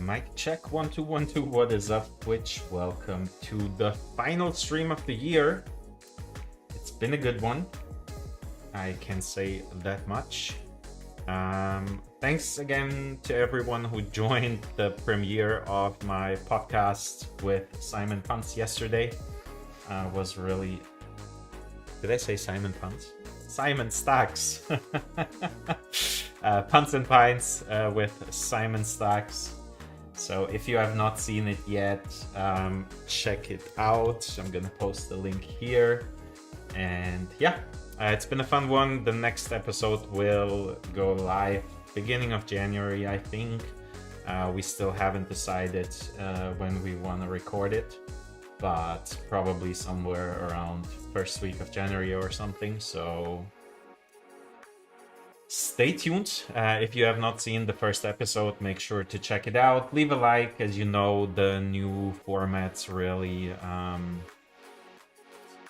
Mic check 1 2 1 2. What is up, Twitch? Welcome to the final stream of the year. It's been a good one, I can say that much. Thanks again to everyone who joined the premiere of my podcast with Simon Punts yesterday. Was really... Did I say Simon Punts? Simon Stacks. Punts and Pints with Simon Stacks. So if you have not seen it yet, check it out. I'm gonna post the link here. And yeah, it's been a fun one. The next episode will go live beginning of January, I think. We still haven't decided when we want to record it, but probably somewhere around first week of January or something. So stay tuned. If you have not seen the first episode, make sure to check it out. Leave a like. As you know, the new formats really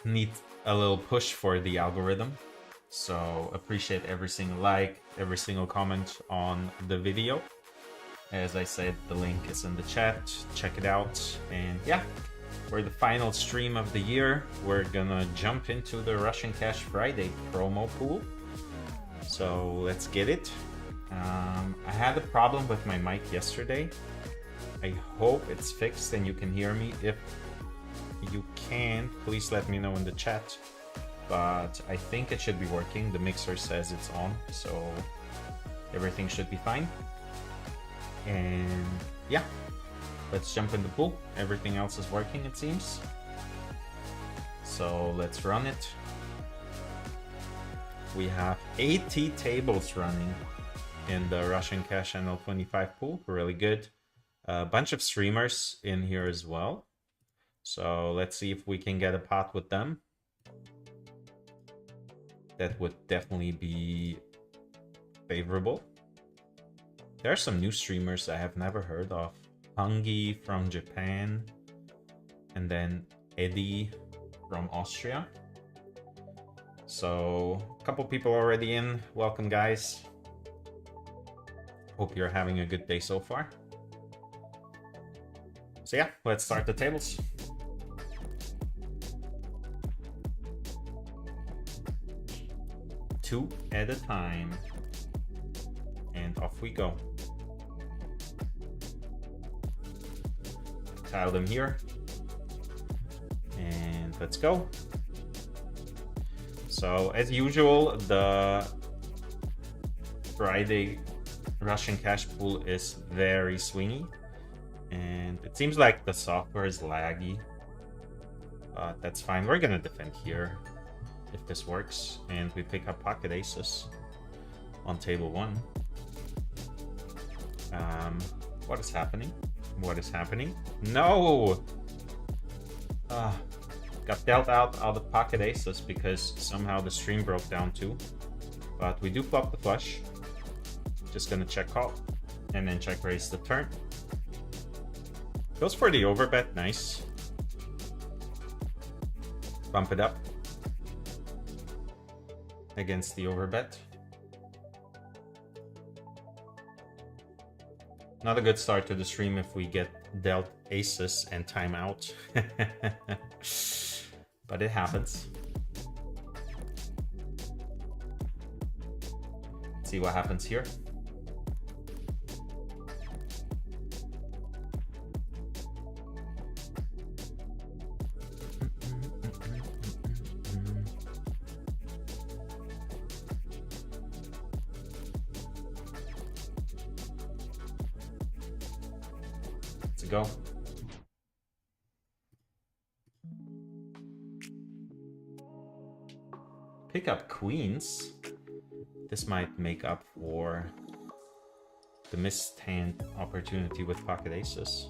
need a little push for the algorithm. So appreciate every single like, every single comment on the video. As I said, the link is in the chat. Check it out. And yeah, for the final stream of the year, we're gonna jump into the Russian Cash Friday promo pool. So let's get it. I had a problem with my mic yesterday. I hope it's fixed and you can hear me. If you can, please let me know in the chat. But I think it should be working. The mixer says it's on, so everything should be fine. And yeah, let's jump in the pool. Everything else is working, it seems. So let's run it. We have 80 tables running in the Russian Cash NL25 pool. Really good. A bunch of streamers in here as well. So let's see if we can get a pot with them. That would definitely be favorable. There are some new streamers I have never heard of. Hungy from Japan. And then Eddie from Austria. So a couple people already in. Welcome, guys. Hope you're having a good day so far. So yeah, let's start the tables. Two at a time. And off we go. Tile them here. And let's go. So as usual, the Friday Russian Cash pool is very swingy. And it seems like the software is laggy. But that's fine. We're gonna defend here if this works. And we pick up pocket aces on table 1. What is happening? What is happening? No! Got dealt out of pocket aces because somehow the stream broke down too. But we do flop the flush. Just gonna check call and then check raise the turn. Goes for the overbet, nice. Bump it up against the overbet. Not a good start to the stream if we get dealt aces and time out. But it happens. Let's see what happens here. Let's go. Pick up queens. This might make up for the missed hand opportunity with pocket aces.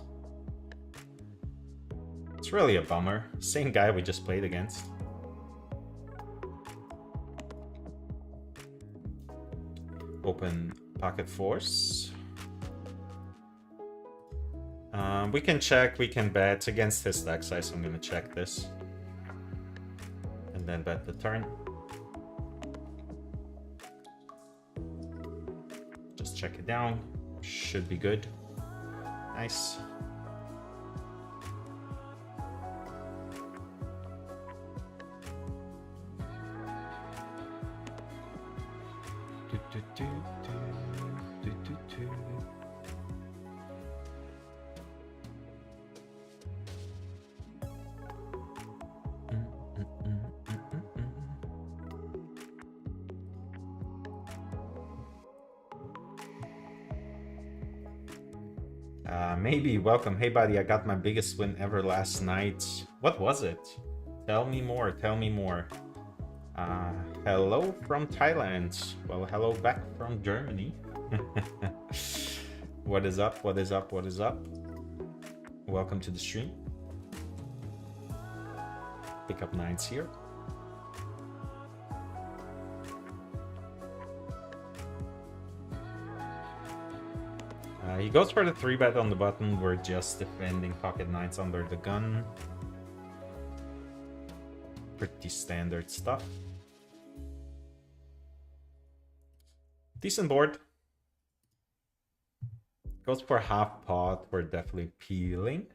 It's really a bummer. Same guy we just played against. Open pocket fours. We can check, we can bet against his stack size. I'm gonna check this. And then bet the turn. Just check it down. Should be good. Nice. Maybe. Welcome. Hey, buddy, I got my biggest win ever last night. What was it? Tell me more. Tell me more. Hello from Thailand. Well, hello back from Germany. What is up? What is up? What is up? Welcome to the stream. Pick up nines here. He goes for the 3-bet on the button. We're just defending pocket nines under the gun. Pretty standard stuff. Decent board. Goes for half pot. We're definitely peeling.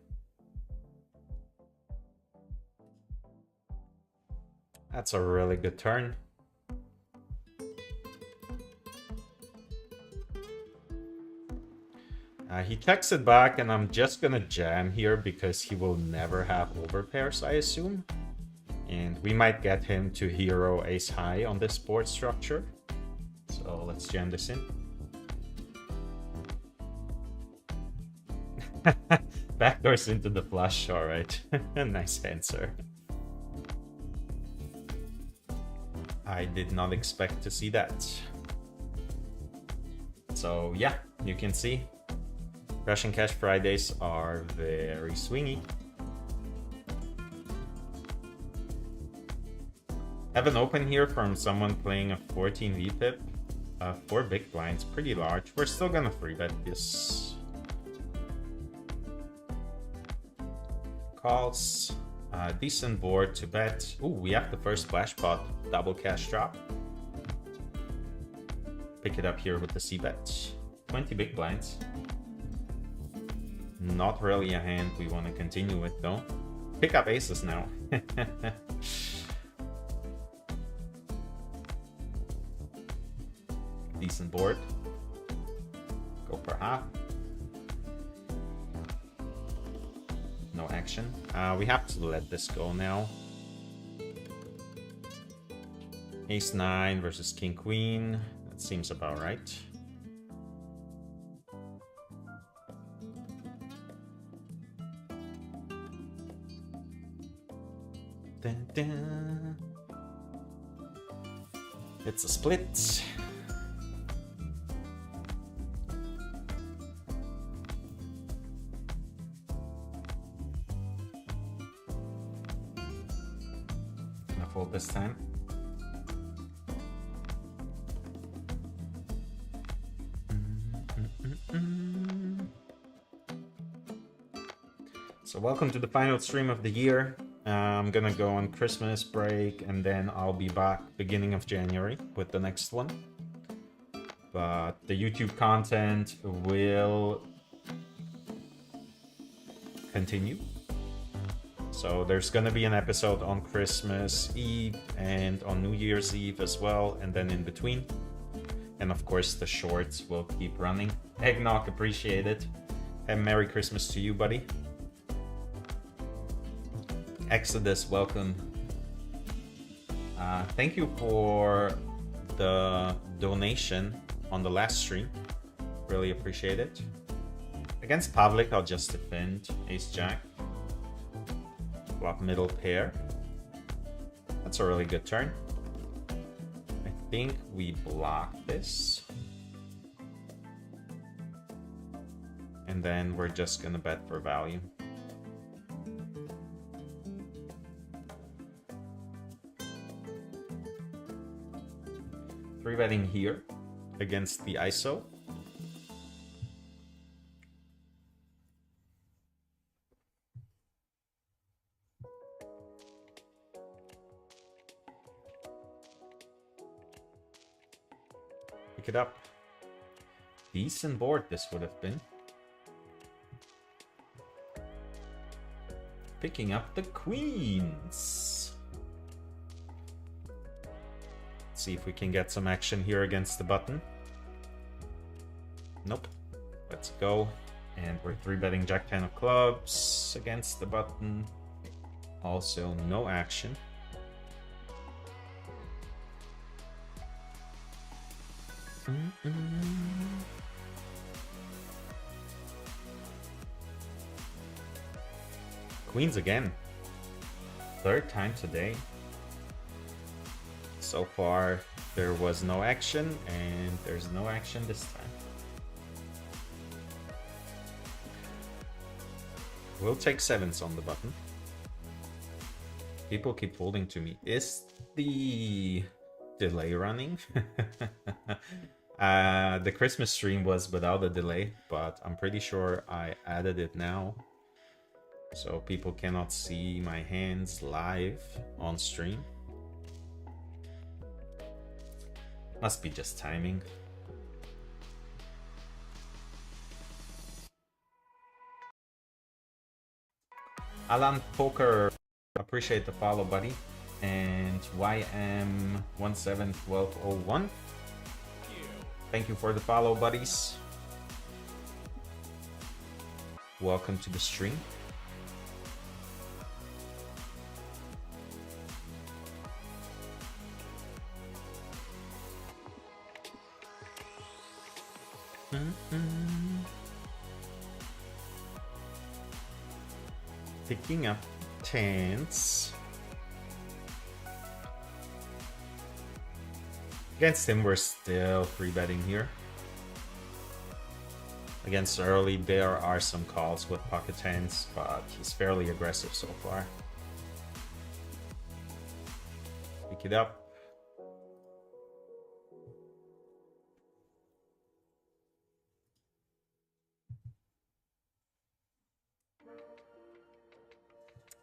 That's a really good turn. He checks it back, and I'm just gonna jam here because he will never have overpairs, I assume. And we might get him to hero ace high on this board structure. So let's jam this in. Backdoors into the flush, alright. Nice answer. I did not expect to see that. So yeah, you can see Russian Cash Fridays are very swingy. Have an open here from someone playing a 14 VPIP. 4 big blinds, pretty large. We're still gonna 3-bet this. Calls. Decent board to bet. Ooh, we have the first flash pot. Double cash drop. Pick it up here with the c-bet. 20 big blinds. Not really a hand we want to continue with though. Pick up aces now. Decent board. Go for half. No action. We have to let this go now. Ace 9 versus King Queen. That seems about right. Dun, dun. It's a split. Gonna fold this time. So welcome to the final stream of the year. I'm gonna go on Christmas break and then I'll be back beginning of January with the next one. But the YouTube content will continue. So there's gonna be an episode on Christmas Eve and on New Year's Eve as well, and then in between. And of course the shorts will keep running. Eggnog, appreciate it. And Merry Christmas to you, buddy. Exodus, welcome. Thank you for the donation on the last stream. Really appreciate it. Against Pavlik, I'll just defend Ace Jack. Flop middle pair. That's a really good turn. I think we block this. And then we're just gonna bet for value. Three betting here against the ISO. Pick it up. Decent board this would have been. Picking up the queens. Let's see if we can get some action here against the button. Nope. Let's go. And we're 3-betting Jack 10 of clubs against the button. Also, no action. Queens again. 3rd time today. So far, there was no action, and there's no action this time. We'll take 7s on the button. People keep folding to me. Is the delay running? The Christmas stream was without a delay, but I'm pretty sure I added it now. So people cannot see my hands live on stream. Must be just timing. Alan Poker, appreciate the follow, buddy. And YM171201. Thank you for the follow, buddies. Welcome to the stream. Picking up 10s. Against him, we're still 3-betting here. Against early, there are some calls with pocket 10s, but he's fairly aggressive so far. Pick it up.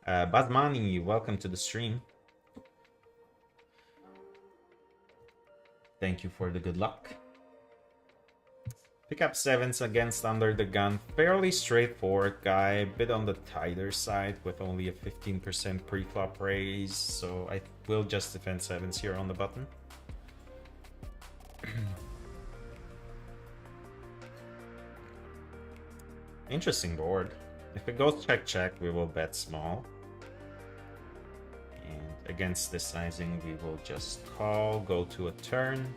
Badmani, welcome to the stream. Thank you for the good luck. Pick up 7s against under the gun. Fairly straightforward guy. Bit on the tighter side with only a 15% pre-flop raise. So I will just defend 7s here on the button. Interesting board. If it goes check-check, we will bet small. And against this sizing, we will just call, go to a turn.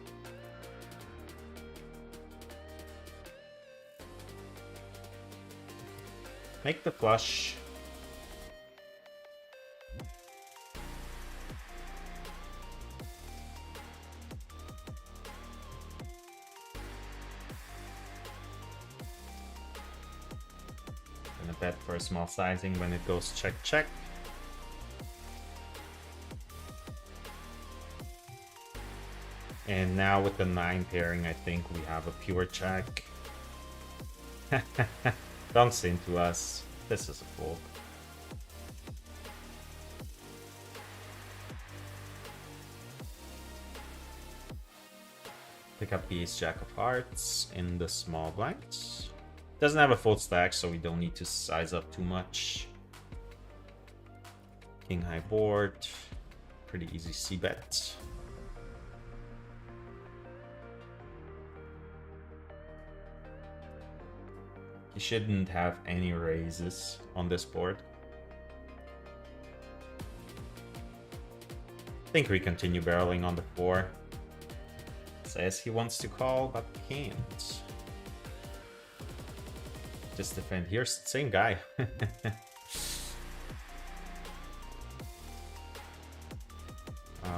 Make the flush. Gonna bet for a small sizing when it goes check-check. And now with the 9 pairing, I think we have a pure check. Dunks into us. This is a fold. Pick up the Ace-Jack of Hearts in the small blinds. Doesn't have a full stack, so we don't need to size up too much. King high board. Pretty easy c-bet. You shouldn't have any raises on this board. I think we continue barreling on the 4. Says he wants to call, but can't. Just defend here, same guy.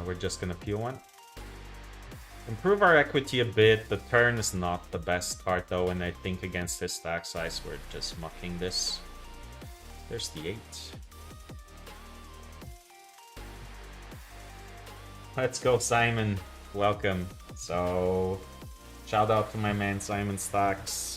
We're just gonna peel one. Improve our equity a bit. The turn is not the best card though, and I think against his stack size, we're just mucking this. There's the 8. Let's go, Simon. Welcome. So, shout out to my man Simon Stocks.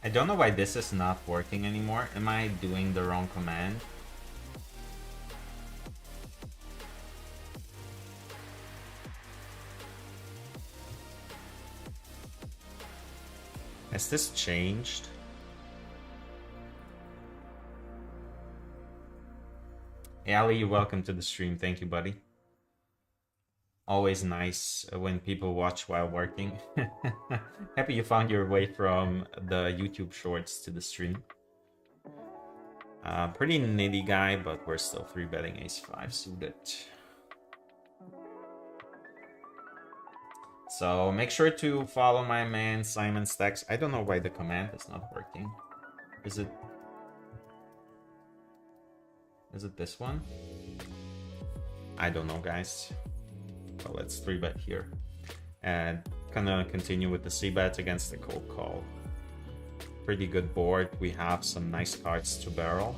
I don't know why this is not working anymore. Am I doing the wrong command? Is this changed? Ali, welcome to the stream. Thank you, buddy. Always nice when people watch while working. Happy you found your way from the YouTube shorts to the stream. Pretty nitty guy, but we're still 3-betting ace-5 suited. So make sure to follow my man Simon Stacks. I don't know why the command is not working. Is it this one? I don't know, guys. Well, let's 3-bet here. And gonna continue with the c-bet against the cold call. Pretty good board. We have some nice cards to barrel.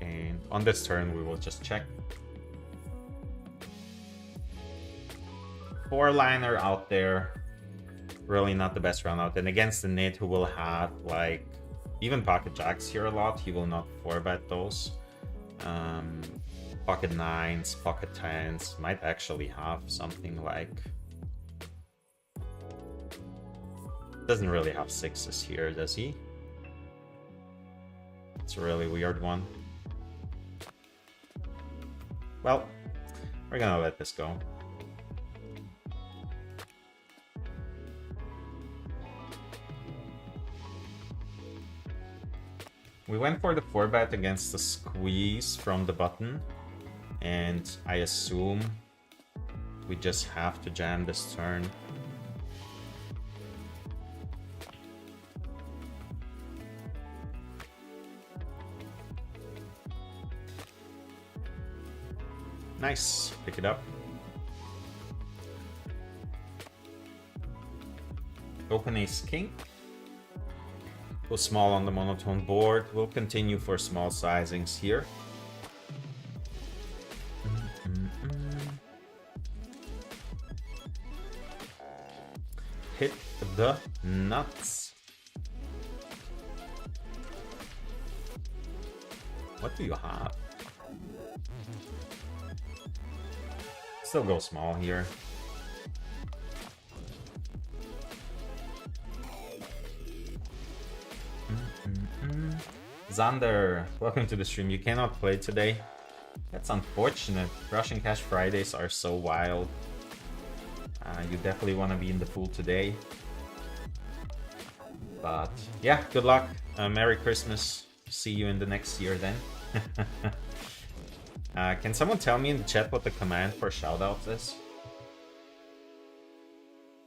And on this turn, we will just check. 4-liner out there. Really not the best run out. And against the Nit, who will have like even pocket jacks here a lot, he will not 4-bet those. Pocket 9s, pocket 10s, might actually have something like... Doesn't really have 6s here, does he? It's a really weird one. Well, we're gonna let this go. We went for the 4-bet against the squeeze from the button, and I assume we just have to jam this turn. Nice, pick it up. Open ace king. Go small on the monotone board. We'll continue for small sizings here. Hit the nuts. What do you have? Still go small here. Xander, welcome to the stream. You cannot play today. That's unfortunate. Russian Cash Fridays are so wild. You definitely want to be in the pool today. But yeah, good luck. Merry Christmas. See you in the next year then. Can someone tell me in the chat what the command for shoutouts is?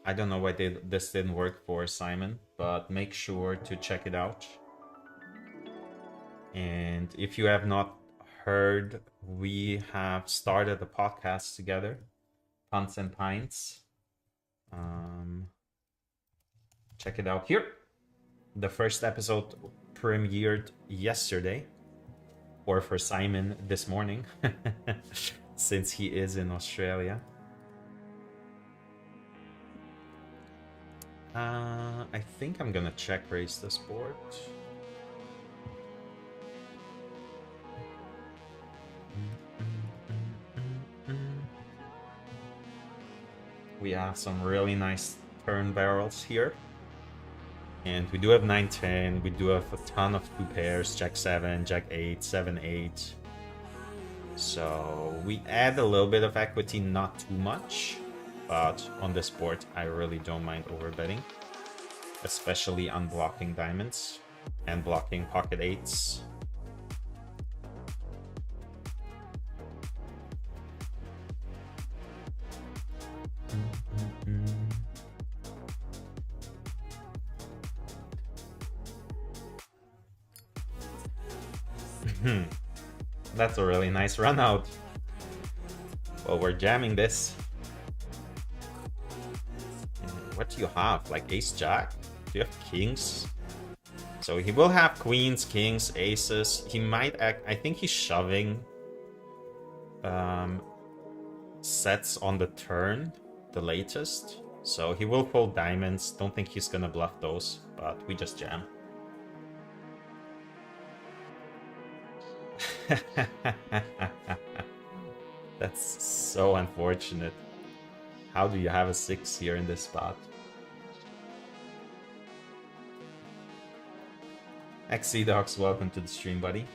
I don't know why this didn't work for Simon, but make sure to check it out. And if you have not heard, we have started a podcast together, Punts and Pints. Check it out here. The first episode premiered yesterday, or for Simon this morning, since he is in Australia. I think I'm gonna check raise this board. We have some really nice turn barrels here. And we do have 9-10, we do have a ton of 2 pairs, Jack 7, Jack 8, 7-8. So we add a little bit of equity, not too much. But on this board, I really don't mind overbetting. Especially unblocking diamonds and blocking pocket 8s. That's a really nice run out. Well, we're jamming this. What do you have? Like ace jack? Do you have kings? So he will have queens, kings, aces. He might act. I think he's shoving sets on the turn, the latest. So he will fold diamonds. Don't think he's gonna bluff those, but we just jam. That's so unfortunate. How do you have a 6 here in this spot? XCDocs, welcome to the stream, buddy.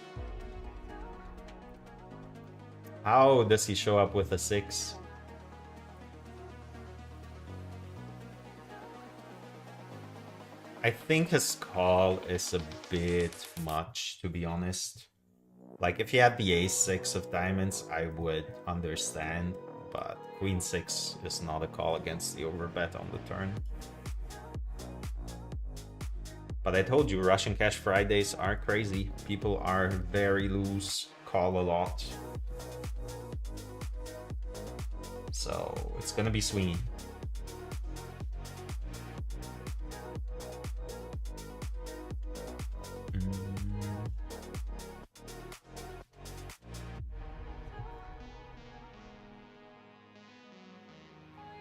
How does he show up with a 6? I think his call is a bit much, to be honest. Like, if he had the ace-6 of diamonds, I would understand. But queen-6 is not a call against the overbet on the turn. But I told you, Russian Cash Fridays are crazy. People are very loose, call a lot. So, it's gonna be swinging.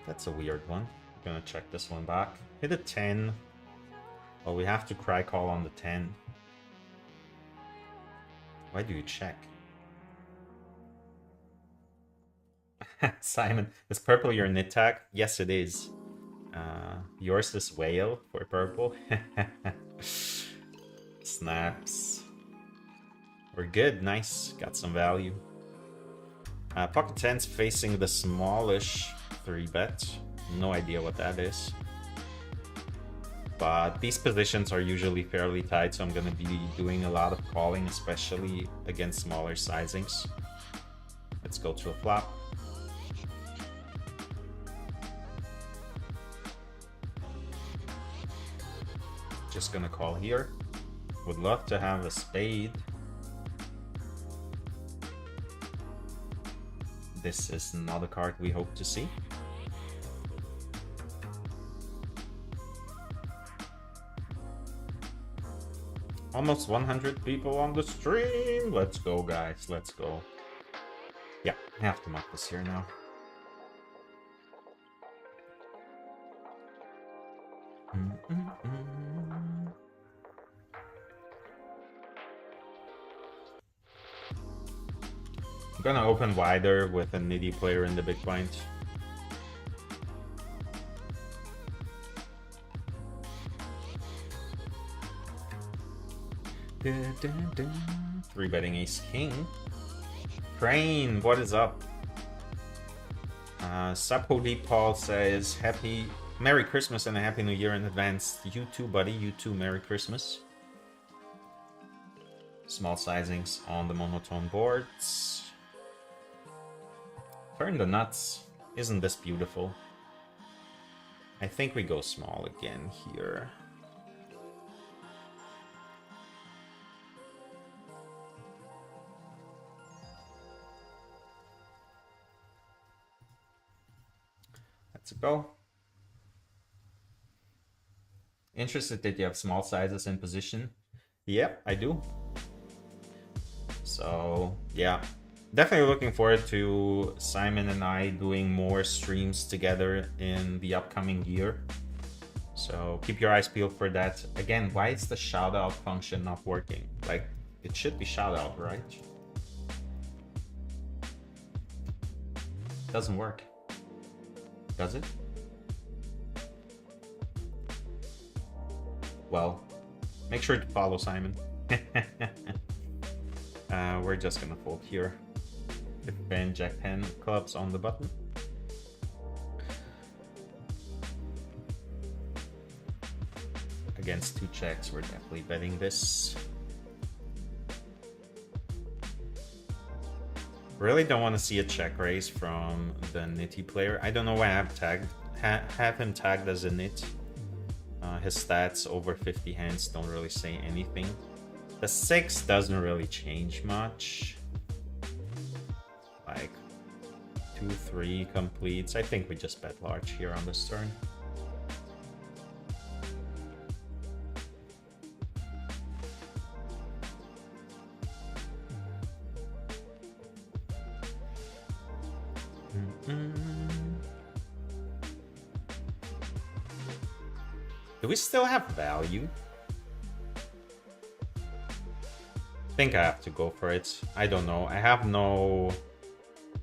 That's a weird one. I'm gonna check this one back. Hit a 10. Oh, we have to cry call on the 10. Why do you check? Simon, is purple your nit tag? Yes, it is. Yours is whale for purple. Snaps. We're good. Nice. Got some value. Pocket 10's facing the smallish 3-bet. No idea what that is. But these positions are usually fairly tight, so I'm going to be doing a lot of calling, especially against smaller sizings. Let's go to a flop. Just gonna call here. Would love to have a spade. This is not a card we hope to see. Almost 100 people on the stream. Let's go, guys. Let's go. Yeah, I have to mark this here now. I'm gonna open wider with a nitty player in the big blind. Three betting ace king. Crane, what is up? Sapoli Paul says Merry Christmas and a Happy New Year in advance. You too, buddy. You too. Merry Christmas. Small sizings on the monotone boards. Turn the nuts. Isn't this beautiful? I think we go small again here. Let's go. Interested that you have small sizes in position. Yep, I do. So, yeah. Definitely looking forward to Simon and I doing more streams together in the upcoming year. So keep your eyes peeled for that. Again, why is the shout out function not working? Like, it should be shout out, right? Doesn't work. Does it? Well, make sure to follow Simon. We're just gonna fold here. Defend Jack 10 clubs on the button. Against two checks, we're definitely betting this. Really don't want to see a check raise from the nitty player. I don't know why I have him tagged as a nit. His stats over 50 hands don't really say anything. The 6 doesn't really change much. Like 2-3 completes. I think we just bet large here on this turn. Do we still have value? I think I have to go for it. I don't know. I have no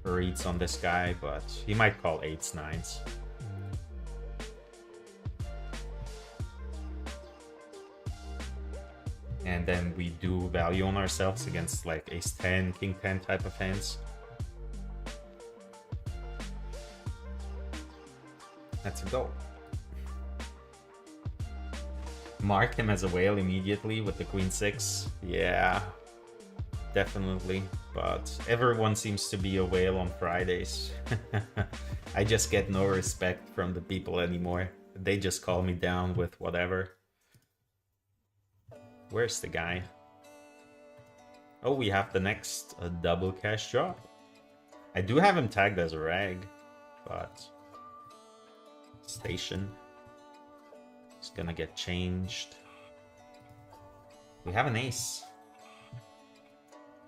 reads on this guy, but he might call 8s, 9s. And then we do value on ourselves against like ace 10, king 10 type of hands. Let's go. Mark him as a whale immediately with the queen 6. Yeah, definitely. But everyone seems to be a whale on Fridays. I just get no respect from the people anymore. They just call me down with whatever. Where's the guy? Oh, we have the next double cash draw. I do have him tagged as a rag, but station. It's gonna get changed. We have an ace.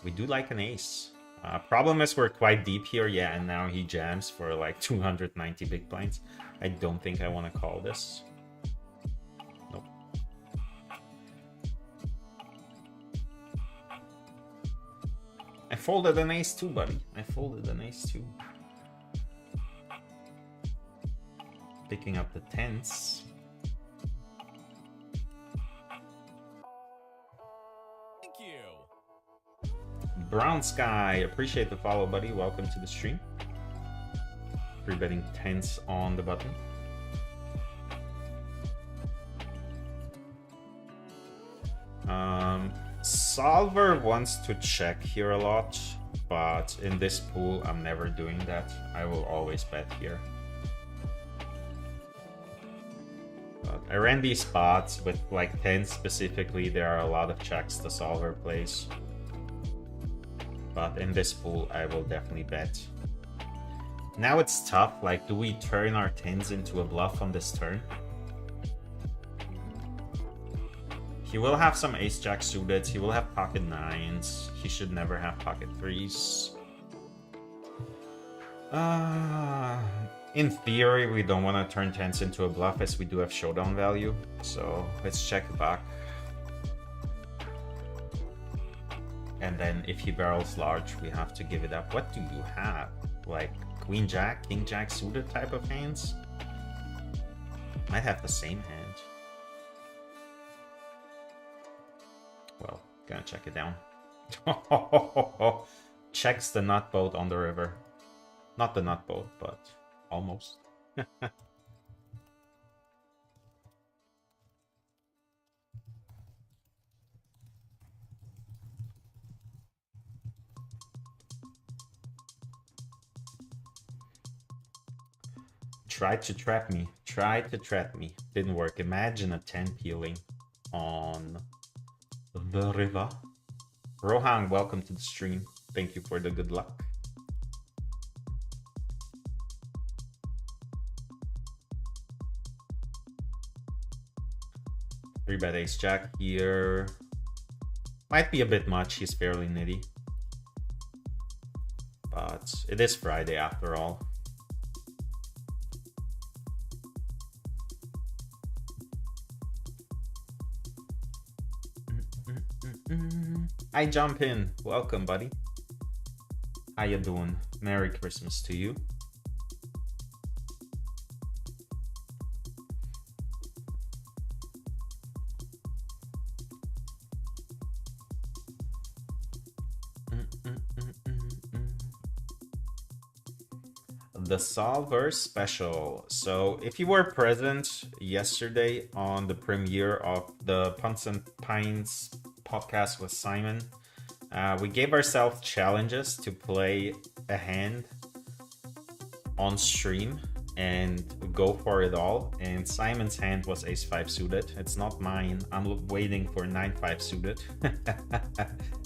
We do like an ace. Problem is we're quite deep here, yeah, and now he jams for like 290 big blinds. I don't think I want to call this. Nope. I folded an ace too, buddy. I folded an ace too. Picking up the 10s. Brown Sky, appreciate the follow, buddy. Welcome to the stream. Free betting 10s on the button. Solver wants to check here a lot, but in this pool, I'm never doing that. I will always bet here. But I ran these spots with like 10 specifically. There are a lot of checks the solver plays. But in this pool, I will definitely bet. Now it's tough, like, do we turn our 10s into a bluff on this turn? He will have some ace-jack suited, he will have pocket 9s, he should never have pocket 3s. In theory, we don't want to turn 10s into a bluff as we do have showdown value, so let's check back. And then if he barrels large, we have to give it up. What do you have? Like queen jack, king jack suited type of hands? Might have the same hand. Well, gonna check it down. Checks the nut boat on the river. Not the nut boat, but almost. Tried to trap me. Tried to trap me. Didn't work. Imagine a 10 peeling on the river. Rohan, welcome to the stream. Thank you for the good luck. Three bet ace jack here. Might be a bit much. He's fairly nitty. But it is Friday after all. I jump in. Welcome, buddy. How you doing? Merry Christmas to you. The Solver special. So if you were present yesterday on the premiere of the Punts and Pines podcast with Simon, we gave ourselves challenges to play a hand on stream and go for it all. And Simon's hand was ace-5 suited. It's not mine. I'm waiting for 9-5 suited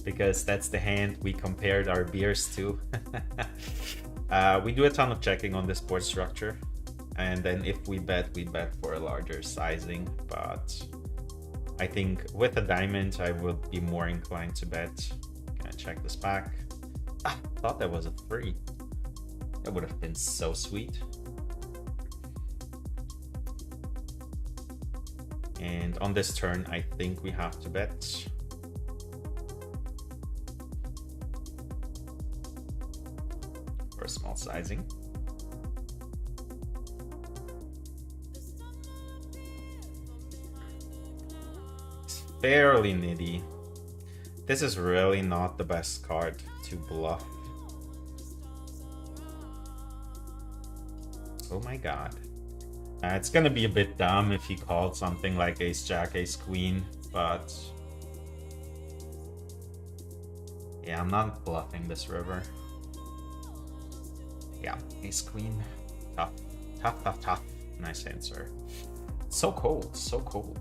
because that's the hand we compared our beers to. We do a ton of checking on this board structure, and then if we bet for a larger sizing, but I think with a diamond I would be more inclined to bet. Gonna check this back. Thought that was a 3. That would have been so sweet. And on this turn I think we have to bet. surprising. It's fairly nitty. This is really not the best card to bluff. Oh my god. It's gonna be a bit dumb if he called something like ace jack, ace queen, but yeah, I'm not bluffing this river. Yeah, ace queen. Tough, tough, tough, tough. Nice answer. So cold, so cold.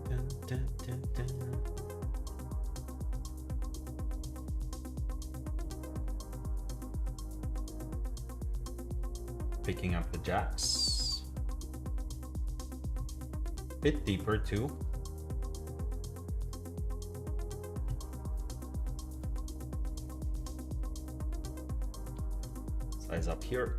Dun, dun, dun, dun. Picking up the jacks. Bit deeper too. Size up here.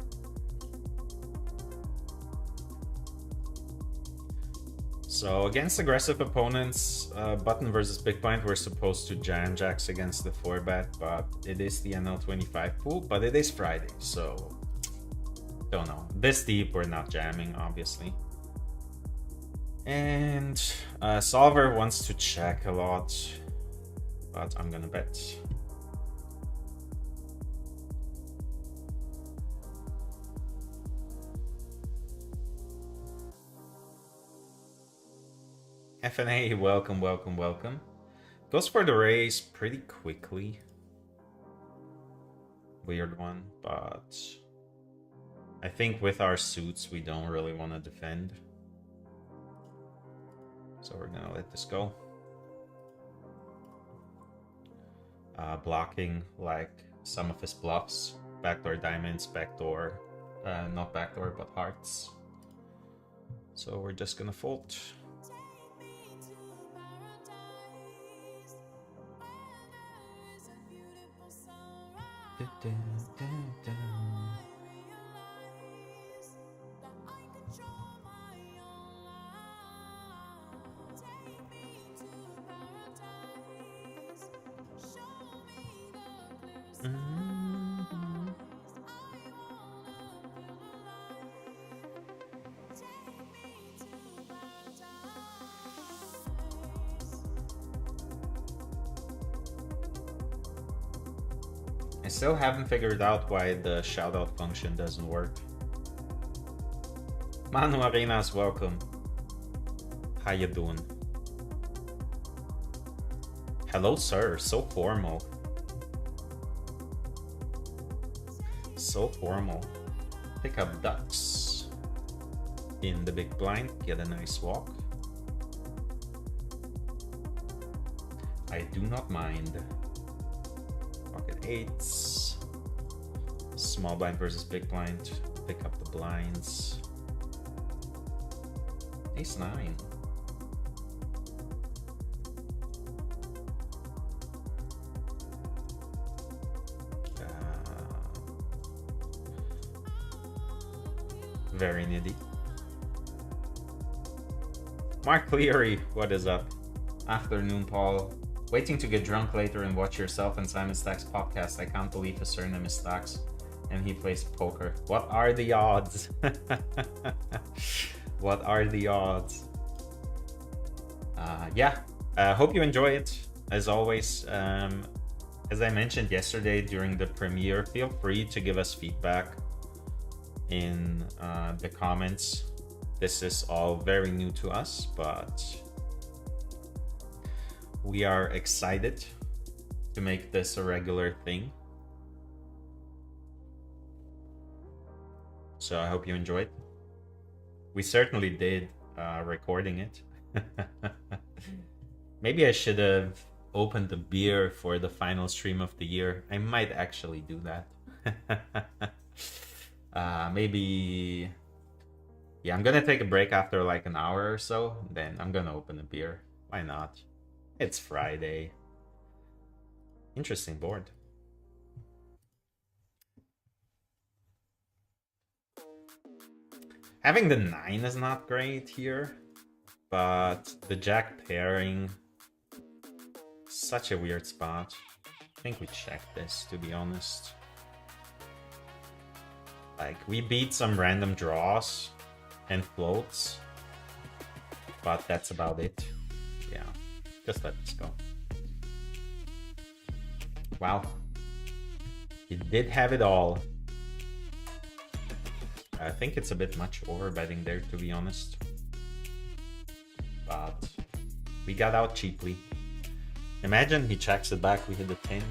So against aggressive opponents, button versus big blind, we're supposed to jam jacks against the 4-bet, but it is the NL25 pool, but it is Friday, so don't know. This deep, we're not jamming, obviously. And Solver wants to check a lot, but I'm gonna bet. FNA, welcome, welcome, welcome. Goes for the raise pretty quickly. Weird one, but I think with our suits, we don't really want to defend. So we're gonna let this go. Blocking like some of his bluffs. Backdoor diamonds, backdoor, not backdoor, but hearts. So we're just gonna fold. I still haven't figured out why the shoutout function doesn't work. Manu Arenas, welcome. How you doing? Hello, sir. So formal. So formal. Pick up ducks. In the big blind, get a nice walk. I do not mind. Pocket eights. Small blind versus big blind. Pick up the blinds. Ace nine. Very nitty. Mark Cleary, what is up? Afternoon, Paul. Waiting to get drunk later and watch yourself and Simon Stack's podcast. I can't believe his surname is Stacks and he plays poker. What are the odds? What are the odds? Yeah, hope you enjoy it. As always, as I mentioned yesterday during the premiere, feel free to give us feedback in the comments. This is all very new to us, but we are excited to make this a regular thing. So I hope you enjoyed. We certainly did recording it. Maybe I should have opened a beer for the final stream of the year. I might actually do that. Maybe, yeah, I'm gonna take a break after like an hour or so, then I'm gonna open a beer. Why not? It's Friday. Interesting board. Having the 9 is not great here, but the jack pairing, such a weird spot. I think we checked this, to be honest. Like, we beat some random draws and floats, but that's about it. Yeah, just let this go. Wow. He did have it all. I think it's a bit much over betting there, to be honest. But we got out cheaply. Imagine he checks it back, we hit the 10.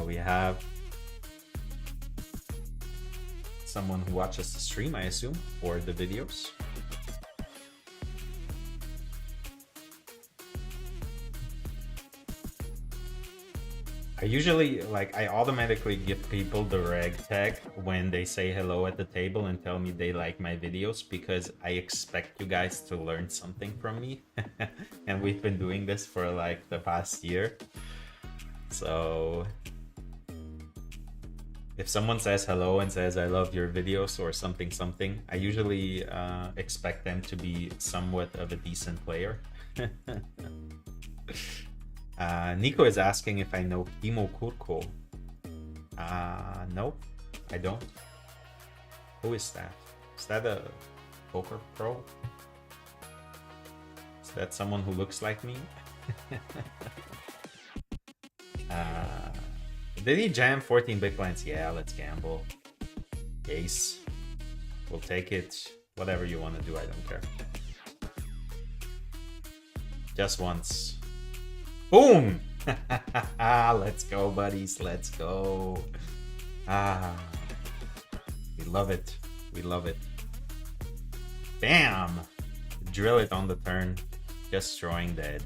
We have someone who watches the stream, I assume, or the videos. I usually, like, I automatically give people the rag tag when they say hello at the table and tell me they like my videos, because I expect you guys to learn something from me. And we've been doing this for like the past year. So if someone says hello and says I love your videos or something, I usually expect them to be somewhat of a decent player. Nico is asking if I know Kimo Kurko. No, I don't. Who is that? Is that a poker pro? Is that someone who looks like me? Did he jam 14 big blinds? Yeah, let's gamble. Ace. We'll take it. Whatever you want to do, I don't care. Just once. Boom! Let's go, buddies. Let's go. We love it. We love it. Bam! Drill it on the turn. Just throwing dead.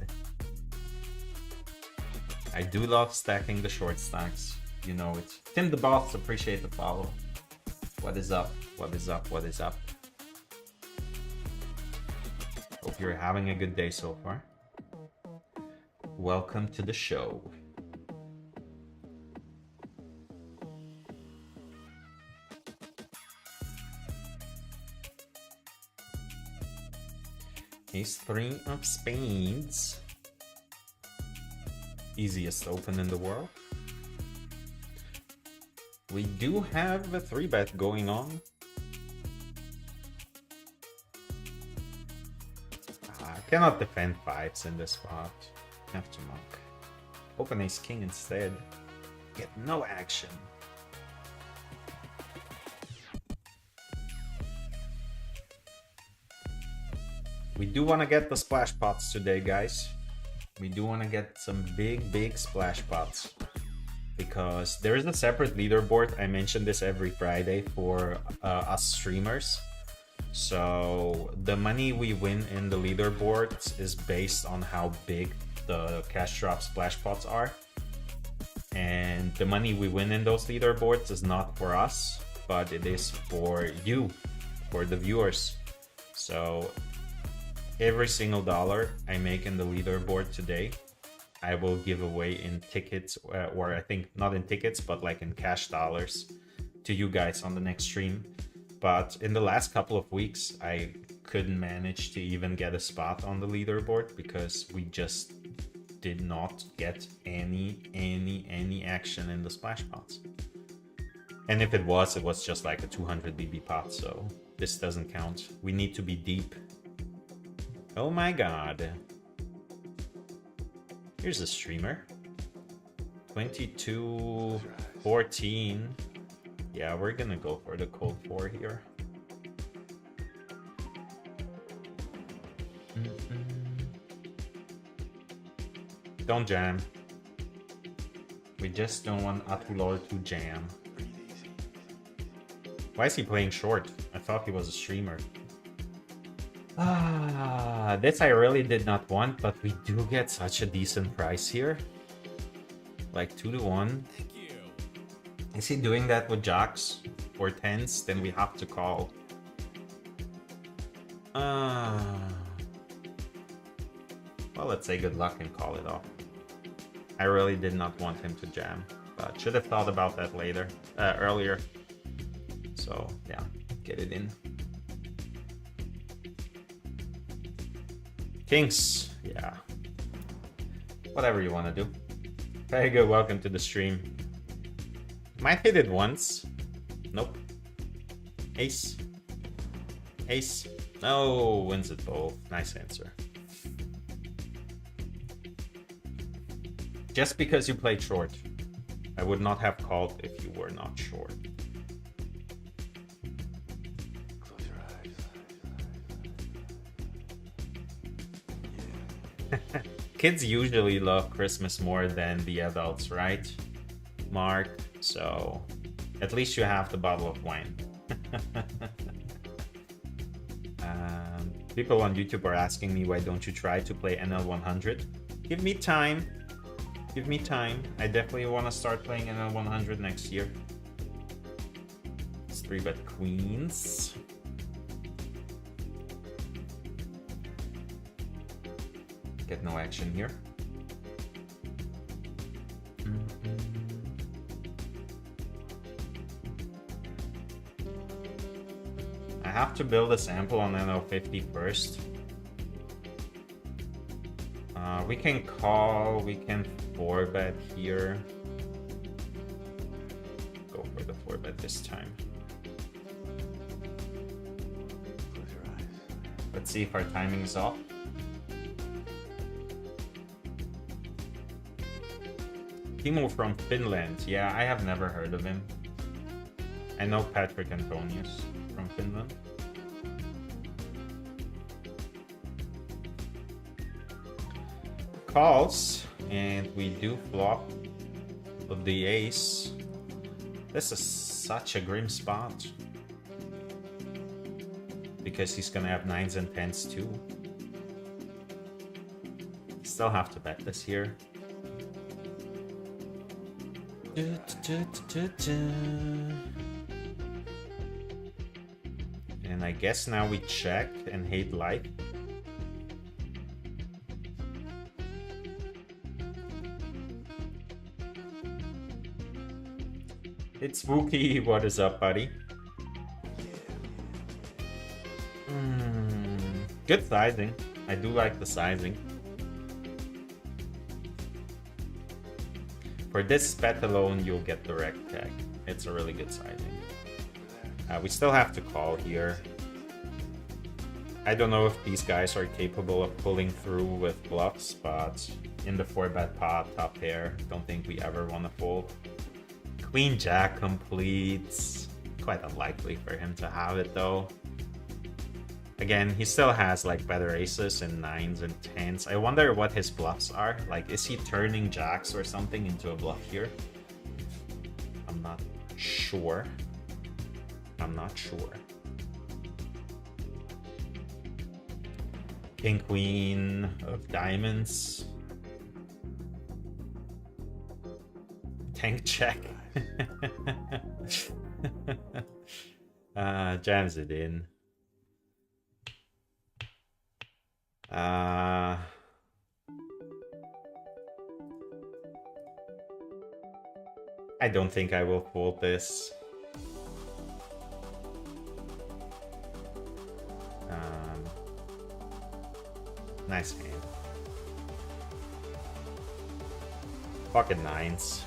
I do love stacking the short stacks. You know it. Tim the Boss, appreciate the follow. What is up? What is up? What is up? Hope you're having a good day so far. Welcome to the show. Ace 3 of spades. Easiest open in the world. We do have a 3-bet going on. I cannot defend 5s in this spot. Have to muck. Open ace king instead. Get no action. We do want to get the splash pots today, guys. We do want to get some big splash pots, because there is a separate leaderboard. I mention this every Friday for us streamers. So the money we win in the leaderboards is based on how big the cash drop splash pots are, and the money we win in those leaderboards is not for us, but it is for you, for the viewers. So every single dollar I make in the leaderboard today, I will give away in tickets, or I think not in tickets, but like in cash dollars to you guys on the next stream. But in the last couple of weeks, I couldn't manage to even get a spot on the leaderboard because we just did not get any action in the splash pots. And if it was just like a 200 BB pot, so this doesn't count. We need to be deep. Oh my god. Here's a streamer. 22-14. Yeah, we're gonna go for the cold 4 here. Don't jam. We just don't want Atulor to jam. Why is he playing short? I thought he was a streamer. This I really did not want, but we do get such a decent price here. Like 2-1. Is he doing that with jacks or 10s? Then we have to call. Well, let's say good luck and call it off. I really did not want him to jam, but should have thought about that earlier. So yeah, get it in. Kings, yeah. Whatever you want to do. Very good, welcome to the stream. Might hit it once. Nope. Ace. Ace. No, wins it both. Nice answer. Just because you played short. I would not have called if you were not short. Close your eyes. Yeah. Kids usually love Christmas more than the adults, right, Mark? So at least you have the bottle of wine. People on YouTube are asking me, why don't you try to play NL 100? Give me time. Give me time. I definitely want to start playing NL 100 next year. It's 3-bet queens. Get no action here. I have to build a sample on NL50 first. We can call, we can 4-bet here. Go for the 4-bet this time. Close your eyes. Let's see if our timing is off. Timo from Finland. Yeah, I have never heard of him. I know Patrick Antonius from Finland. Calls, and we do flop of the ace. This is such a grim spot because he's gonna have 9s and 10s too. Still have to bet this here. And I guess now we check and hate life. It's Wookie, what is up, buddy? Good sizing. I do like the sizing. For this bet alone, you'll get the rec tag. It's a really good sizing. We still have to call here. I don't know if these guys are capable of pulling through with bluffs, but in the 4-bet pot, top pair, don't think we ever want to fold. Queen Jack completes. Quite unlikely for him to have it though. Again, he still has like better aces and 9s and 10s. I wonder what his bluffs are. Like, is he turning jacks or something into a bluff here? I'm not sure. I'm not sure. King Queen of diamonds. Tank check. Jams it in. I don't think I will fold this. Nice hand. Pocket 9s.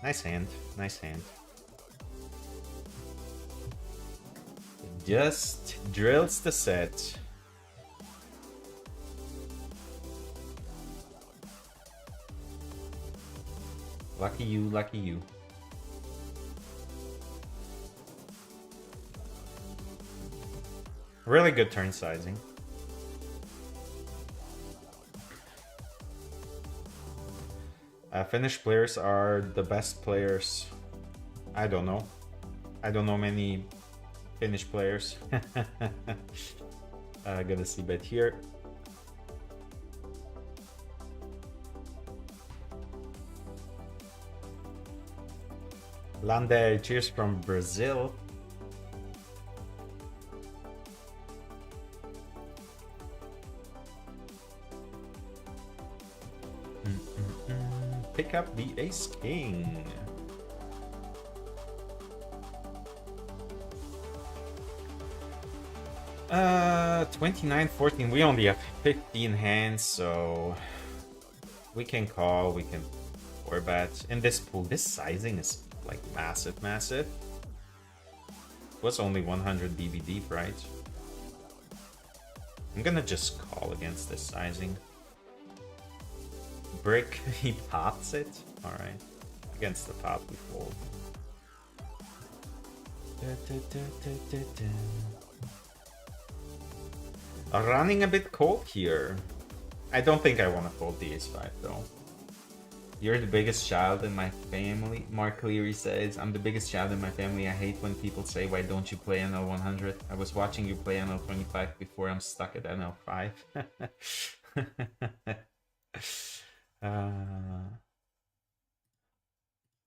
Nice hand. Nice hand. Just drills the set. Lucky you, lucky you. Really good turn sizing. Finnish players are the best players. I don't know. I don't know many Finnish players. Gonna see bet here. Lande, cheers from Brazil. Pick up the ace king. Uh, 29-14. We only have 15 hands, so We can call, we can 4-bet. In this pool, this sizing is like massive, massive. It was only 100 BB deep, right? I'm gonna just call against this sizing. Brick, he pots it. Alright. Against the pot, we fold. Running a bit cold here. I don't think I want to fold the ace-5 though. You're the biggest child in my family. Mark Cleary says, I'm the biggest child in my family. I hate when people say, why don't you play NL100? I was watching you play NL25 before I'm stuck at NL5.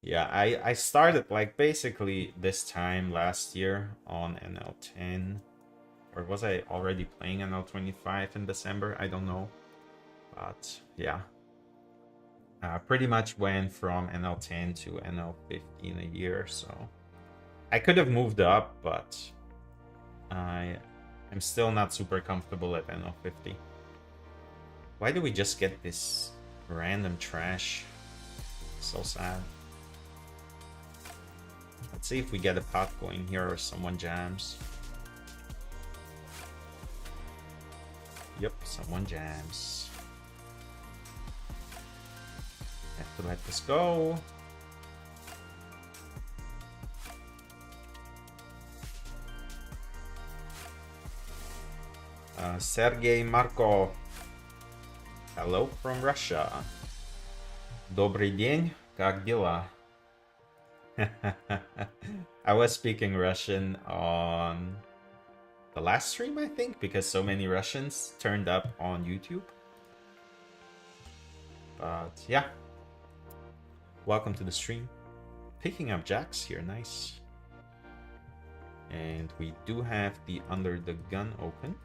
Yeah, I started like basically this time last year on NL10. Or was I already playing NL25 in December? I don't know. But yeah. Pretty much went from NL10 to NL15 a year, so I could have moved up, but I'm still not super comfortable at NL50. Why do we just get this random trash? So sad. Let's see if we get a pot going here or someone jams. Yep, someone jams. Have to let this go. Sergey Markov. Hello from Russia. Добрый день, как дела? I was speaking Russian on the last stream, I think, because so many Russians turned up on YouTube. But yeah. Welcome to the stream. Picking up jacks here, nice. And we do have the under the gun open.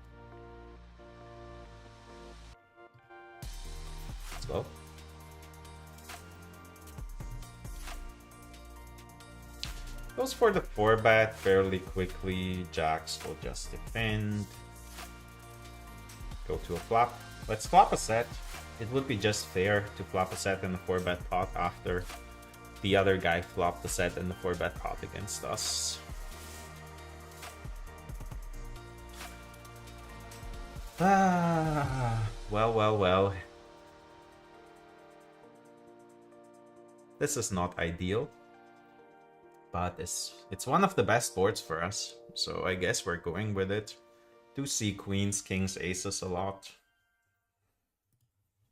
Let's go. Goes for the 4-bet fairly quickly. Jacks will just defend. Go to a flop. Let's flop a set. It would be just fair to flop a set in the 4-bet pot after the other guy flopped the set in the 4-bet pot against us. Well. This is not ideal, but it's one of the best boards for us, so I guess we're going with it. Do see queens, kings, aces a lot.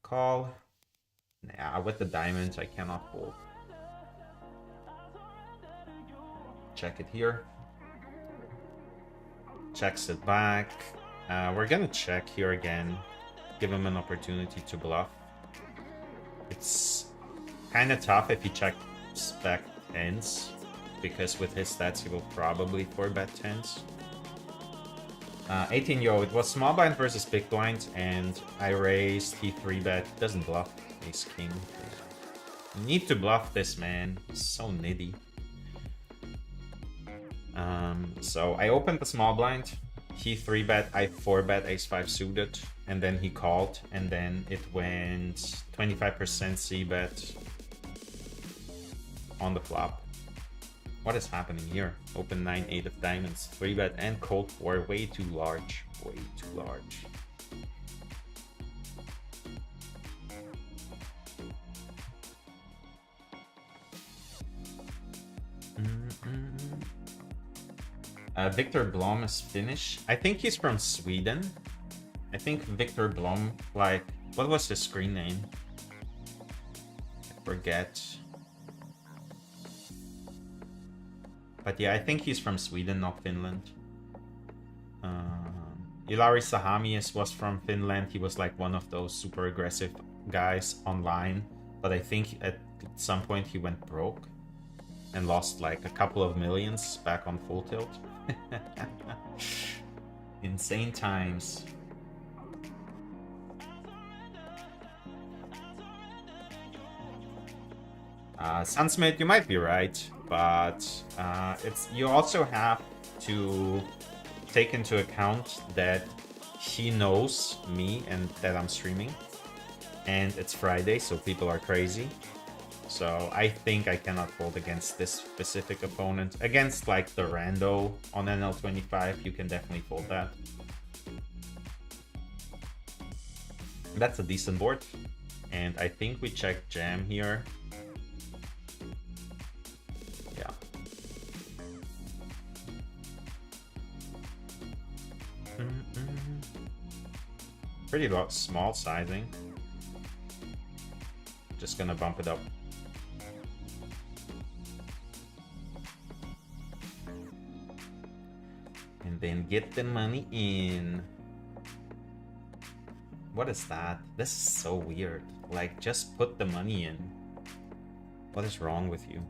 Call. Nah, with the diamonds, I cannot fold. Check it here. Checks it back. We're gonna check here again. Give him an opportunity to bluff. It's kind of tough if he checks back tens, because with his stats, he will probably 4-bet tens. 18 yo, it was small blind versus big blind, and I raised, he 3-bet, doesn't bluff, ace king. You need to bluff this, man, he's so nitty. So I opened the small blind, he 3-bet, I 4-bet ace-5 suited, and then he called, and then it went 25% c-bet on the flop. What is happening here? Open 9-8 of diamonds, 3-bet and cold 4, way too large, way too large. Victor Blom is Finnish. I think he's from Sweden. I think Victor Blom, like, what was his screen name? I forget. But yeah, I think he's from Sweden, not Finland. Ilari Sahamias was from Finland. He was like one of those super aggressive guys online. But I think at some point he went broke and lost like a couple of millions back on Full Tilt. Insane times. Sunsmith, you might be right, but you also have to take into account that he knows me and that I'm streaming. And it's Friday, so people are crazy. So I think I cannot fold against this specific opponent. Against like the rando on NL25, you can definitely fold that. That's a decent board. And I think we check jam here. Yeah. Pretty small sizing. Just gonna bump it up. And then get the money in. What is that? This is so weird. Like, just put the money in. What is wrong with you?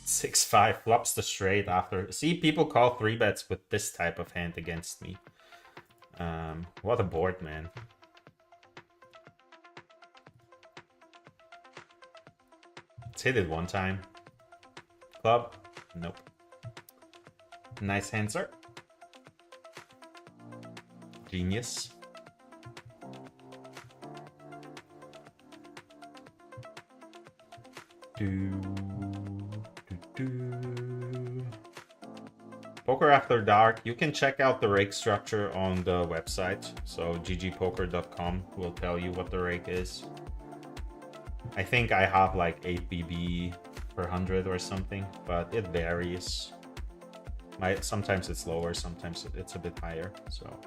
6-5 flops the straight after. See, people call 3-bets with this type of hand against me. What a board, man. Let's hit it one time. Club? Nope. Nice hand, sir. Genius. Poker After Dark. You can check out the rake structure on the website. So GGPoker.com will tell you what the rake is. I think I have like 8 BB per 100 or something, but it varies. Sometimes it's lower, sometimes it's a bit higher. So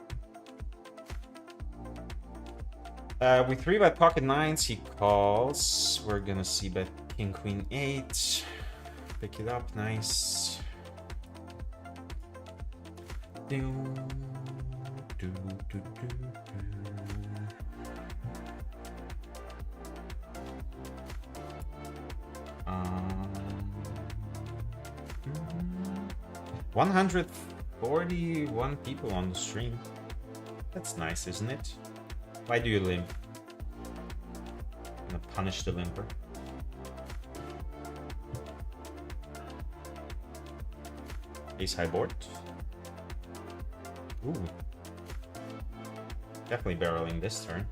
we 3-bet pocket nines. He calls. We're gonna see bet king queen 8. Pick it up. Nice. Um, 141 people on the stream. That's nice, isn't it? Why do you limp? I'm gonna punish the limper. Ace high board. Ooh. Definitely barreling this turn.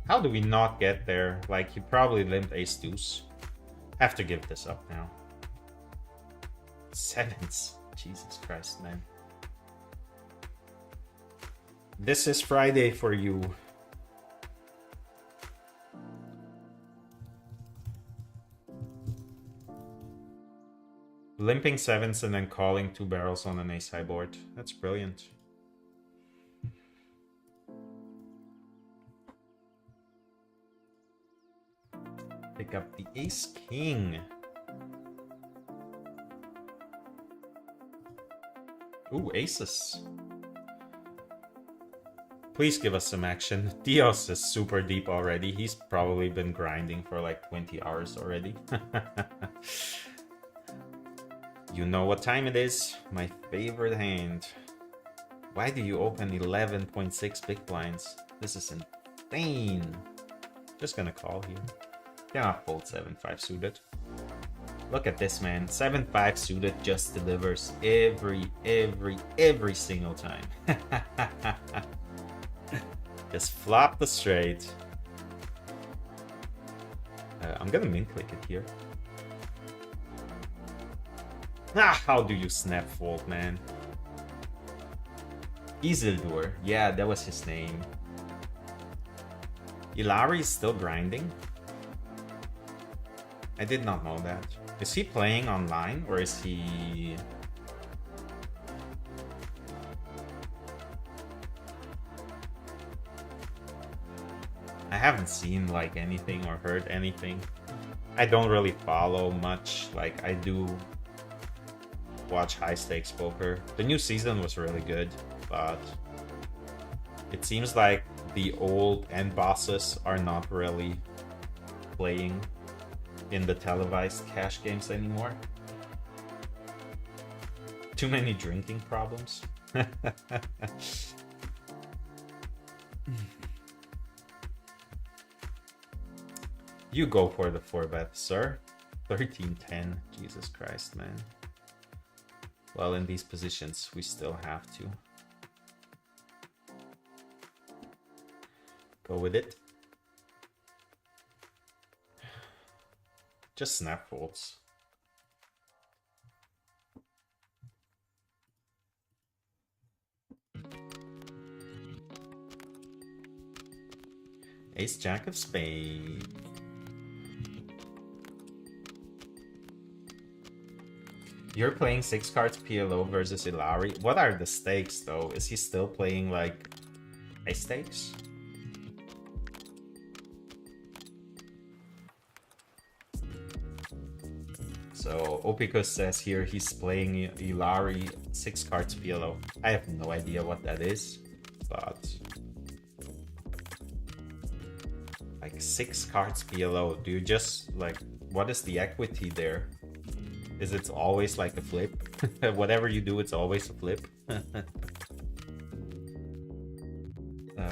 How do we not get there? Like, he probably limped ace deuce. Have to give this up now. Sevens. Jesus Christ, man. This is Friday for you. Limping sevens and then calling 2 barrels on an ace high board. That's brilliant. Pick up the ace king. Ooh, aces. Please give us some action. Dios is super deep already. He's probably been grinding for like 20 hours already. You know what time it is. My favorite hand. Why do you open 11.6 big blinds? This is insane. Just gonna call here. Cannot fold 7-5 suited. Look at this, man. 7-5 suited just delivers every single time. Just flop the straight. I'm gonna min click it here. Ah, how do you snap fold, man? Isildur. Yeah, that was his name. Ilari is still grinding? I did not know that. Is he playing online or is he... I haven't seen like anything or heard anything. I don't really follow much. Like, I do watch high stakes poker. The new season was really good, but it seems like the old end bosses are not really playing in the televised cash games anymore. Too many drinking problems. You go for the 4-bet, sir. 13-10. Jesus Christ, man. Well, in these positions, we still have to. Go with it. Just snap folds. Ace Jack of Spades. You're playing 6 cards PLO versus Ilari. What are the stakes though? Is he still playing like high stakes? So Opicus says here he's playing Ilari 6 cards PLO. I have no idea what that is, but like 6 cards PLO. Do you just like, what is the equity there? Is it always like a flip? Whatever you do, it's always a flip.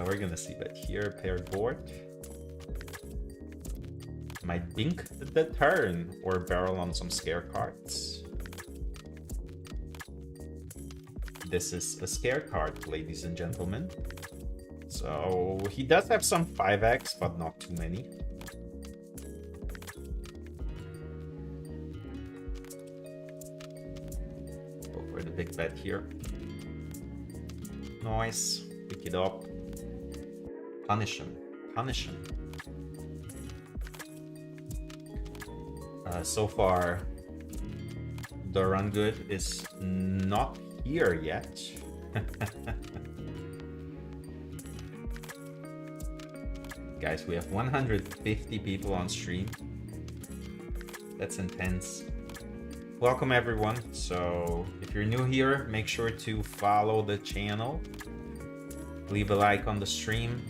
We're gonna see that here. Paired board. Might dink the turn or barrel on some scare cards. This is a scare card, ladies and gentlemen. So he does have some 5x, but not too many. Go for the big bet here. Nice. Pick it up. Punish him. Punish him. So far, the run good is not here yet. Guys, we have 150 people on stream. That's intense. Welcome everyone. So if you're new here, make sure to follow the channel. Leave a like on the stream.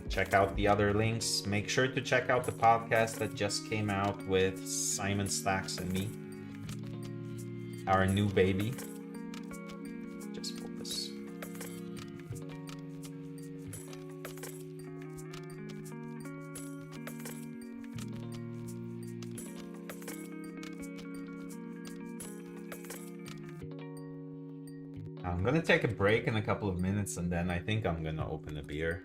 Check out the other links. Make sure to check out the podcast that just came out with Simon Stacks and me. Our new baby. Just focus. I'm gonna take a break in a couple of minutes and then I think I'm gonna open a beer.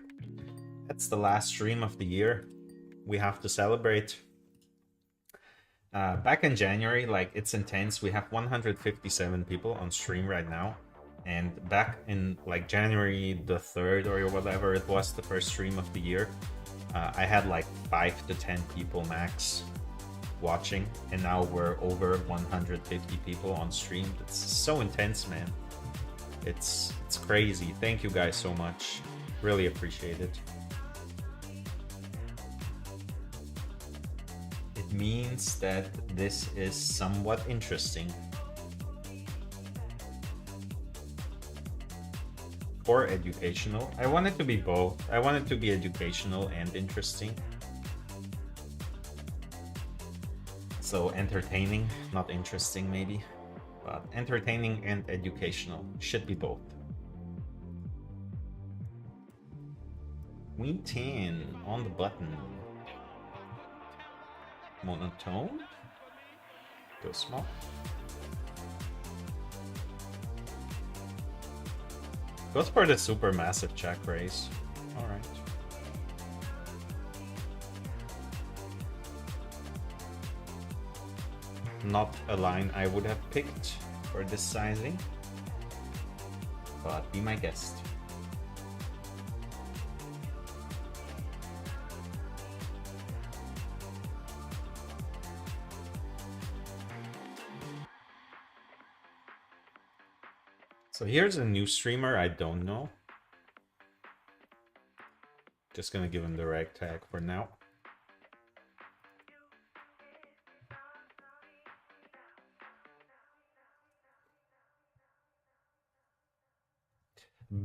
That's the last stream of the year. We have to celebrate. Back in January, like, it's intense. We have 157 people on stream right now. And back in like January the 3rd or whatever it was, the first stream of the year, I had like 5 to 10 people max watching. And now we're over 150 people on stream. It's so intense, man. It's crazy. Thank you guys so much. Really appreciate it. Means that this is somewhat interesting or educational. I want it to be both. I want it to be educational and interesting. So entertaining, not interesting maybe, but entertaining and educational. Should be both. Queen 10 on the button. Monotone. Go small. Goes for the super massive check raise. All right. Not a line I would have picked for this sizing, but be my guest. So here's a new streamer I don't know. Just gonna give him the rag tag for now.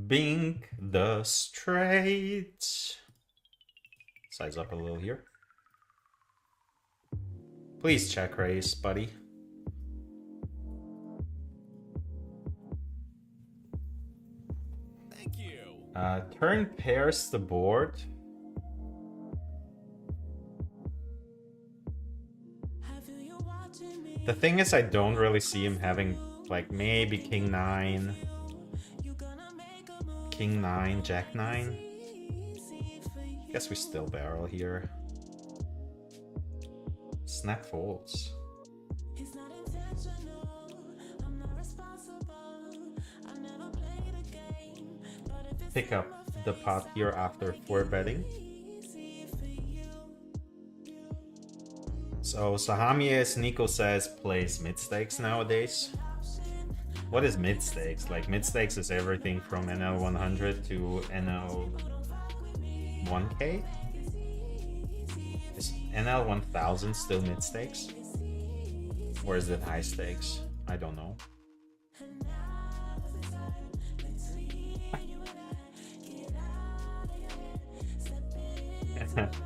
Bink the straight. Size up a little here. Please check raise, buddy. Turn pairs the board. The thing is, I don't really see him having like maybe king 9. King 9, Jack 9. Guess we still barrel here. Snap folds. Pick up the pot here after 4 betting. So Sahamies Nico says plays mid stakes nowadays. What is mid stakes? Like mid stakes is everything from NL 100 to NL 1K. Is NL 1000 still mid stakes? Or is it high stakes? I don't know.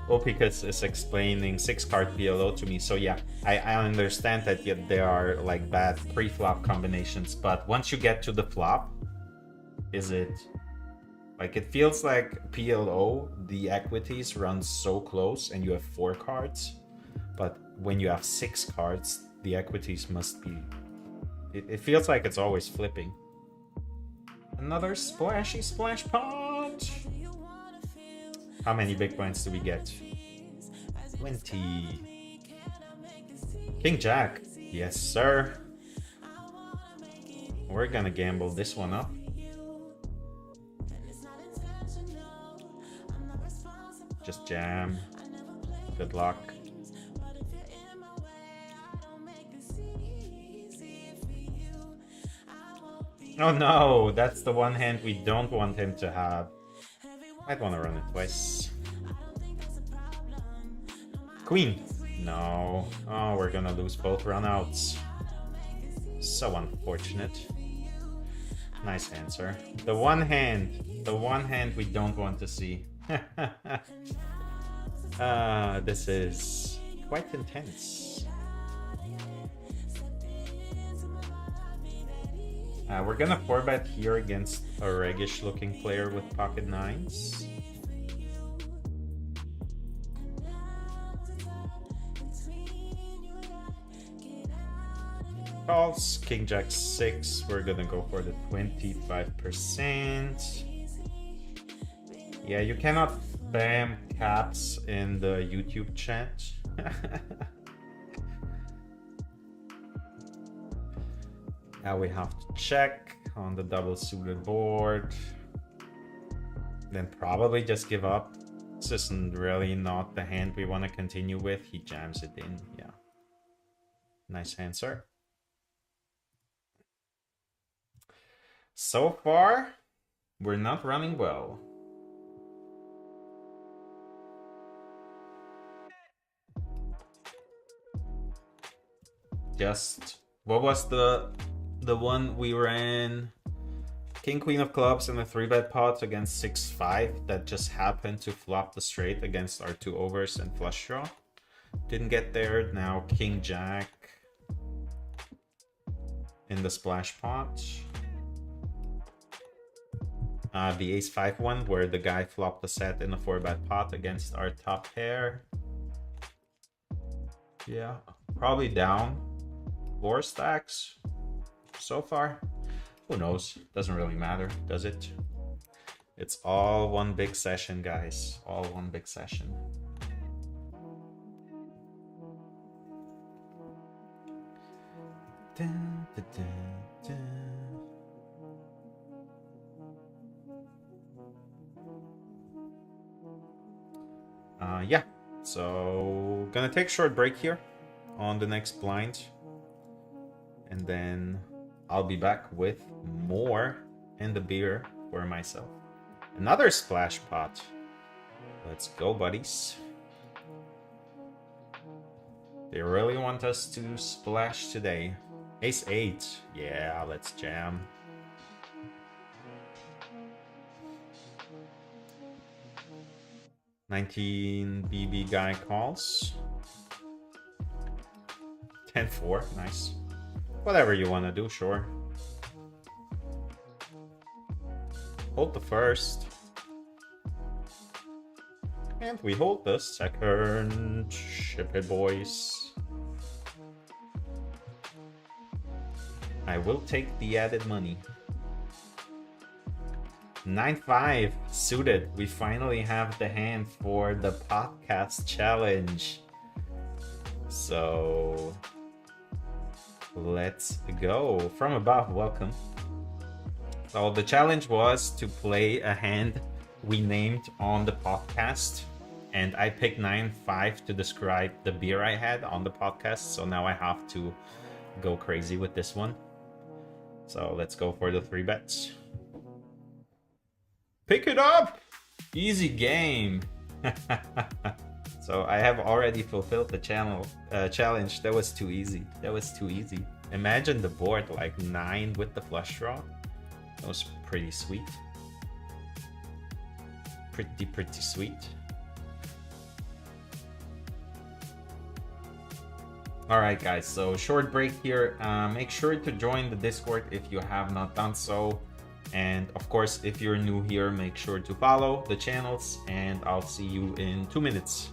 Opicus is explaining 6-card PLO to me. So yeah, I understand that there are like bad pre-flop combinations, but once you get to the flop, is it like it feels like PLO, the equities run so close and you have 4 cards, but when you have 6 cards, the equities must be, it feels like it's always flipping. Another splashy splash pot. How many big blinds do we get? 20. King Jack. Yes, sir. We're gonna gamble this one up. Just jam. Good luck. Oh no, that's the one hand we don't want him to have. I'd want to run it twice. Queen. No. Oh, we're gonna lose both runouts. So unfortunate. Nice answer. The one hand we don't want to see. This is quite intense. We're gonna 4-bet here against a reggish looking player with pocket 9s. Calls, King Jack 6, we're gonna go for the 25%. Yeah, you cannot spam caps in the YouTube chat. Now we have to check on the double suited board. Then probably just give up. This isn't really not the hand we want to continue with. He jams it in. Yeah. Nice answer. So far, we're not running well. Just, what was the one we ran? King Queen of Clubs in a 3-bet pot against 6-5 that just happened to flop the straight against our 2 overs and flush draw. Didn't get there. Now King Jack in the splash pot. The Ace-5 one where the guy flopped the set in a 4-bet pot against our top pair. Yeah, probably down 4 stacks so far. Who knows? Doesn't really matter, does it? It's all one big session, guys. All one big session. Dun, dun, dun, dun. Yeah, so gonna take a short break here on the next blind, and then I'll be back with more and the beer for myself. Another splash pot. Let's go, buddies. They really want us to splash today. Ace-8. Yeah, let's jam. $19 BB guy calls. 10-4. Nice. Whatever you want to do, sure. Hold the first. And we hold the second. Ship it, boys. I will take the added money. 9-5 suited. We finally have the hand for the podcast challenge. So let's go. From above, welcome. So the challenge was to play a hand we named on the podcast, and I picked 9-5 to describe the beer I had on the podcast. So now I have to go crazy with this one. So let's go for the 3 bets. Pick it up! Easy game. So I have already fulfilled the challenge. That was too easy. That was too easy. Imagine the board like 9 with the flush draw. That was pretty sweet. Pretty sweet. Alright guys, so short break here. Make sure to join the Discord if you have not done so. And of course, if you're new here, make sure to follow the channels, and I'll see you in 2 minutes.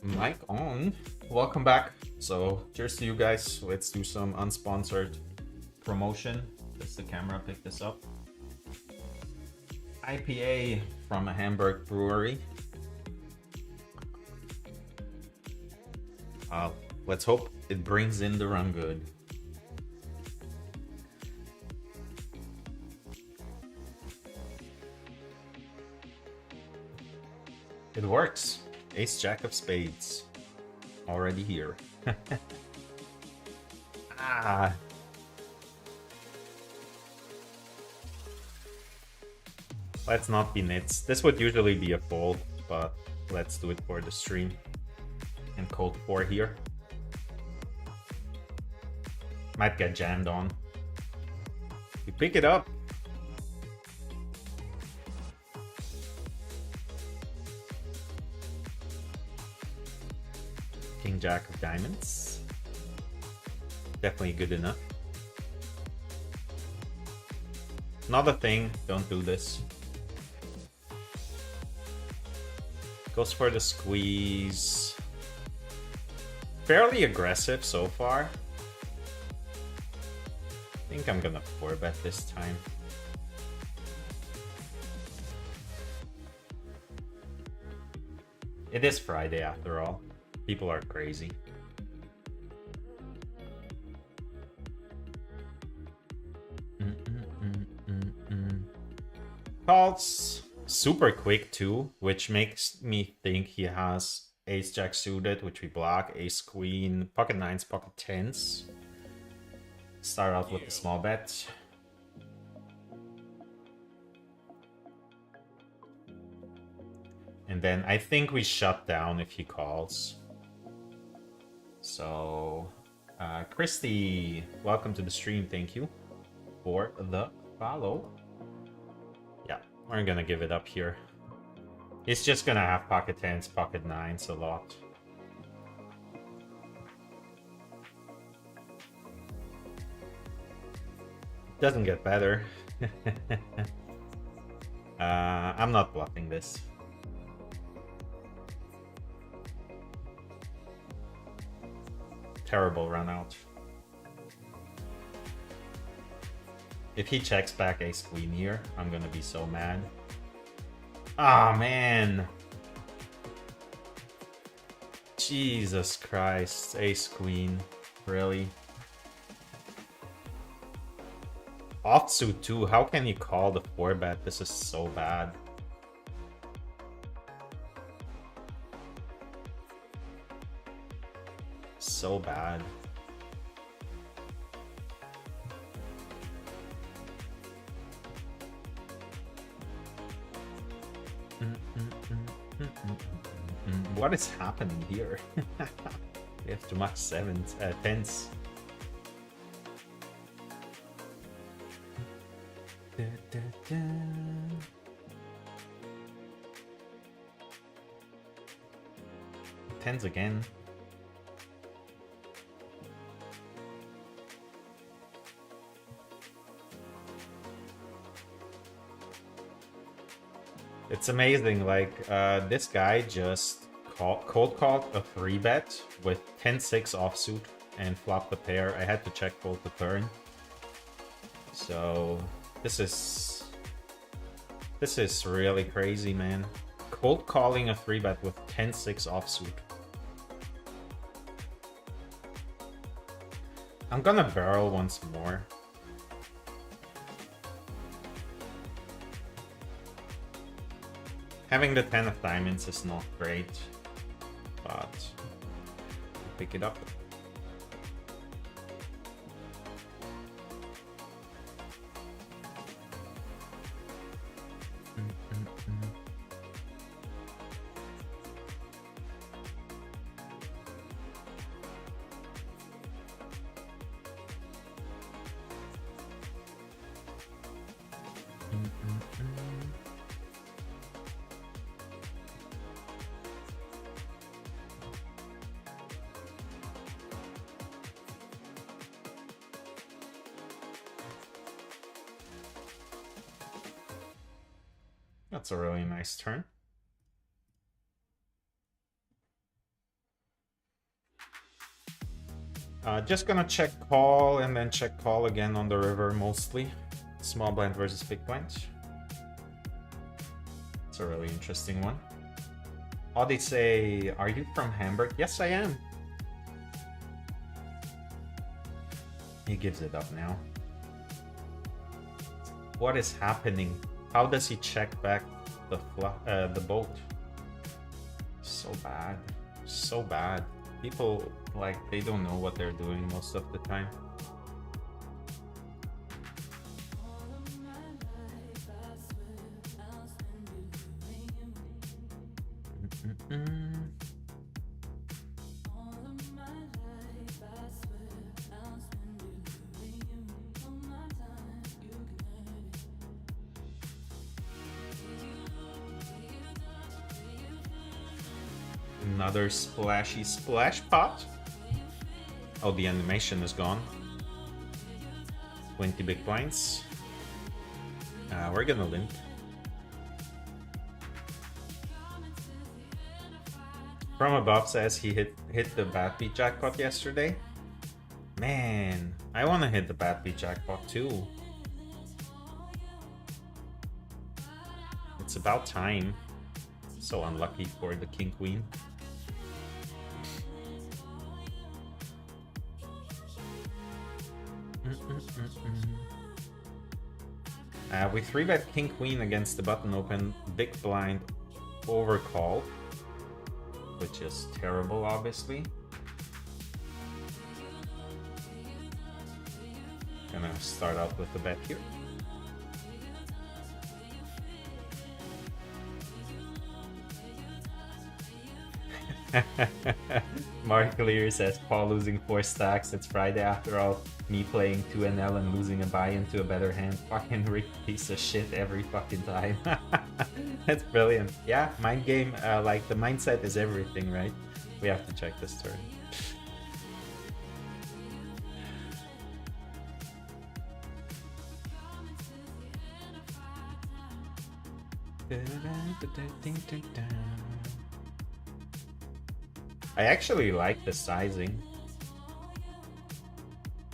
Mic on. Welcome back. So cheers to you guys. Let's do some unsponsored promotion. Does the camera pick this up? IPA from a Hamburg brewery. Let's hope it brings in the run good. It works. Ace Jack of Spades. Already here. Ah. Let's not be nits. This would usually be a fold, but let's do it for the stream. And cold 4 here. Might get jammed on. You pick it up. King Jack of Diamonds. Definitely good enough. Not a thing, don't do this. Goes for the squeeze. Fairly aggressive so far. I think I'm gonna 4-bet this time. It is Friday after all. People are crazy. Calls super quick too, which makes me think he has ace jack suited, which we block, ace queen, pocket nines, pocket tens. Start out with a small bet. And then I think we shut down if he calls. So, Christy, welcome to the stream. Thank you for the follow. Yeah, we're gonna give it up here. He's just gonna have pocket tens, pocket nines a lot. Doesn't get better. I'm not bluffing this. Terrible run out. If he checks back ace queen here, I'm gonna be so mad. Ah, man. Jesus Christ, ace queen, really? Offsuit too, how can you call the 4-bet? This is so bad. So bad. What is happening here? We have too much tens. Tens again. It's amazing, like, this guy just cold called a 3-bet with 10-6 offsuit and flopped the pair. I had to check fold the turn. So, this is really crazy, man. Cold calling a 3-bet with 10-6 offsuit. I'm gonna barrel once more. Having the 10 of diamonds is not great, but pick it up. That's a really nice turn. Just gonna check call and then check call again on the river mostly. Small blind versus big blind. It's a really interesting one. Odyssey, are you from Hamburg? Yes, I am. He gives it up now. What is happening? How does he check back the boat? So bad. So bad. People, like, they don't know what they're doing most of the time. Another splashy splash pot. Oh, the animation is gone. 20 big blinds. We're gonna limp. From above says he hit the bad beat jackpot yesterday. Man, I want to hit the bad beat jackpot too. It's about time. So unlucky for the king queen. We 3-bet king queen against the button open big blind overcall, which is terrible, obviously. Gonna start out with the bet here. Mark Lear says Paul losing 4 stacks. It's Friday after all. Me playing 2NL and losing a buy into a better hand. Fucking rigged piece of shit every fucking time. That's brilliant. Yeah, mind game, like the mindset is everything, right? We have to check this turn. I actually like the sizing.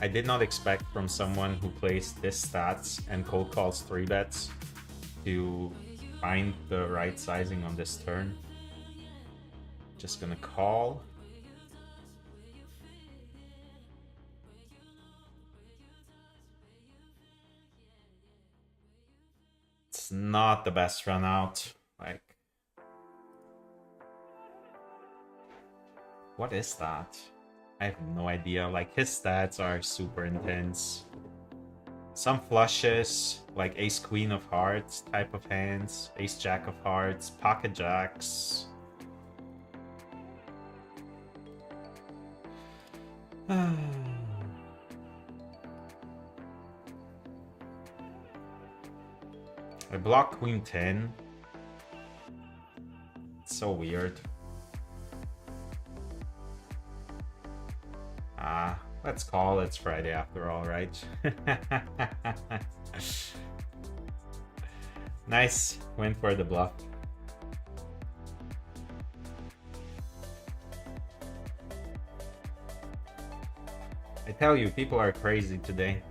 I did not expect from someone who plays this stats and cold calls 3-bets to find the right sizing on this turn. Just gonna call. It's not the best run out. Like, what is that? I have no idea. Like, his stats are super intense. Some flushes, like ace queen of hearts type of hands, ace jack of hearts, pocket jacks. I block queen 10. It's so weird. Let's call. It's Friday after all, right? Nice. Went for the bluff. I tell you, people are crazy today.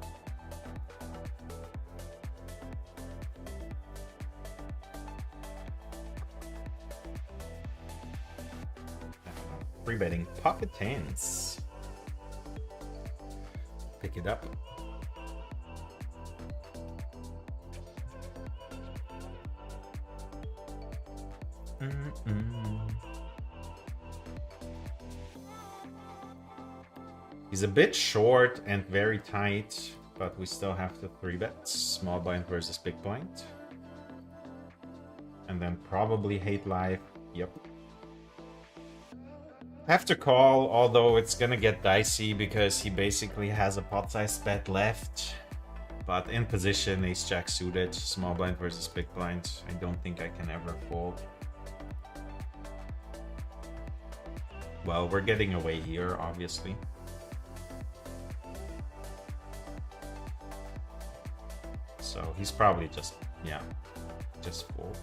Free betting pocket tens. Pick it up. He's a bit short and very tight, but we still have to 3-bet. Small blind versus big blind. And then probably hate life. Yep. Have to call, although it's gonna get dicey because he basically has a pot size bet left. But in position, ace jack suited, small blind versus big blind. I don't think I can ever fold. Well, we're getting away here, obviously. So he's probably just, yeah, just fold.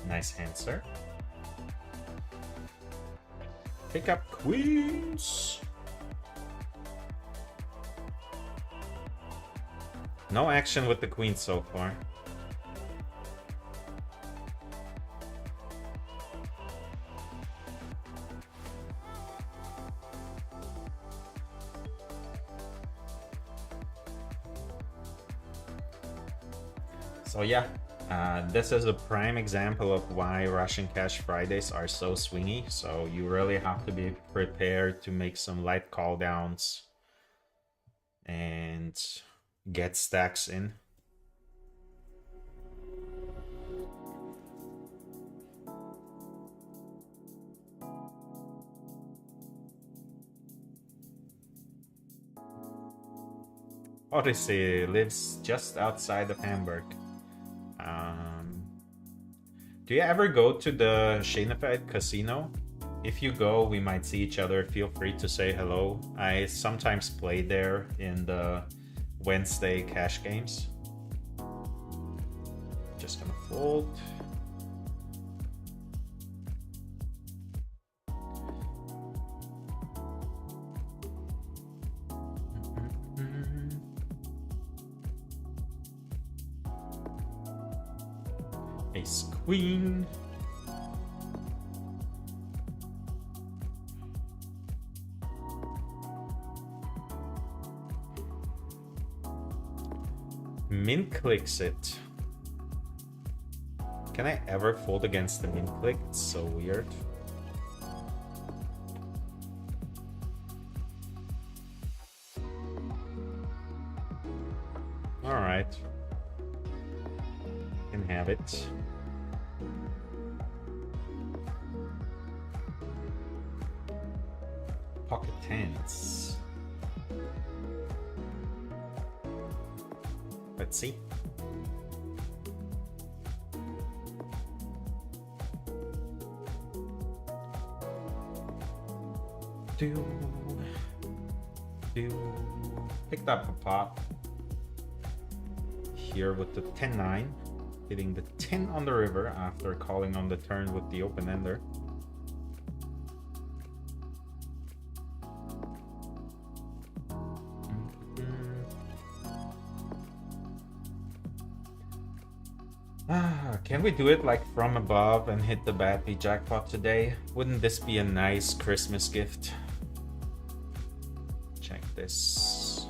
Nice hand, sir. Pick up queens. No action with the queen so far. So yeah, This is a prime example of why Russian Cash Fridays are so swingy. So you really have to be prepared to make some light call downs and get stacks in. Odyssey lives just outside of Hamburg. Do you ever go to the Schenefeld Casino? If you go, we might see each other. Feel free to say hello. I sometimes play there in the Wednesday cash games. Just gonna fold. Ace Queen. Min clicks it. Can I ever fold against the min click? It's so weird. All right. Can have it. Pocket tens. Let's see. Picked up a pot here with the 10-9, hitting the 10 on the river after calling on the turn with the open ender. Can we do it like from above and hit the badly jackpot today? Wouldn't this be a nice Christmas gift? Check this.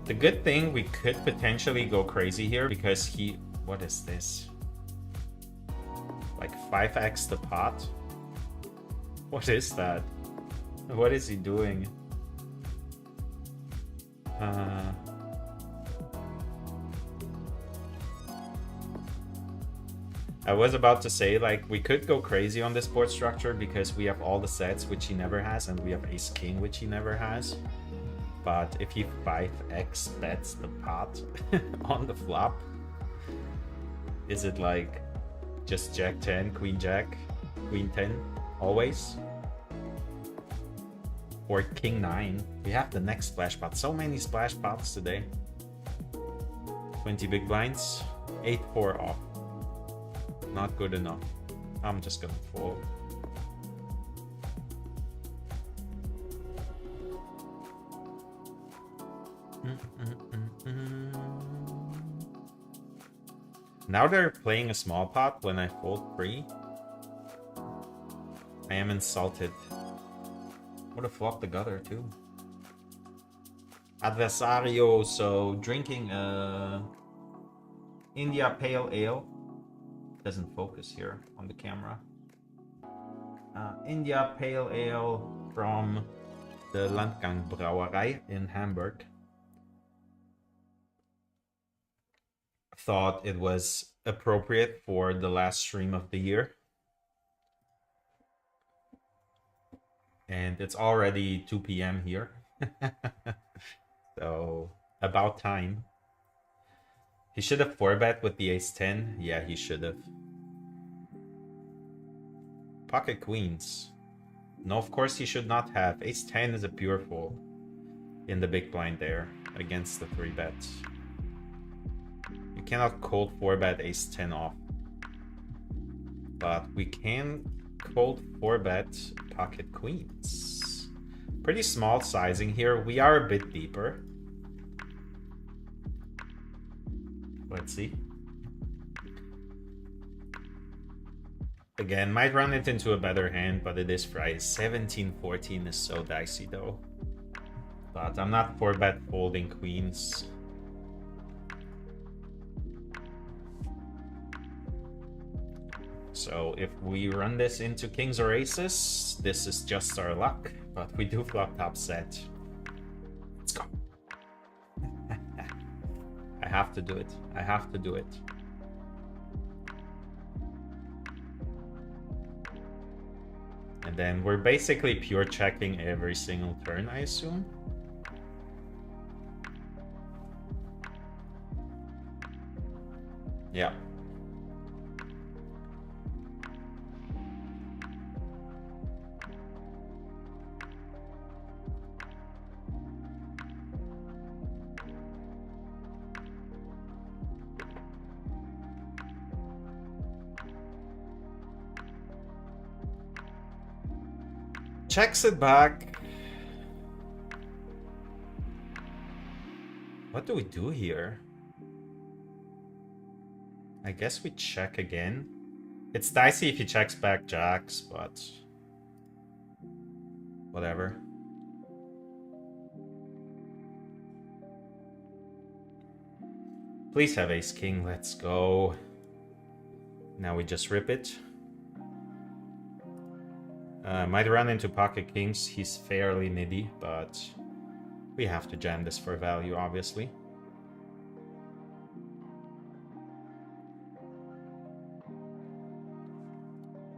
The good thing, we could potentially go crazy here because he... What is this? Like 5x the pot? What is that? What is he doing? I was about to say, like, we could go crazy on this board structure because we have all the sets, which he never has, and we have ace king, which he never has. But if he 5x bets the pot on the flop, is it like just jack 10, queen jack, queen 10 always? Or king 9? We have the next splash pot. So many splash pots today. 20 big blinds, 8-4 off. Not good enough. I'm just gonna fold. Now they're playing a small pot when I fold free. I am insulted. Would have flopped the gutter too. Adversario, so drinking India Pale Ale. Doesn't focus here on the camera. India Pale Ale from the Landgang Brauerei in Hamburg. Thought it was appropriate for the last stream of the year. And it's already 2 p.m. here. So, about time. He should have 4-bet with the ace-10. Yeah, he should have. Pocket queens. No, of course he should not have. Ace-10 is a pure fold in the big blind there against the 3-bets. You cannot cold 4-bet ace-10 off. But we can cold 4-bet pocket queens. Pretty small sizing here. We are a bit deeper. Let's see. Again, might run it into a better hand, but it is Friday. 17-14 is so dicey though. But I'm not 4-bet folding queens. So if we run this into kings or aces, this is just our luck. But we do flop top set. Let's go. I have to do it. I have to do it. And then we're basically pure checking every single turn, I assume. Yeah. Checks it back. What do we do here? I guess we check again. It's dicey if he checks back jacks, but whatever. Please have ace king. Let's go. Now we just rip it. Might run into pocket kings. He's fairly nitty, but we have to jam this for value, obviously.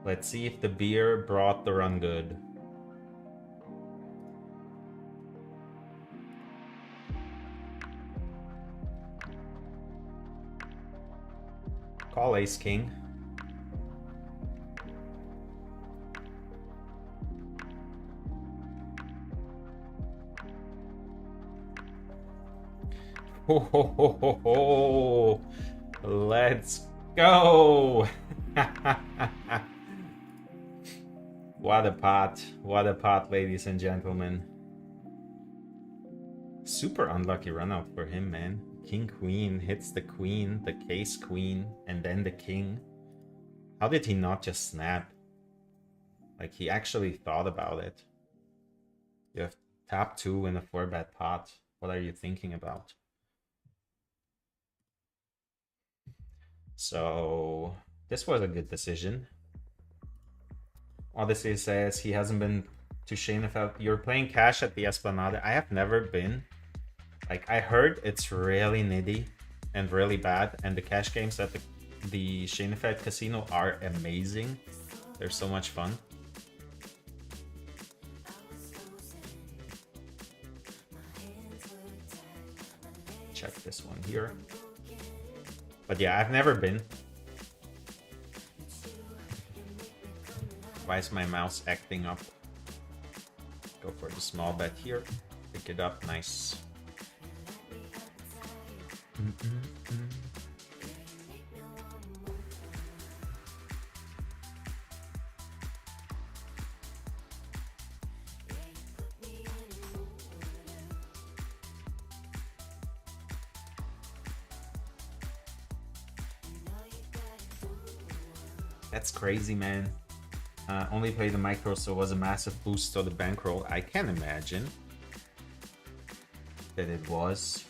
Let's see if the beer brought the run good. Call ace king. Ho, ho, ho, ho, ho. Let's go. What a pot. What a pot, ladies and gentlemen. Super unlucky run out for him, man. King queen hits the queen, the case queen, and then the king. How did he not just snap? Like, he actually thought about it. You have tap 2 in a 4-bet pot. What are you thinking about? So this was a good decision. Odyssey says he hasn't been to Shanefeld. You're playing cash at the Esplanade. I have never been. Like, I heard it's really nitty and really bad, and the cash games at the Shanefeld Casino are amazing. They're so much fun. Check this one here. But yeah, I've never been. Why is my mouse acting up? Go for the small bet here. Pick it up, nice. That's crazy, man. Only played the micro, so it was a massive boost to the bankroll. I can imagine that it was.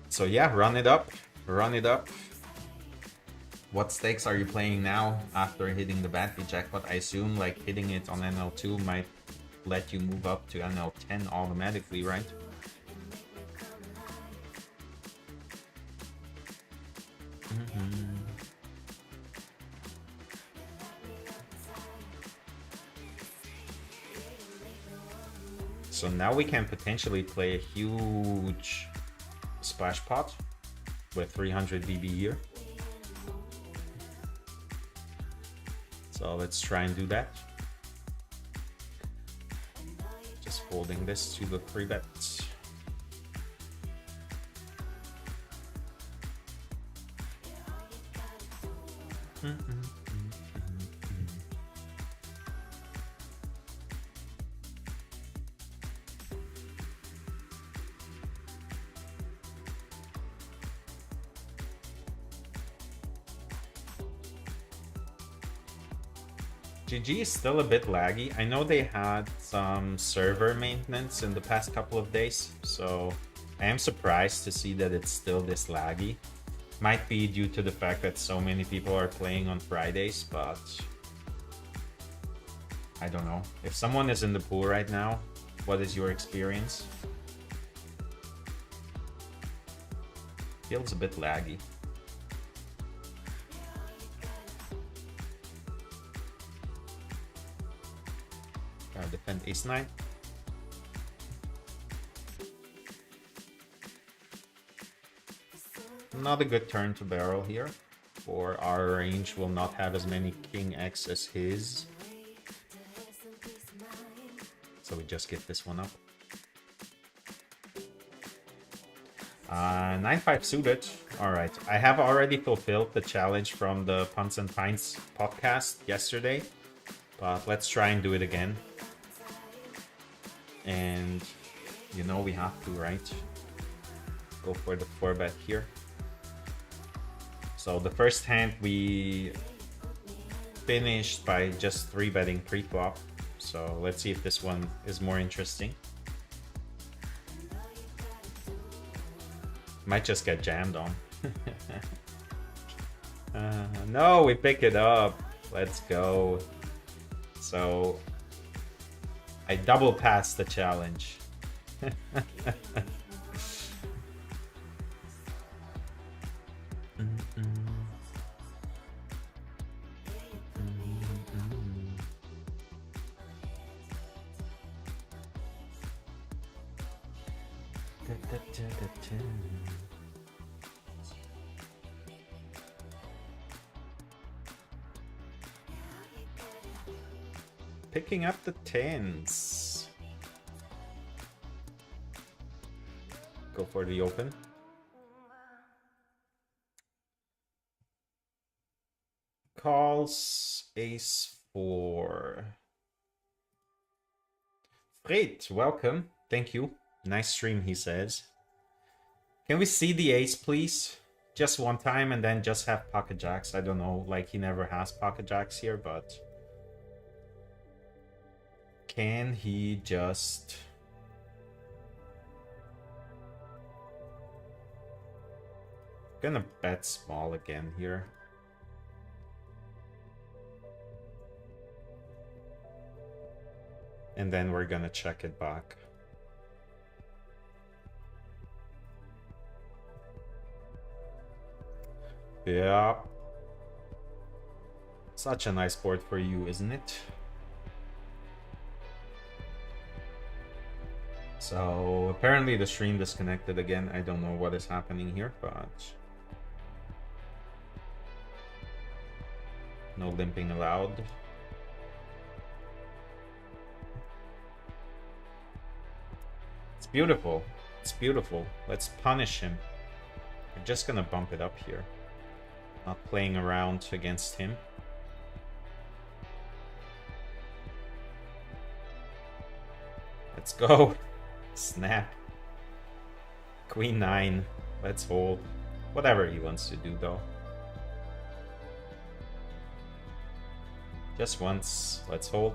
So yeah, run it up. Run it up. What stakes are you playing now after hitting the Batty jackpot? I assume like hitting it on NL2 might let you move up to NL10 automatically, right? So now we can potentially play a huge splash pot with 300 BB here. So let's try and do that. Just folding this to the 3-bet. GG is still a bit laggy. I know they had some server maintenance in the past couple of days, so I am surprised to see that it's still this laggy. Might be due to the fact that so many people are playing on Fridays, but I don't know. If someone is in the pool right now, what is your experience? Feels a bit laggy. Gotta defend ace-9. Not a good turn to barrel here, for our range will not have as many king X as his. So we just get this one up. 9-5 suited. Alright, I have already fulfilled the challenge from the Punts and Pints podcast yesterday, but let's try and do it again. And you know we have to, right? Go for the 4-bet here. So the first hand we finished by just 3-betting pre-flop. So let's see if this one is more interesting. Might just get jammed on. No, we pick it up. Let's go. So I double passed the challenge. Picking up the 10s. Go for the open. Calls ace-4. Fred, welcome. Thank you. Nice stream, he says. Can we see the ace, please? Just one time and then just have pocket jacks. I don't know, like he never has pocket jacks here, but... Can he just... Gonna bet small again here. And then we're gonna check it back. Yeah. Such a nice board for you, isn't it? So apparently the stream disconnected again. I don't know what is happening here, but no limping allowed. It's beautiful. It's beautiful. Let's punish him. We're just gonna bump it up here. Not playing around against him. Let's go. Snap. Queen 9. Let's hold. Whatever he wants to do though. Just once. Let's hold.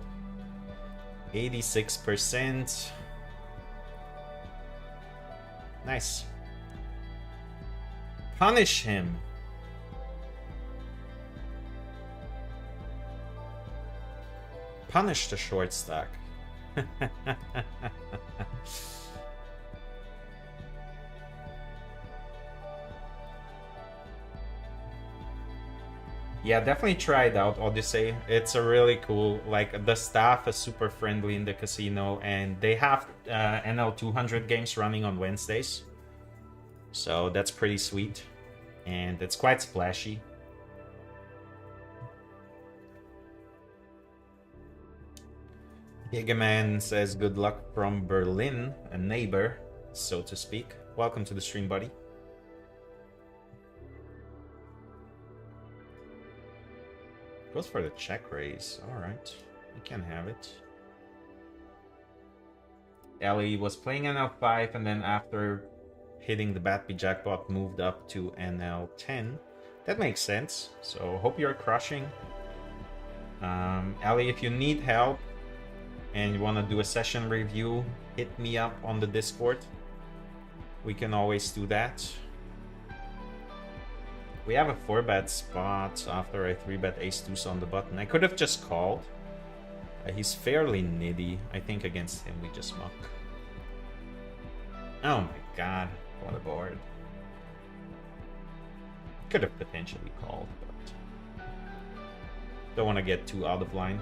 86%. Nice. Punish him. Punish the short stack. Yeah, definitely try it out, Odyssey. It's a really cool, like, the staff is super friendly in the casino, and they have NL 200 games running on Wednesdays. So that's pretty sweet. And it's quite splashy. Gigaman says good luck from Berlin, a neighbor, so to speak. Welcome to the stream, buddy. Goes for the check raise. Alright, we can have it. Ellie was playing NL5 and then after hitting the Batby jackpot moved up to NL10. That makes sense. So hope you're crushing. Ellie, if you need help and you want to do a session review, hit me up on the Discord. We can always do that. We have a 4-bet spot after I 3-bet ace-deuce on the button. I could have just called. He's fairly nitty. I think against him we just muck. Oh my god, what a board. Could have potentially called, but don't want to get too out of line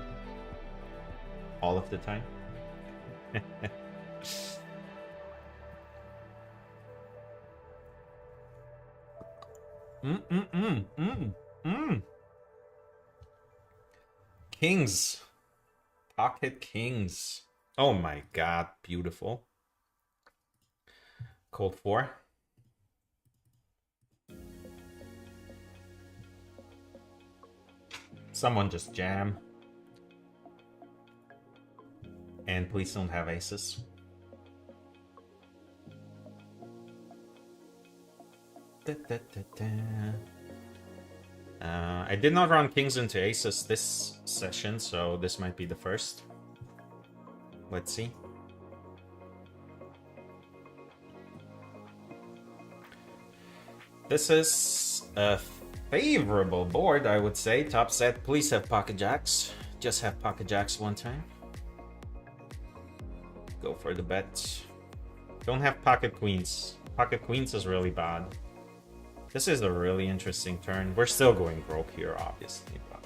all of the time. Kings. Pocket kings. Oh my god, beautiful. Cold 4. Someone just jam. And please don't have aces. I did not run kings into aces this session, so this might be the first. Let's see. This is a favorable board, I would say. Top set, please have pocket jacks. Just have pocket jacks one time. Go for the bet. Don't have pocket queens. Pocket queens is really bad. This is a really interesting turn. We're still going broke here, obviously, but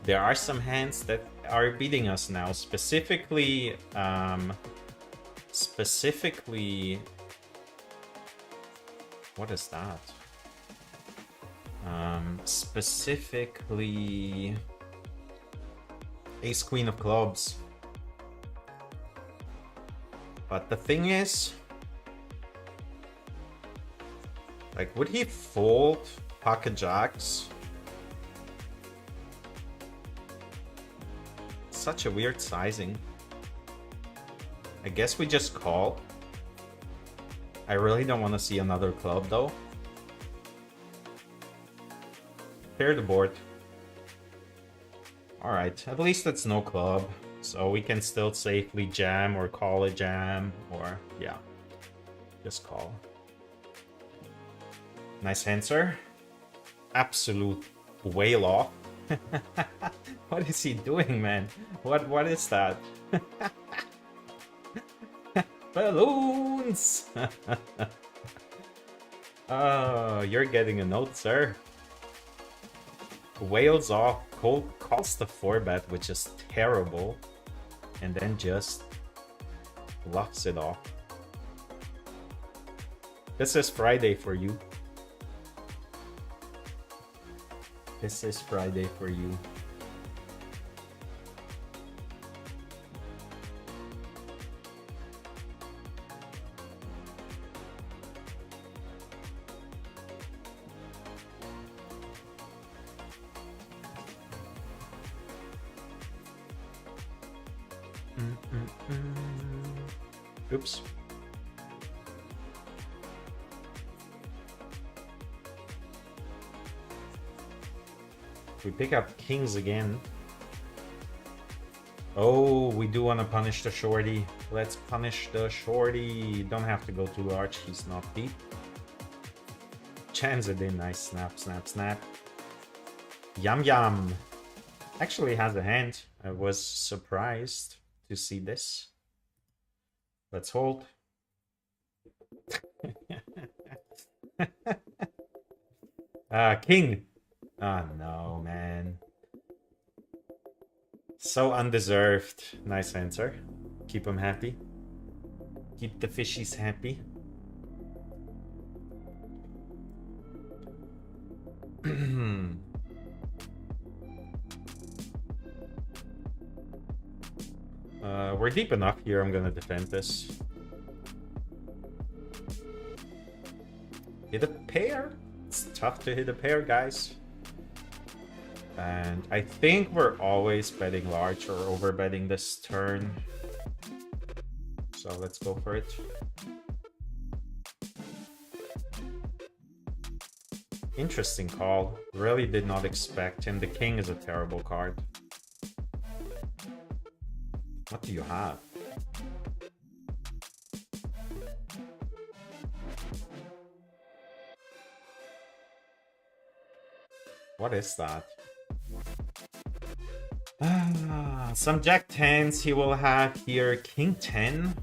there are some hands that are beating us now. Specifically, what is that? Specifically, ace queen of clubs. But the thing is, like, would he fold pocket jacks? Such a weird sizing. I guess we just call. I really don't want to see another club though. Pair the board. Alright, at least it's no club. So we can still safely jam or call a jam, or yeah, just call. Nice hand, sir. Absolute whale off. What is he doing, man? What is that? Balloons! Oh, you're getting a note, sir. Whales off, calls the 4-bet, which is terrible, and then just bluffs it off. This is Friday for you. This is Friday for you. Oops. We pick up kings again. Oh, we do want to punish the shorty. Let's punish the shorty. Don't have to go too large. He's not deep. Jams it in. Nice. Snap, snap, snap. Yum, yum. Actually has a hand. I was surprised to see this. Let's hold. King. Oh no, man. So undeserved. Nice answer. Keep him happy. Keep the fishies happy. We're deep enough here. I'm gonna defend this. Hit a pair? It's tough to hit a pair, guys. And I think we're always betting large or over betting this turn. So let's go for it. Interesting call. Really did not expect him. The king is a terrible card. What do you have? What is that? Some Jack 10s he will have here. King 10.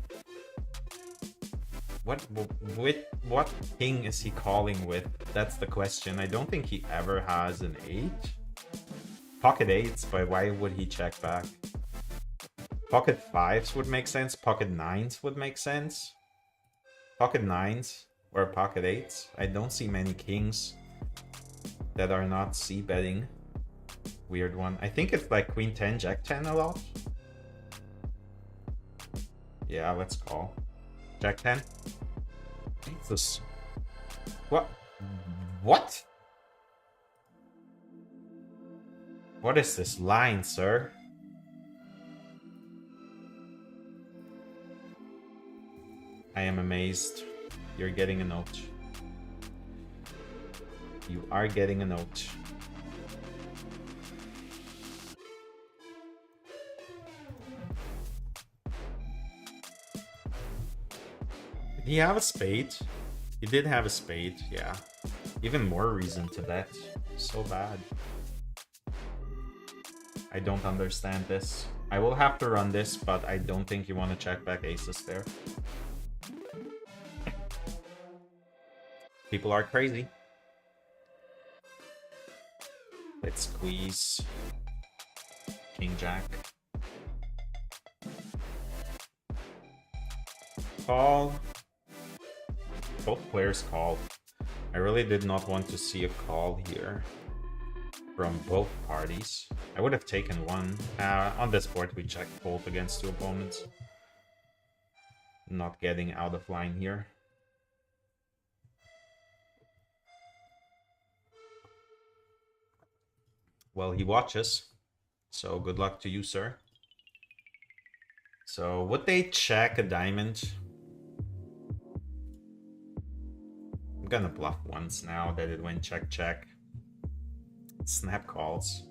What king is he calling with? That's the question. I don't think he ever has an 8. Pocket 8s, but why would he check back? Pocket 5s would make sense. Pocket 9s would make sense. Pocket 9s or pocket 8s. I don't see many kings that are not c-betting. Weird one. I think it's like Queen 10, Jack 10 a lot. Yeah, let's call. Jack 10. Jesus. What? What? What is this line, sir? I am amazed. You're getting a note. You are getting a note. Did he have a spade? He did have a spade, yeah. Even more reason to bet. So bad. I don't understand this. I will have to run this, but I don't think you want to check back aces there. People are crazy. Let's squeeze. King Jack. Call. Both players called. I really did not want to see a call here from both parties. I would have taken one. On this board, we check both against two opponents. Not getting out of line here. Well, he watches. So good luck to you, sir. So would they check a diamond? I'm gonna bluff once now that it went check check. Snap calls.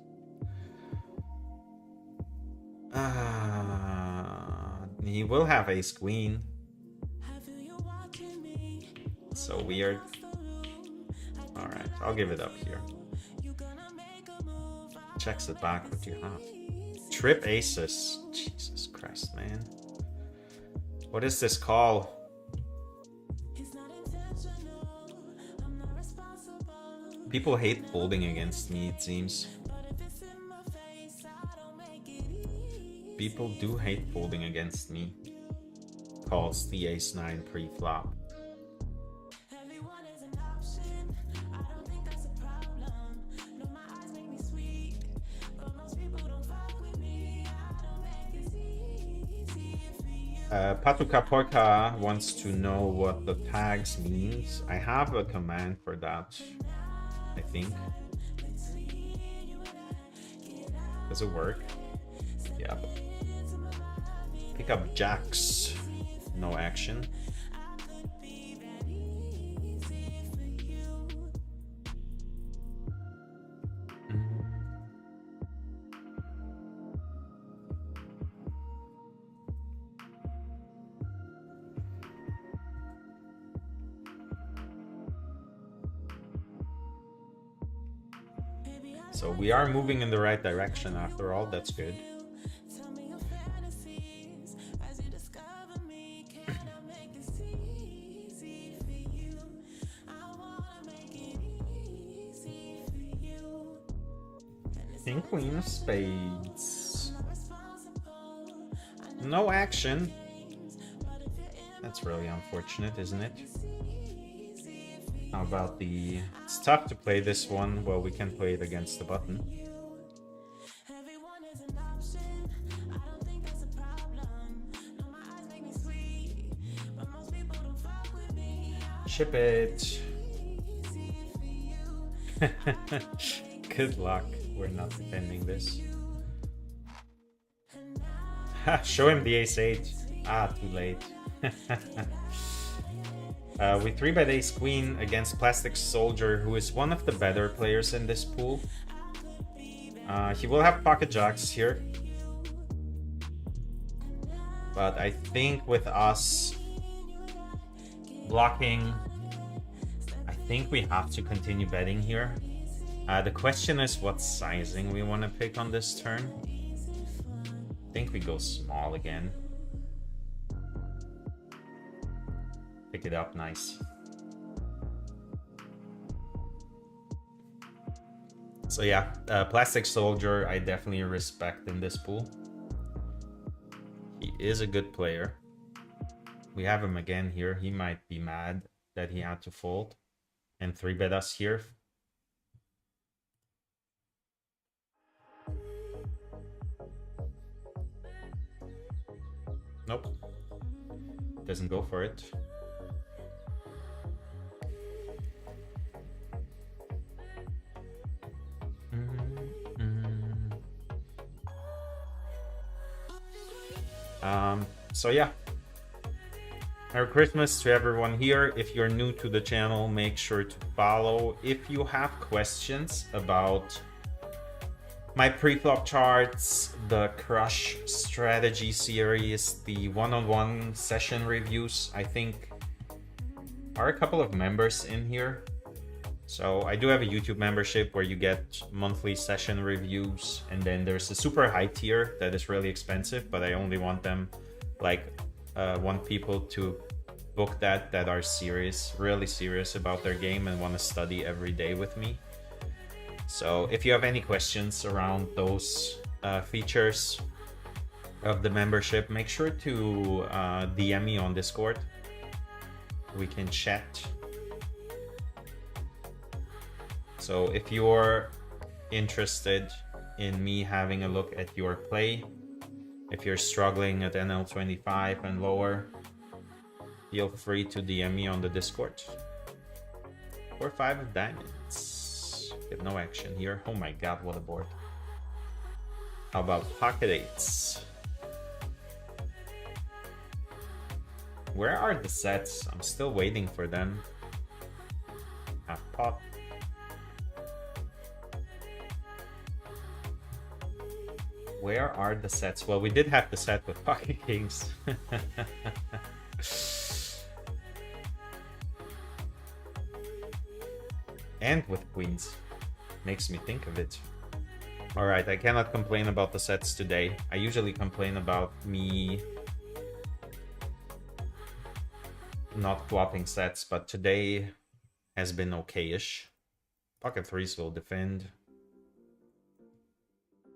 He will have ace queen. So weird. Alright, I'll give it up here. Checks it back. What do you have? Trip aces. Jesus Christ, man. What is this call? People hate folding against me, it seems. People do hate folding against me. Calls the ace-9 pre-flop. Patuka Porka wants to know what the tags means. I have a command for that, I think. Does it work? Yeah. Pick up jacks. No action. So we are moving in the right direction after all, that's good. King Queen of Spades. No action. That's really unfortunate, isn't it? How about the... It's tough to play this one. Well, we can play it against the button. Chip it. Good luck. We're not defending this. Show him the ace-8. Ah, too late. We 3-bet ace queen against Plastic Soldier, who is one of the better players in this pool. He will have pocket jacks here. But I think with us blocking, I think we have to continue betting here. The question is what sizing we want to pick on this turn. I think we go small again. Pick it up, nice. So yeah, Plastic Soldier I definitely respect in this pool. He is a good player. We have him again here. He might be mad that he had to fold and 3-bet us here. Nope. Doesn't go for it. So yeah. Merry Christmas to everyone here. If you're new to the channel, make sure to follow. If you have questions about my pre-flop charts, the Crush strategy series, the one-on-one session reviews, I think are a couple of members in here. So I do have a YouTube membership where you get monthly session reviews, and then there's a super high tier that is really expensive, but I only want them, like, want people to book that are serious, really serious about their game and want to study every day with me. So if you have any questions around those features of the membership, make sure to DM me on Discord. We can chat. So if you're interested in me having a look at your play, if you're struggling at NL25 and lower, feel free to DM me on the Discord. 4-5 of diamonds. Get no action here. Oh my god, what a board. How about pocket eights? Where are the sets? I'm still waiting for them. Half pot. Where are the sets? Well, we did have the set with pocket kings. And with queens. Makes me think of it. Alright, I cannot complain about the sets today. I usually complain about me not flopping sets, but today has been okay-ish. Pocket threes will defend.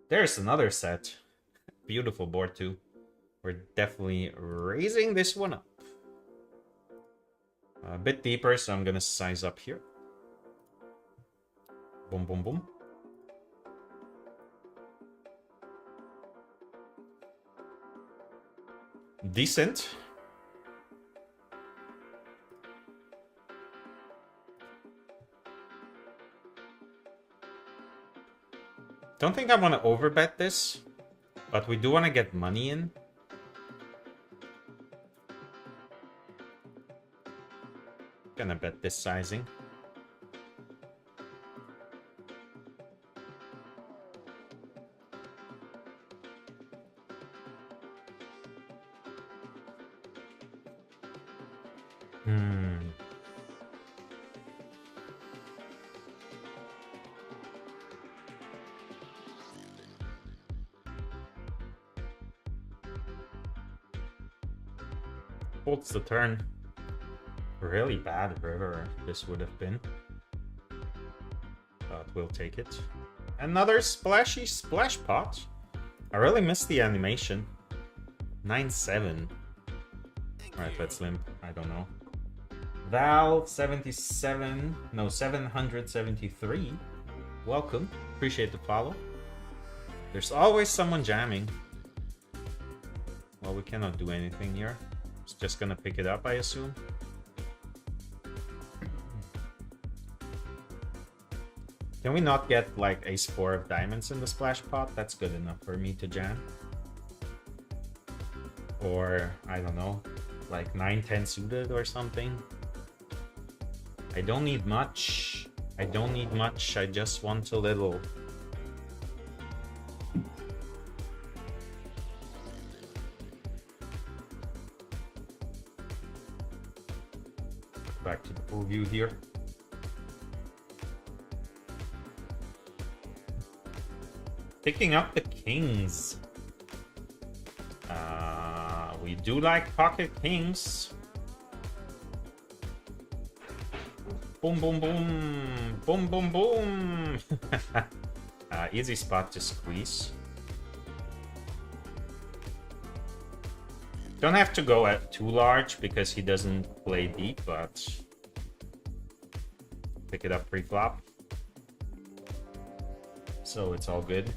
There's another set. Beautiful board too. We're definitely raising this one up. A bit deeper, so I'm gonna size up here. Boom, boom, boom. Decent. Don't think I want to overbet this, but we do want to get money in. Gonna bet this sizing. Holds the turn. Really bad river this would have been. But we'll take it. Another splashy splash pot. I really missed the animation. 9-7. Alright, let's limp. I don't know. Val 77. No, 773. Welcome. Appreciate the follow. There's always someone jamming. Well, we cannot do anything here. It's just gonna pick it up, I assume. Can we not get like ace-4 of diamonds in the splash pot? That's good enough for me to jam. Or, I don't know, like 9-10 suited or something. I don't need much. I don't need much. I just want a little. Back to the full view here. Picking up the kings. We do like pocket kings. Boom, boom, boom. Boom, boom, boom. Easy spot to squeeze. Don't have to go at too large because he doesn't play deep, but pick it up pre-flop. So it's all good.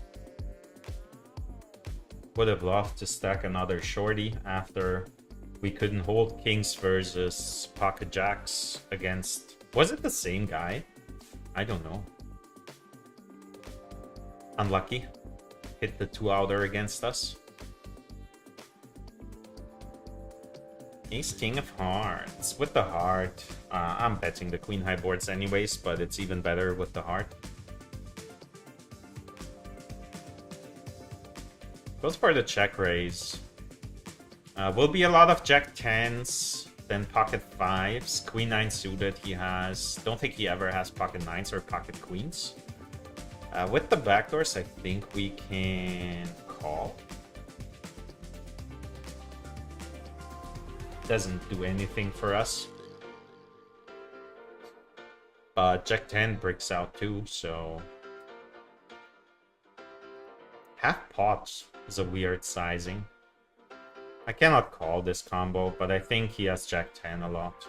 Would have loved to stack another shorty after we couldn't hold kings versus pocket jacks against... Was it the same guy? I don't know. Unlucky. Hit the 2-outer against us. Ace king of hearts with the heart. I'm betting the queen high boards anyways, but it's even better with the heart. Goes for the check raise. Will be a lot of jack 10s, then pocket 5s, queen 9 suited he has. Don't think he ever has pocket 9s or pocket queens. With the backdoors, I think we can call. Doesn't do anything for us. But jack 10 bricks out too, so... Half pots is a weird sizing. I cannot call this combo, but I think he has jack 10 a lot.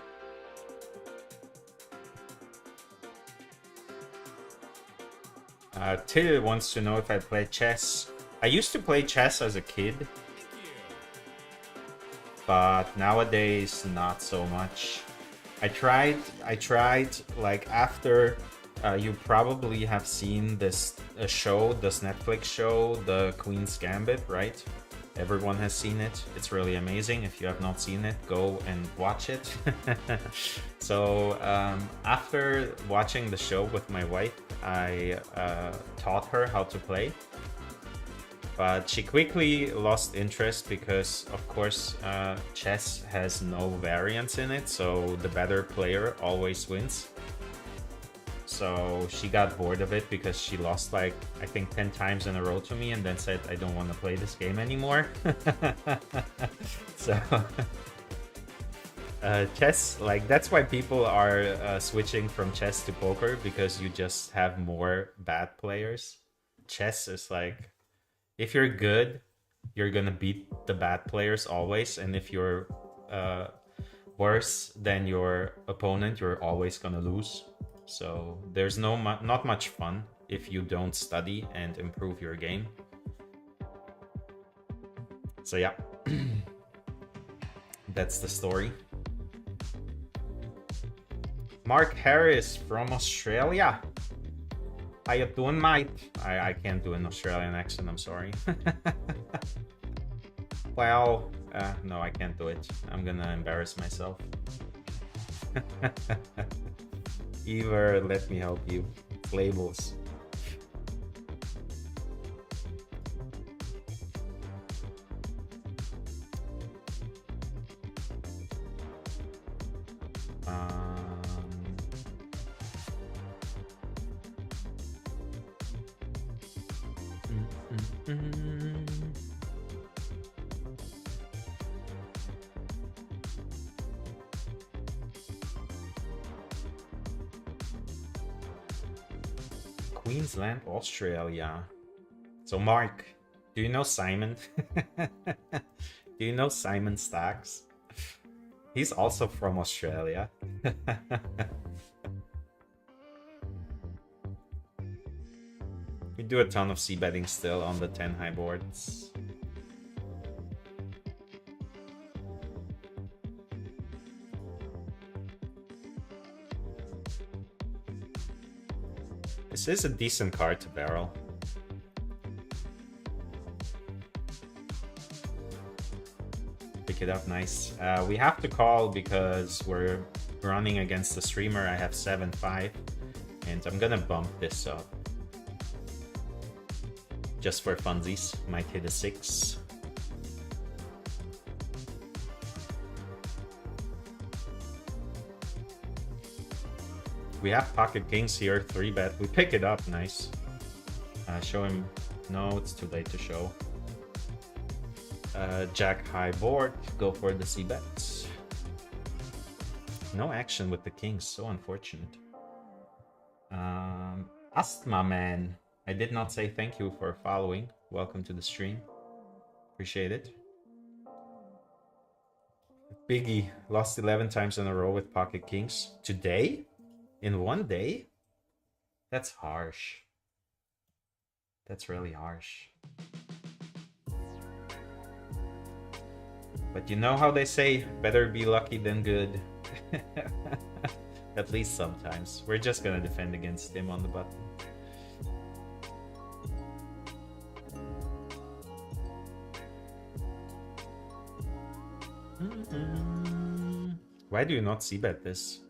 Till wants to know if I play chess. I used to play chess as a kid, but nowadays not so much. I tried like after you probably have seen this show, this Netflix show, The Queen's Gambit, right? Everyone has seen it. It's really amazing. If you have not seen it, go and watch it. So after watching the show with my wife, I taught her how to play. But she quickly lost interest because, of course, chess has no variance in it, so the better player always wins. So she got bored of it because she lost like, I think 10 times in a row to me and then said, I don't want to play this game anymore. So chess, like that's why people are switching from chess to poker, because you just have more bad players. Chess is like, if you're good, you're gonna beat the bad players always, and if you're worse than your opponent, you're always gonna lose. So there's not much fun if you don't study and improve your game. So yeah, that's the story. Mark Harris from Australia. How you doing, mate? I can't do an Australian accent, I'm sorry. Well, no, I can't do it. I'm gonna embarrass myself. Ever, let me help you. Labels. Queensland, Australia. So Mark, do you know Simon? Do you know Simon Stacks? He's also from Australia. We do a ton of c-betting still on the 10 high boards. This is a decent card to barrel. Pick it up, nice. We have to call because we're running against the streamer. I have 7-5, and I'm gonna bump this up. Just for funsies, might hit a 6. We have pocket kings here, 3-bet. We pick it up, nice. Show him No, it's too late to show. Jack high board, go for the c-bet. No action with the kings, so unfortunate. Asthma Man, I did not say thank you for following. Welcome to the stream. Appreciate it. Biggie lost 11 times in a row with pocket kings. Today? In one day? That's harsh. That's really harsh. But you know how they say, better be lucky than good. At least sometimes. We're just gonna defend against him on the button. Why do you not c-bet this?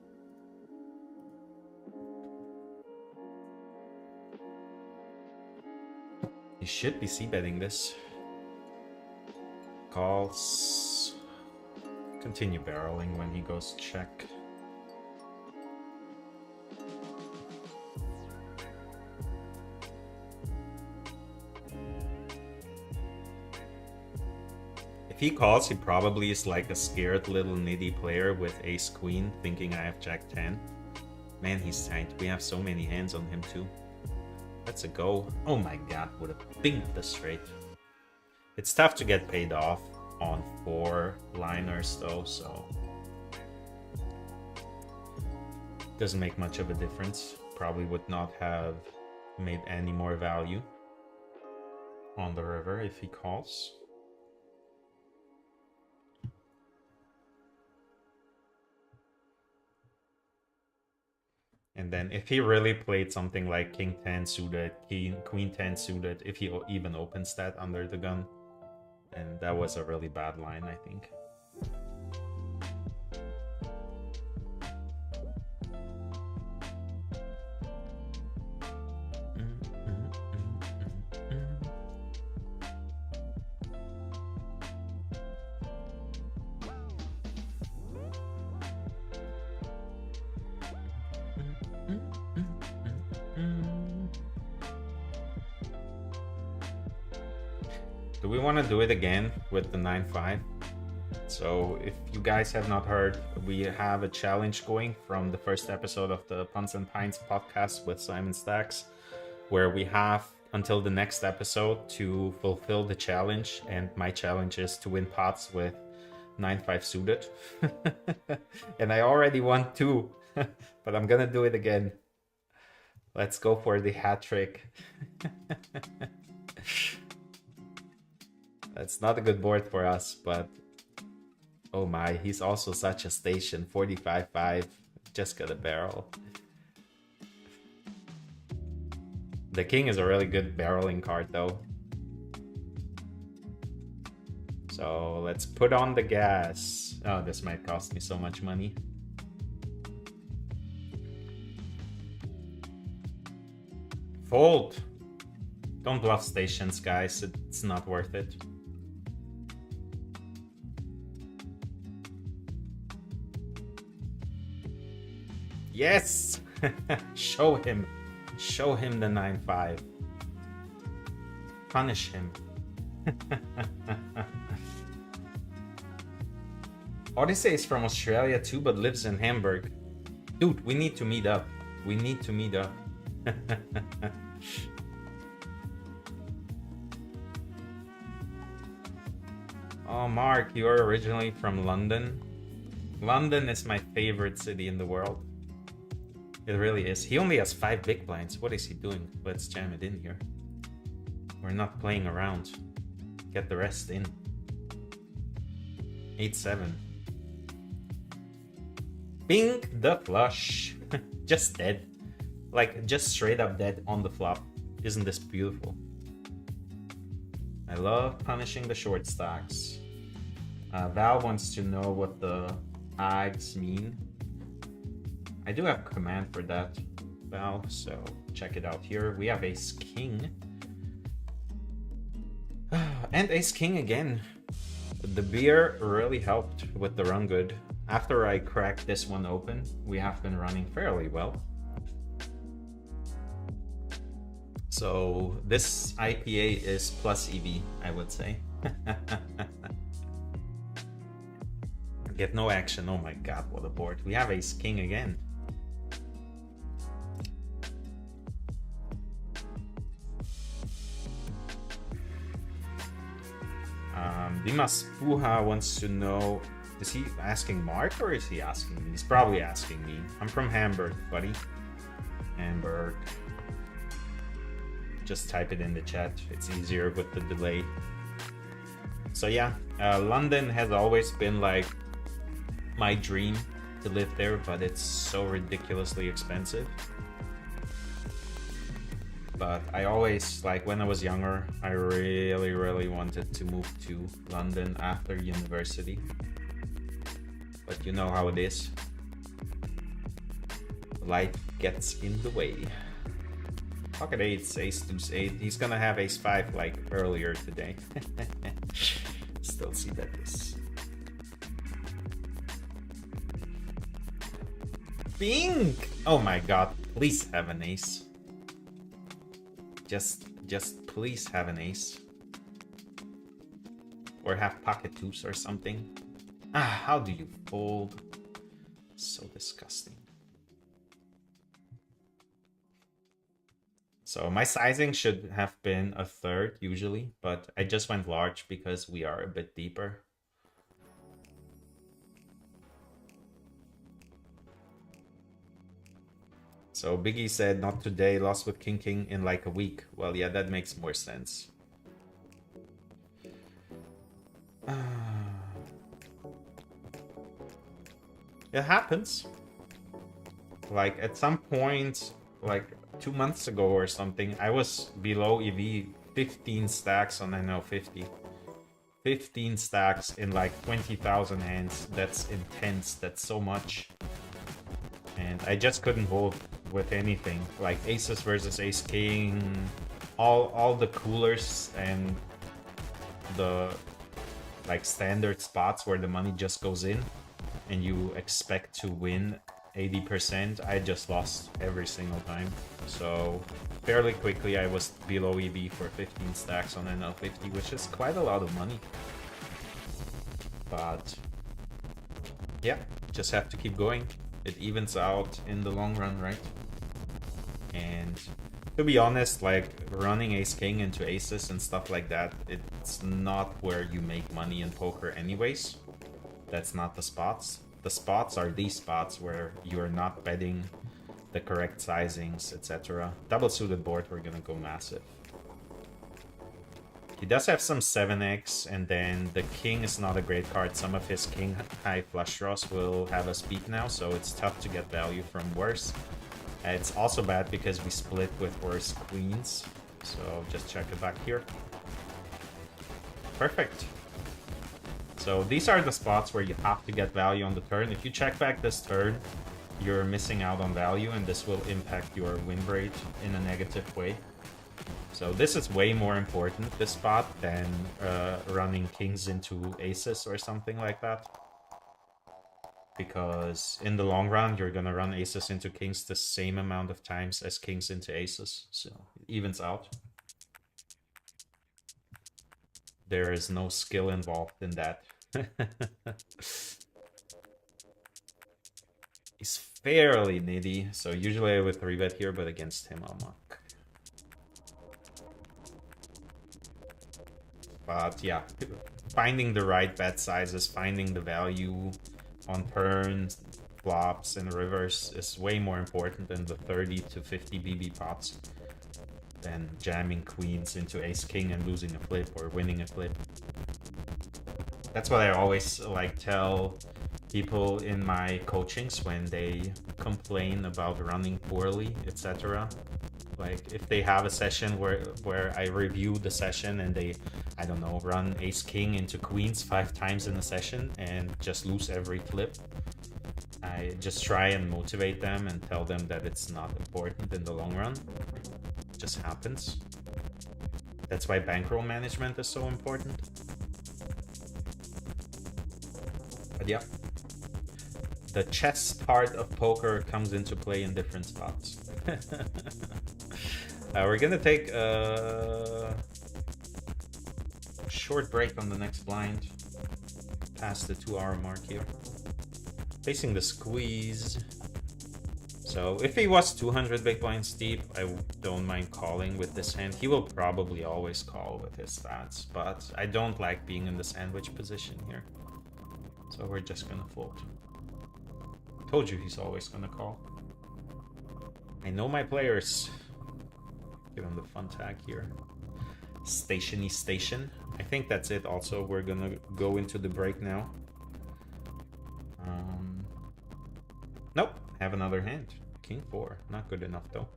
You should be c-betting this. Calls. Continue barreling when he goes check. If he calls, he probably is like a scared little nitty player with ace queen thinking I have jack 10. Man, he's tight. We have so many hands on him too. That's a go. Oh my god, would have pinged the straight. It's tough to get paid off on 4 liners though, so doesn't make much of a difference. Probably would not have made any more value on the river if he calls. And then if he really played something like king 10 suited, queen 10 suited, if he even opens that under the gun, and that was a really bad line, I think. Do we want to do it again with the 9-5? So if you guys have not heard, we have a challenge going from the first episode of the Punts and Pints podcast with Simon Stacks, where we have until the next episode to fulfill the challenge, and my challenge is to win pots with 9-5 suited. And I already won 2, but I'm gonna do it again. Let's go for the hat trick. That's not a good board for us, but oh my, he's also such a station. 45-5, just got a barrel. The king is a really good barreling card though. So let's put on the gas. Oh, this might cost me so much money. Fold. Don't bluff stations, guys. It's not worth it. Yes! Show him. Show him the 9-5. Punish him. Odyssey is from Australia too, but lives in Hamburg. Dude, we need to meet up. We need to meet up. Oh, Mark, you are originally from London. London is my favorite city in the world. It really is. He only has 5 big blinds. What is he doing? Let's jam it in here. We're not playing around. Get the rest in. 8-7. Bing the flush. Just dead. Like, just straight up dead on the flop. Isn't this beautiful? I love punishing the short stacks. Val wants to know what the odds mean. I do have command for that, Val, so check it out here. We have ace king. And ace king again. The beer really helped with the run good. After I cracked this one open, we have been running fairly well. So this IPA is plus EV, I would say. Get no action. Oh my god, what a board. We have ace king again. Dimas Puha wants to know, is he asking Mark or is he asking me? He's probably asking me. I'm from Hamburg, buddy. Hamburg. Just type it in the chat. It's easier with the delay. So yeah, London has always been like my dream to live there, but it's so ridiculously expensive. But I always, like when I was younger, I really wanted to move to London after university. But you know how it is. Life gets in the way. Pocket 8, ace deuce 8. He's gonna have ace 5 like earlier today. Still see that this. Bink! Oh my god, please have an ace. Just please have an ace. Or have pocket 2s or something. Ah, how do you fold? So disgusting. So my sizing should have been a third usually, but I just went large because we are a bit deeper. So Biggie said, not today, lost with King King in like a week. Well, yeah, that makes more sense. It happens. Like at some point, like 2 months ago or something, I was below EV 15 stacks on NL50. 15 stacks in like 20,000 hands. That's intense. That's so much. And I just couldn't hold with anything. Like aces versus ace king, all the coolers and the like standard spots where the money just goes in and you expect to win 80%, I just lost every single time. So fairly quickly I was below EV for 15 stacks on NL50, which is quite a lot of money. But yeah, just have to keep going. It evens out in the long run, right? And to be honest, like running ace king into aces and stuff like that, it's not where you make money in poker anyways. That's not the spots. The spots are these spots where you're not betting the correct sizings, etc. Double suited board, we're gonna go massive. He does have some 7x, and then the king is not a great card. Some of his king high flush draws will have us beat now, so it's tough to get value from worse. It's also bad because we split with worse queens, so just check it back here. Perfect. So these are the spots where you have to get value on the turn. If you check back this turn, you're missing out on value, and this will impact your win rate in a negative way. So this is way more important, this spot, than running kings into aces or something like that. Because in the long run, you're gonna run aces into kings the same amount of times as kings into aces. So it evens out. There is no skill involved in that. He's fairly nitty, so usually I would 3-bet here, but against him I'll muck. But yeah, finding the right bet sizes, finding the value on turns, flops, and rivers is way more important than the 30 to 50 BB pots than jamming queens into ace king and losing a flip or winning a flip. That's what I always like tell people in my coachings when they complain about running poorly, etc. Like if they have a session where I review the session and they, I don't know, run ace king into queens 5 times in a session and just lose every flip, I just try and motivate them and tell them that it's not important in the long run. It just happens. That's why bankroll management is so important. But yeah, the chess part of poker comes into play in different spots. We're gonna take a short break on the next blind, past the 2-hour mark here. Facing the squeeze. So if he was 200 big blinds deep, I don't mind calling with this hand. He will probably always call with his stats, but I don't like being in the sandwich position here. So we're just gonna fold. Told you he's always gonna call. I know my players. Give him the fun tag here. Stationy station. I think that's it also. We're gonna go into the break now. Nope, have another hand. King 4, not good enough though.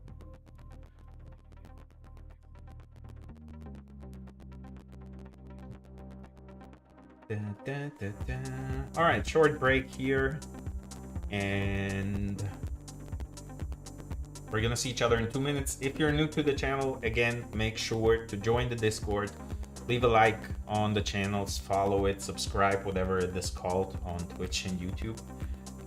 All right, short break here, and we're gonna see each other in 2 minutes. If you're new to the channel, again, make sure to join the Discord, leave a like on the channels, follow it, subscribe, whatever it is called on Twitch and YouTube.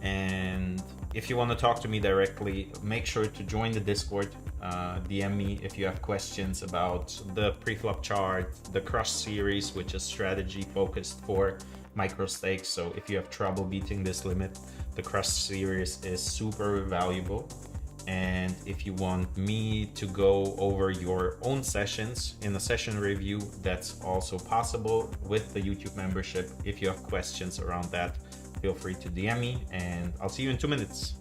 And if you want to talk to me directly, make sure to join the Discord. DM me if you have questions about the preflop chart, the Crush series, which is strategy focused for micro stakes. So if you have trouble beating this limit, the Crush series is super valuable. And if you want me to go over your own sessions in a session review, that's also possible with the YouTube membership. If you have questions around that, feel free to DM me, and I'll see you in 2 minutes.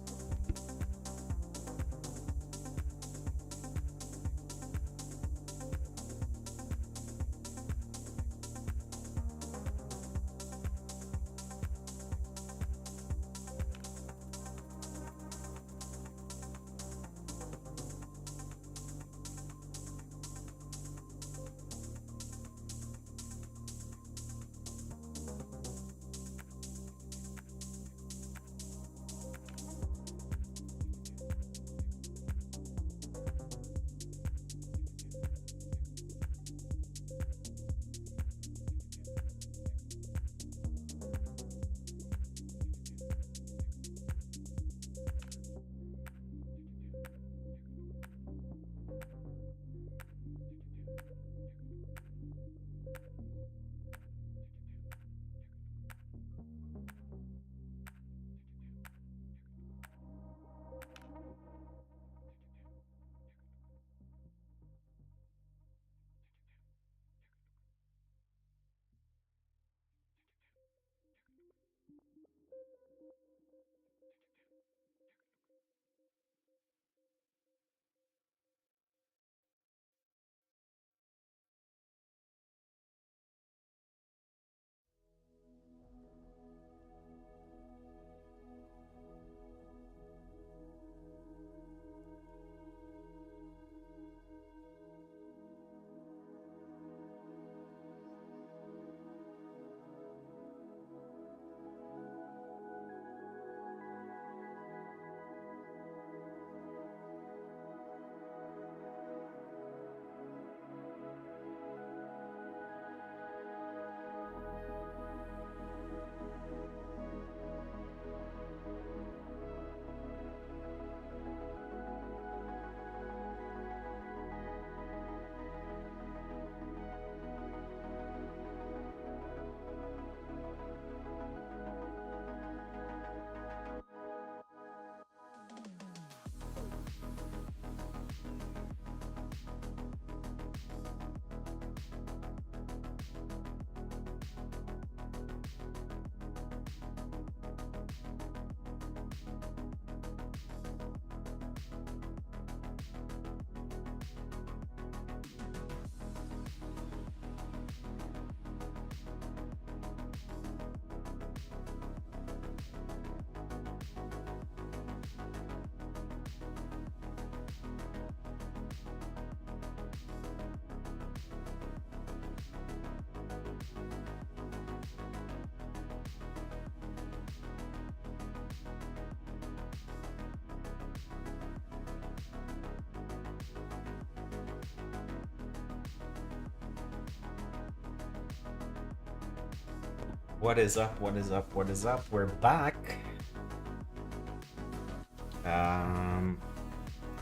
What is up? What is up? What is up? We're back.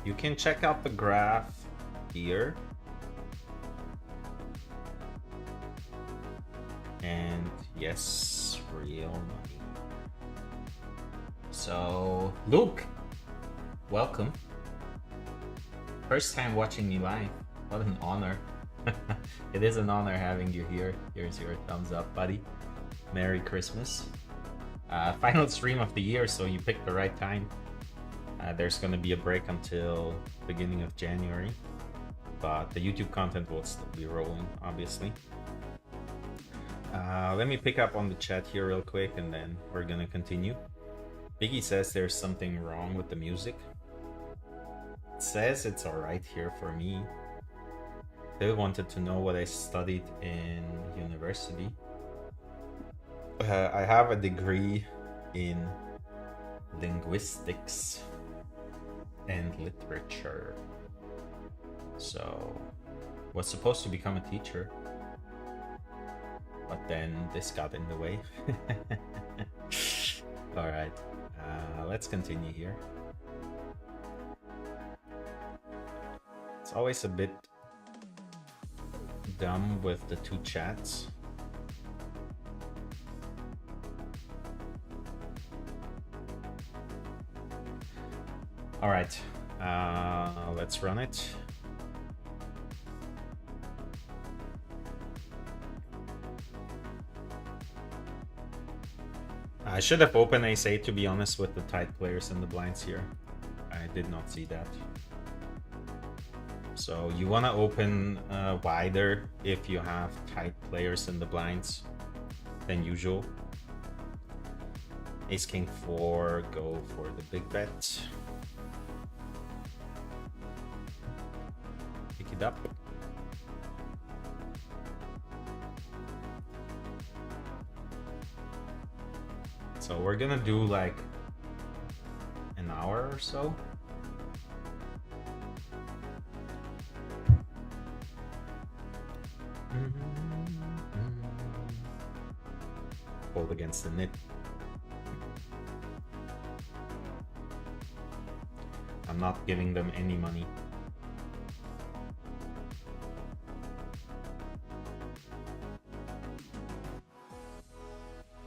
You can check out the graph here. And yes, real money. So, Luke, welcome. First time watching me live. What an honor. It is an honor having you here. Here's your thumbs up, buddy. Merry Christmas. Final stream of the year, so you picked the right time. There's gonna be a break until beginning of January, but the YouTube content will still be rolling, obviously. Let me pick up on the chat here real quick, and then we're gonna continue. Biggie says there's something wrong with the music. It says it's alright here for me. They wanted to know what I studied in university. I have a degree in linguistics and literature. So, was supposed to become a teacher, but then this got in the way. All right, let's continue here. It's always a bit dumb with the two chats. All right, let's run it. I should have opened ace-8, to be honest, with the tight players and the blinds here. I did not see that. So you want to open wider if you have tight players in the blinds than usual. Ace-king 4, go for the big bet. Pick it up. So we're gonna do like an hour or so. Hold against the nit. I'm not giving them any money.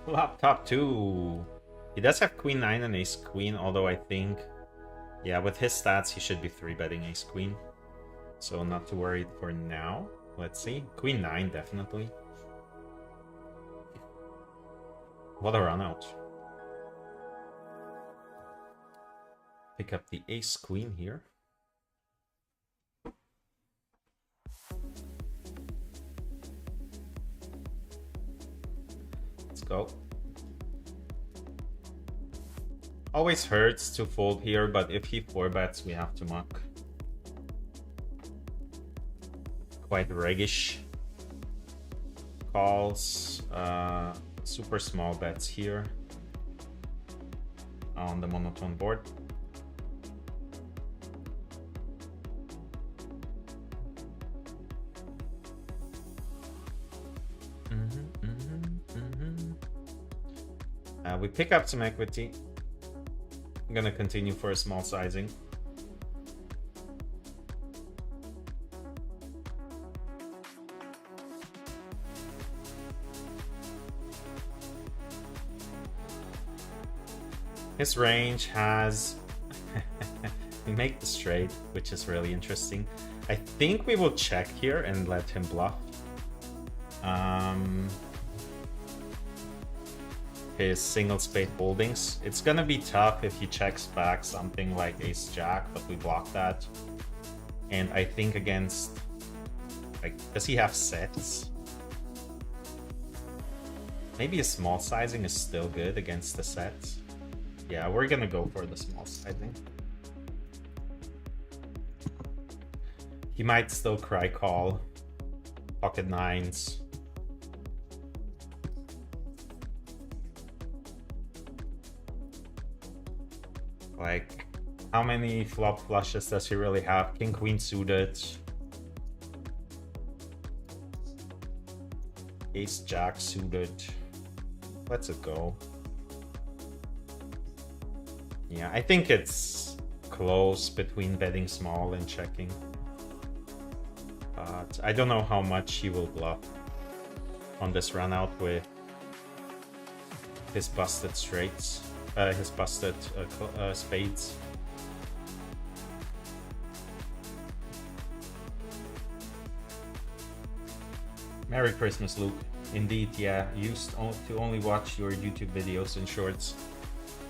Laptop 2. He does have queen 9 and ace queen, although I think, yeah, with his stats he should be 3-betting ace queen. So not too worried for now. Let's see. Queen 9 definitely. What a run out. Pick up the ace queen here. Let's go. Always hurts to fold here, but if he 4-bets, we have to muck. Quite reggish calls. Super small bets here on the monotone board. We pick up some equity. I'm gonna continue for a small sizing. His range has we make the straight, which is really interesting. I think we will check here and let him bluff. His single spade holdings. It's gonna be tough if he checks back something like ace jack, but we block that. And I think against, like, does he have sets? Maybe a small sizing is still good against the sets. Yeah, we're gonna go for the small sizing. He might still cry call. Pocket nines. Like, how many flop flushes does he really have? King, queen suited. Ace, jack suited. Let's it go. Yeah, I think it's close between betting small and checking. but I don't know how much he will bluff on this run out with his busted straights, his busted spades. Merry Christmas, Luke. Indeed, yeah, used to only watch your YouTube videos and shorts.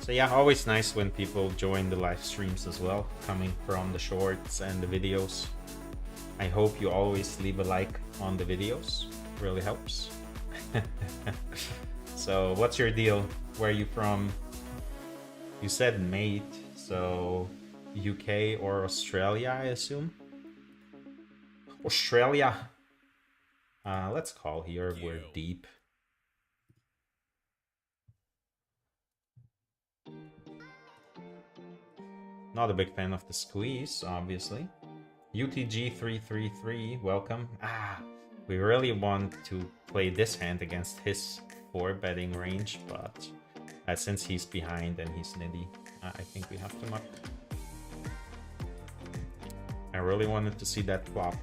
So yeah, always nice when people join the live streams as well, coming from the shorts and the videos. I hope you always leave a like on the videos, really helps. So what's your deal? Where are you from? You said mate, so UK or Australia, I assume? Australia. Let's call here, we're deep. Not a big fan of the squeeze, obviously. UTG333, welcome. We really want to play this hand against his 4-betting range, but since he's behind and he's nitty, I think we have to muck. I really wanted to see that flop.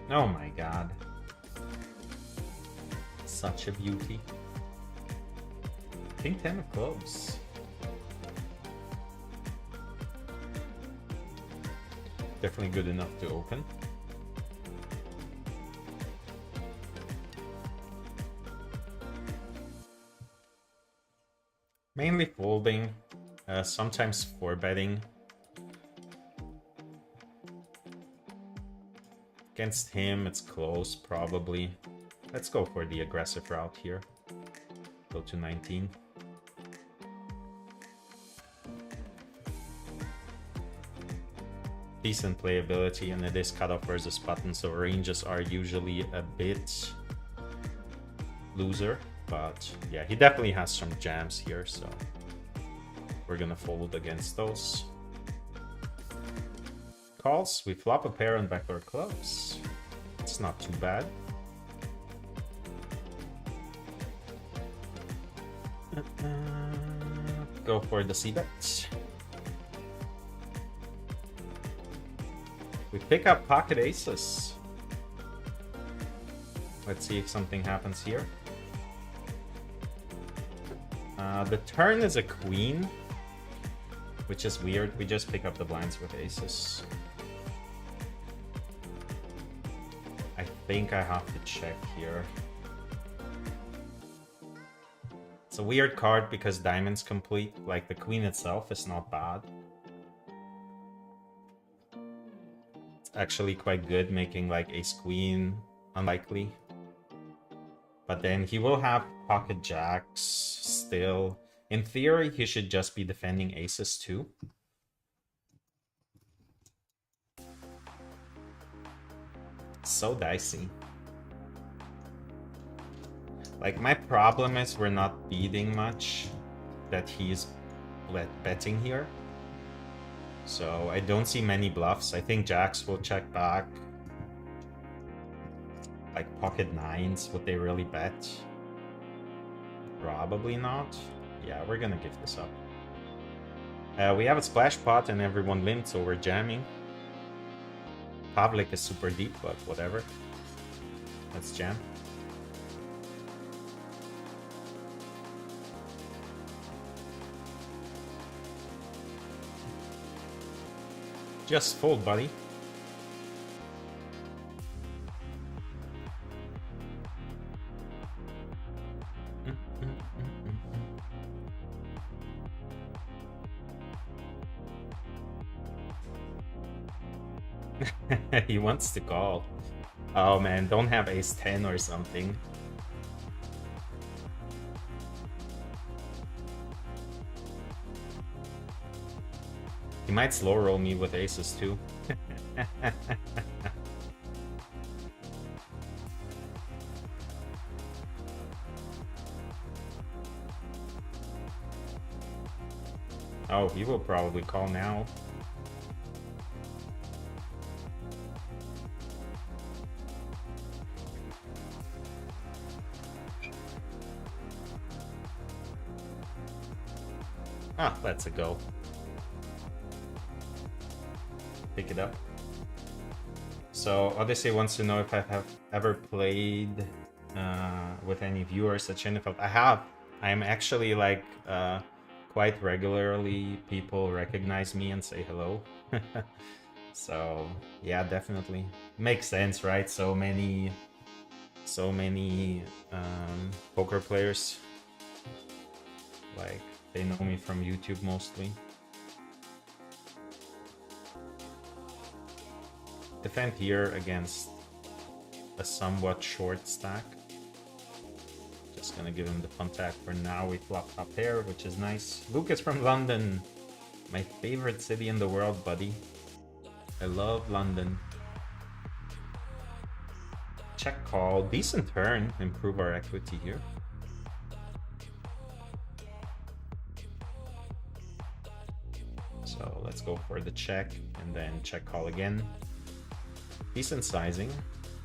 Oh my god. Such a beauty. King 10 of clubs. Definitely good enough to open. Mainly folding, sometimes 4-betting. Against him, it's close, probably. Let's go for the aggressive route here. Go to 19. Decent playability, and it is cutoff versus button, so ranges are usually a bit loser. But yeah, he definitely has some jams here, so we're gonna fold against those. Calls, we flop a pair and backdoor clubs. It's not too bad. Go for the c-bet. We pick up pocket aces. Let's see if something happens here. The turn is a queen, which is weird. We just pick up the blinds with aces. I think I have to check here. It's a weird card because diamond's complete. Like, the queen itself is not bad. It's actually quite good, making like ace queen unlikely. But then he will have pocket jacks still. In theory, he should just be defending aces too. So dicey. Like, my problem is we're not beating much that he's betting here. So I don't see many bluffs. I think jacks will check back. Like pocket nines, would they really bet? Probably not. Yeah, we're gonna give this up. We have a splash pot and everyone limped, so we're jamming. Pavlik is super deep, but whatever. Let's jam. Just fold, buddy. He wants to call. Oh man, don't have ace 10 or something. He might slow roll me with aces too. Oh, he will probably call now. Ah, that's a go. Pick it up. So Odyssey wants to know if I have ever played with any viewers at Shinefeld. I have. I am actually like quite regularly. People recognize me and say hello. So yeah, definitely makes sense, right? So many poker players, like they know me from YouTube mostly. Defend here against a somewhat short stack. Just gonna give him the punt tag for now. We flop top pair, which is nice. Lucas from London, my favorite city in the world, buddy. I love London. Check call, decent turn, improve our equity here. So let's go for the check and then check call again. Decent sizing,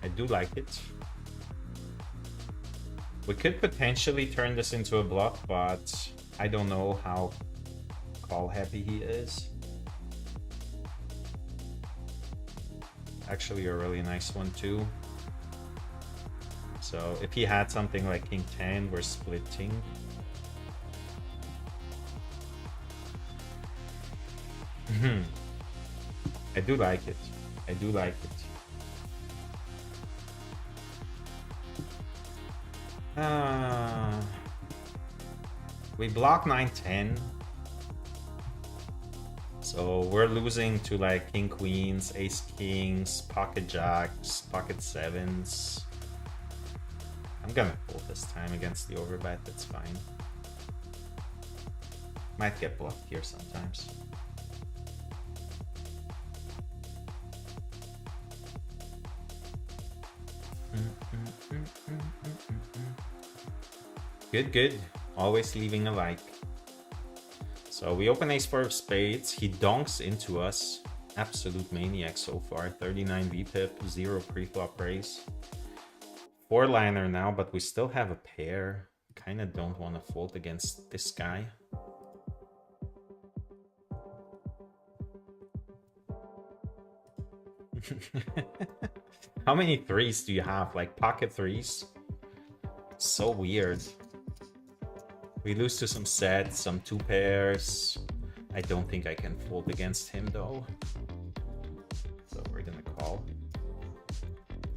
I do like it. We could potentially turn this into a bluff, but I don't know how call happy he is. Actually a really nice one too. So if he had something like King 10, we're splitting. I do like it. I do like it. We block 9-10. So we're losing to like King Queens, Ace Kings, Pocket Jacks, Pocket Sevens. I'm gonna fold this time against the overbet, that's fine. Might get bluffed here sometimes. Good, good. Always leaving a like. So we open ace 4 of spades. He donks into us. Absolute maniac so far. 39 VPIP, 0 pre-flop raise. 4-liner now, but we still have a pair. Kind of don't want to fold against this guy. How many threes do you have? Like pocket threes? So weird. We lose to some sets, some 2 pairs. I don't think I can fold against him though. So we're gonna call.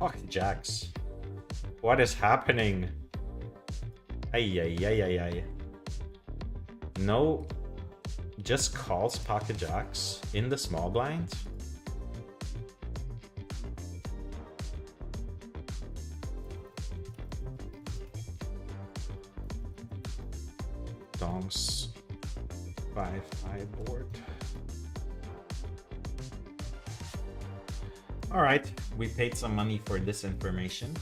Oh, jacks. What is happening? Ay, ay, ay, ay, ay. No, just calls pocket jacks in the small blind. Donks 5-high board. All right, we paid some money for this information.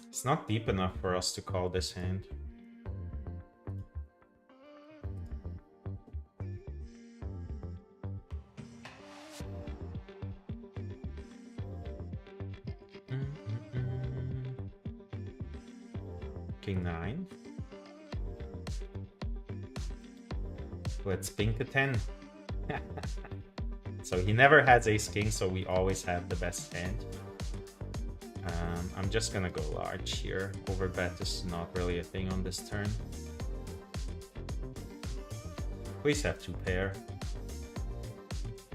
It's not deep enough for us to call this hand. King 9. Let's ping to 10. So he never has ace king, so we always have the best hand. I'm just gonna go large here. Overbet is not really a thing on this turn. Please have 2 pair.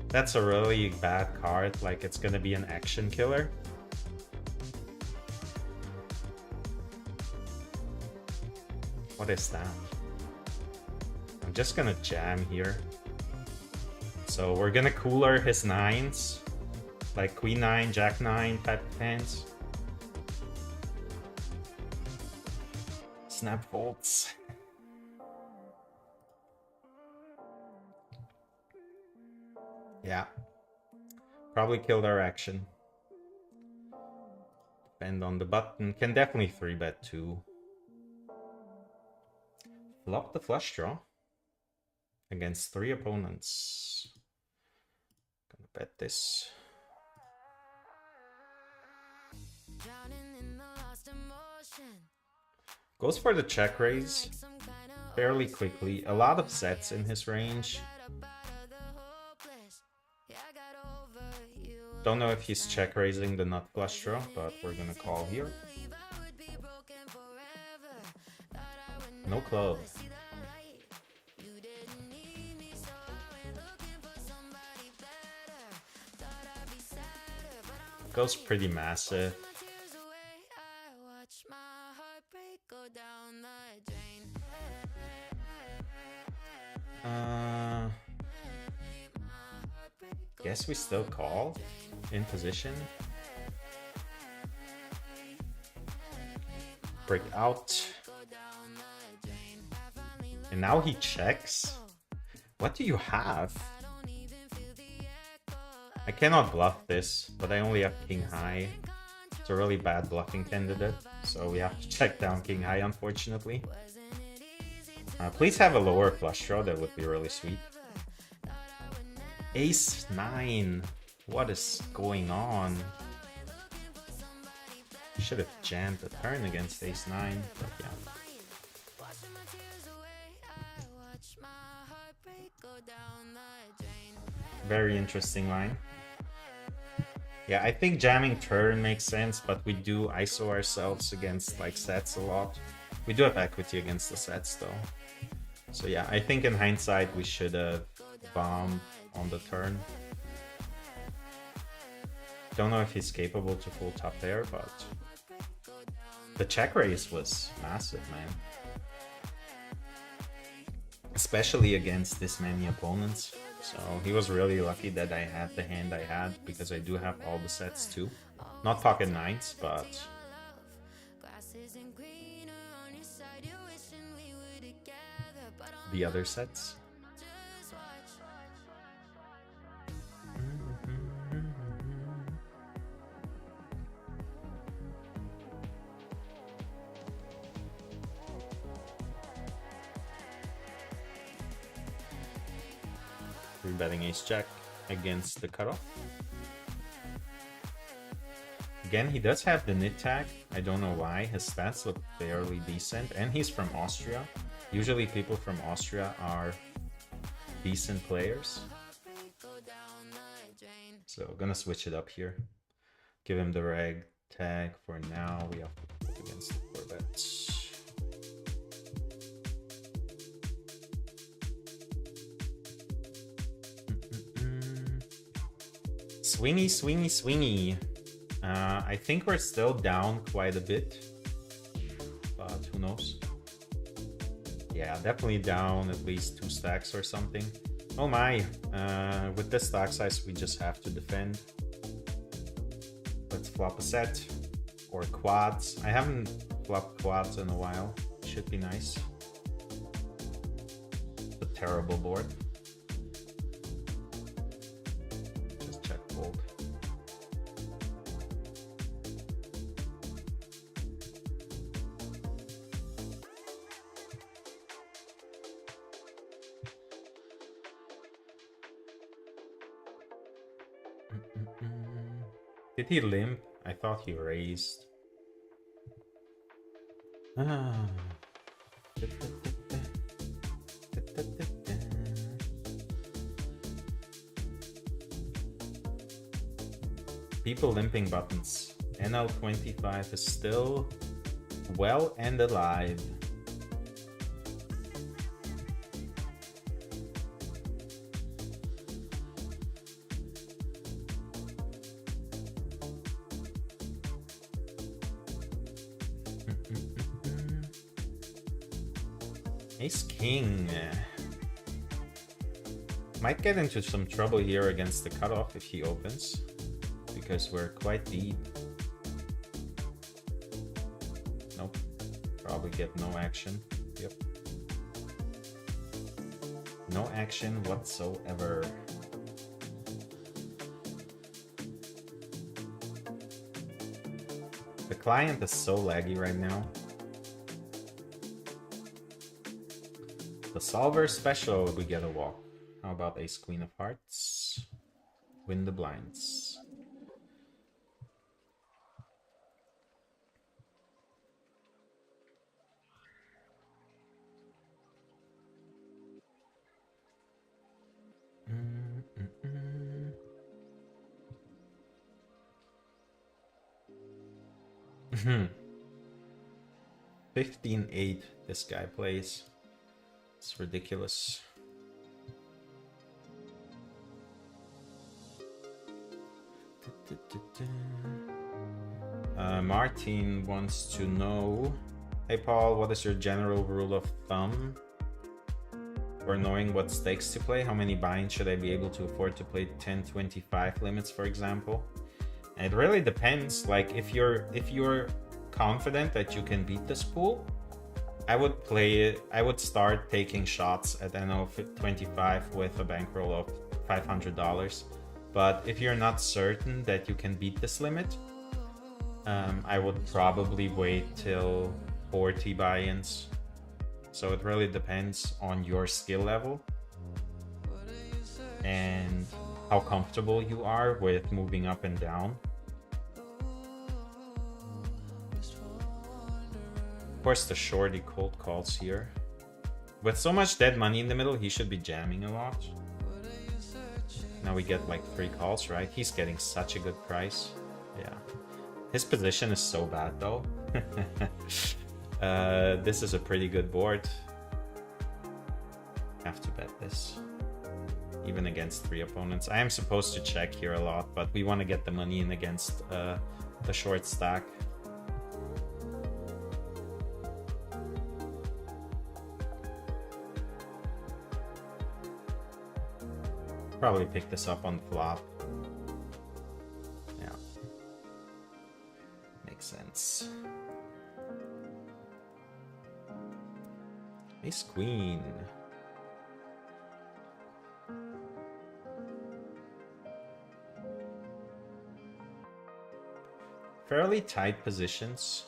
That's a really bad card, like it's gonna be an action killer. What is that? I'm just gonna jam here. So we're gonna cooler his 9s, like Queen 9, Jack 9 type of hands. Snap folds. Yeah. Probably killed our action. Depend on the button. Can definitely 3-bet too. Flop the flush draw against 3 opponents. Gonna bet this. Goes for the check raise fairly quickly. A lot of sets in his range. Don't know if he's check raising the nut flush draw, but we're gonna call here. No club. Goes pretty massive. Guess we still call in position. Break out. And now he checks. What do you have? I cannot bluff this, but I only have king high. It's a really bad bluffing candidate, so we have to check down king high, unfortunately. Please have a lower flush draw, that would be really sweet. Ace 9. What is going on? Should have jammed the turn against ace 9, but yeah. Very interesting line. Yeah, I think jamming turn makes sense, but we do ISO ourselves against like sets a lot. We do have equity against the sets though. So yeah, I think in hindsight we should have bombed on the turn. Don't know if he's capable to full top there, but the check raise was massive, man. Especially against this many opponents. So he was really lucky that I had the hand I had, because I do have all the sets too. Not pocket nines, but the other sets. Betting ace jack against the cutoff. Again, he does have the nit tag. I don't know why. His stats look fairly decent, and he's from Austria. Usually people from Austria are decent players. So gonna switch it up here. Give him the reg tag for now. We have to put against the 4 bets. Swingy, swingy, swingy. I think we're still down quite a bit, but who knows? Yeah, definitely down at least 2 stacks or something. Oh my, with this stack size we just have to defend. Let's flop a set or quads. I haven't flopped quads in a while. Should be nice. A terrible board. Fold. Did he limp? I thought he raised. People limping buttons. NL25 is still well and alive. Ace King. Might get into some trouble here against the cutoff if he opens, because we're quite deep. Nope. Probably get no action. Yep. No action whatsoever. The client is so laggy right now. The solver special, we get a walk. How about ace queen of hearts? Win the blinds. Hmm. 15-8 this guy plays. It's ridiculous. Martin wants to know, hey Paul, what is your general rule of thumb for knowing what stakes to play? How many buy-ins should I be able to afford to play 10-25 limits, for example? And it really depends. Like if you're confident that you can beat this pool, I would play it. I would start taking shots at NO 25 with a bankroll of $500. But if you're not certain that you can beat this limit, I would probably wait till 40 buy-ins. So it really depends on your skill level and how comfortable you are with moving up and down. Of course, the shorty cold calls here. With so much dead money in the middle, he should be jamming a lot. Now we get like 3 calls, right? He's getting such a good price. Yeah. His position is so bad though. This is a pretty good board. Have to bet this. Even against 3 opponents. I am supposed to check here a lot, but we want to get the money in against the short stack. Probably pick this up on flop. Yeah. Makes sense. Ace queen. Fairly tight positions.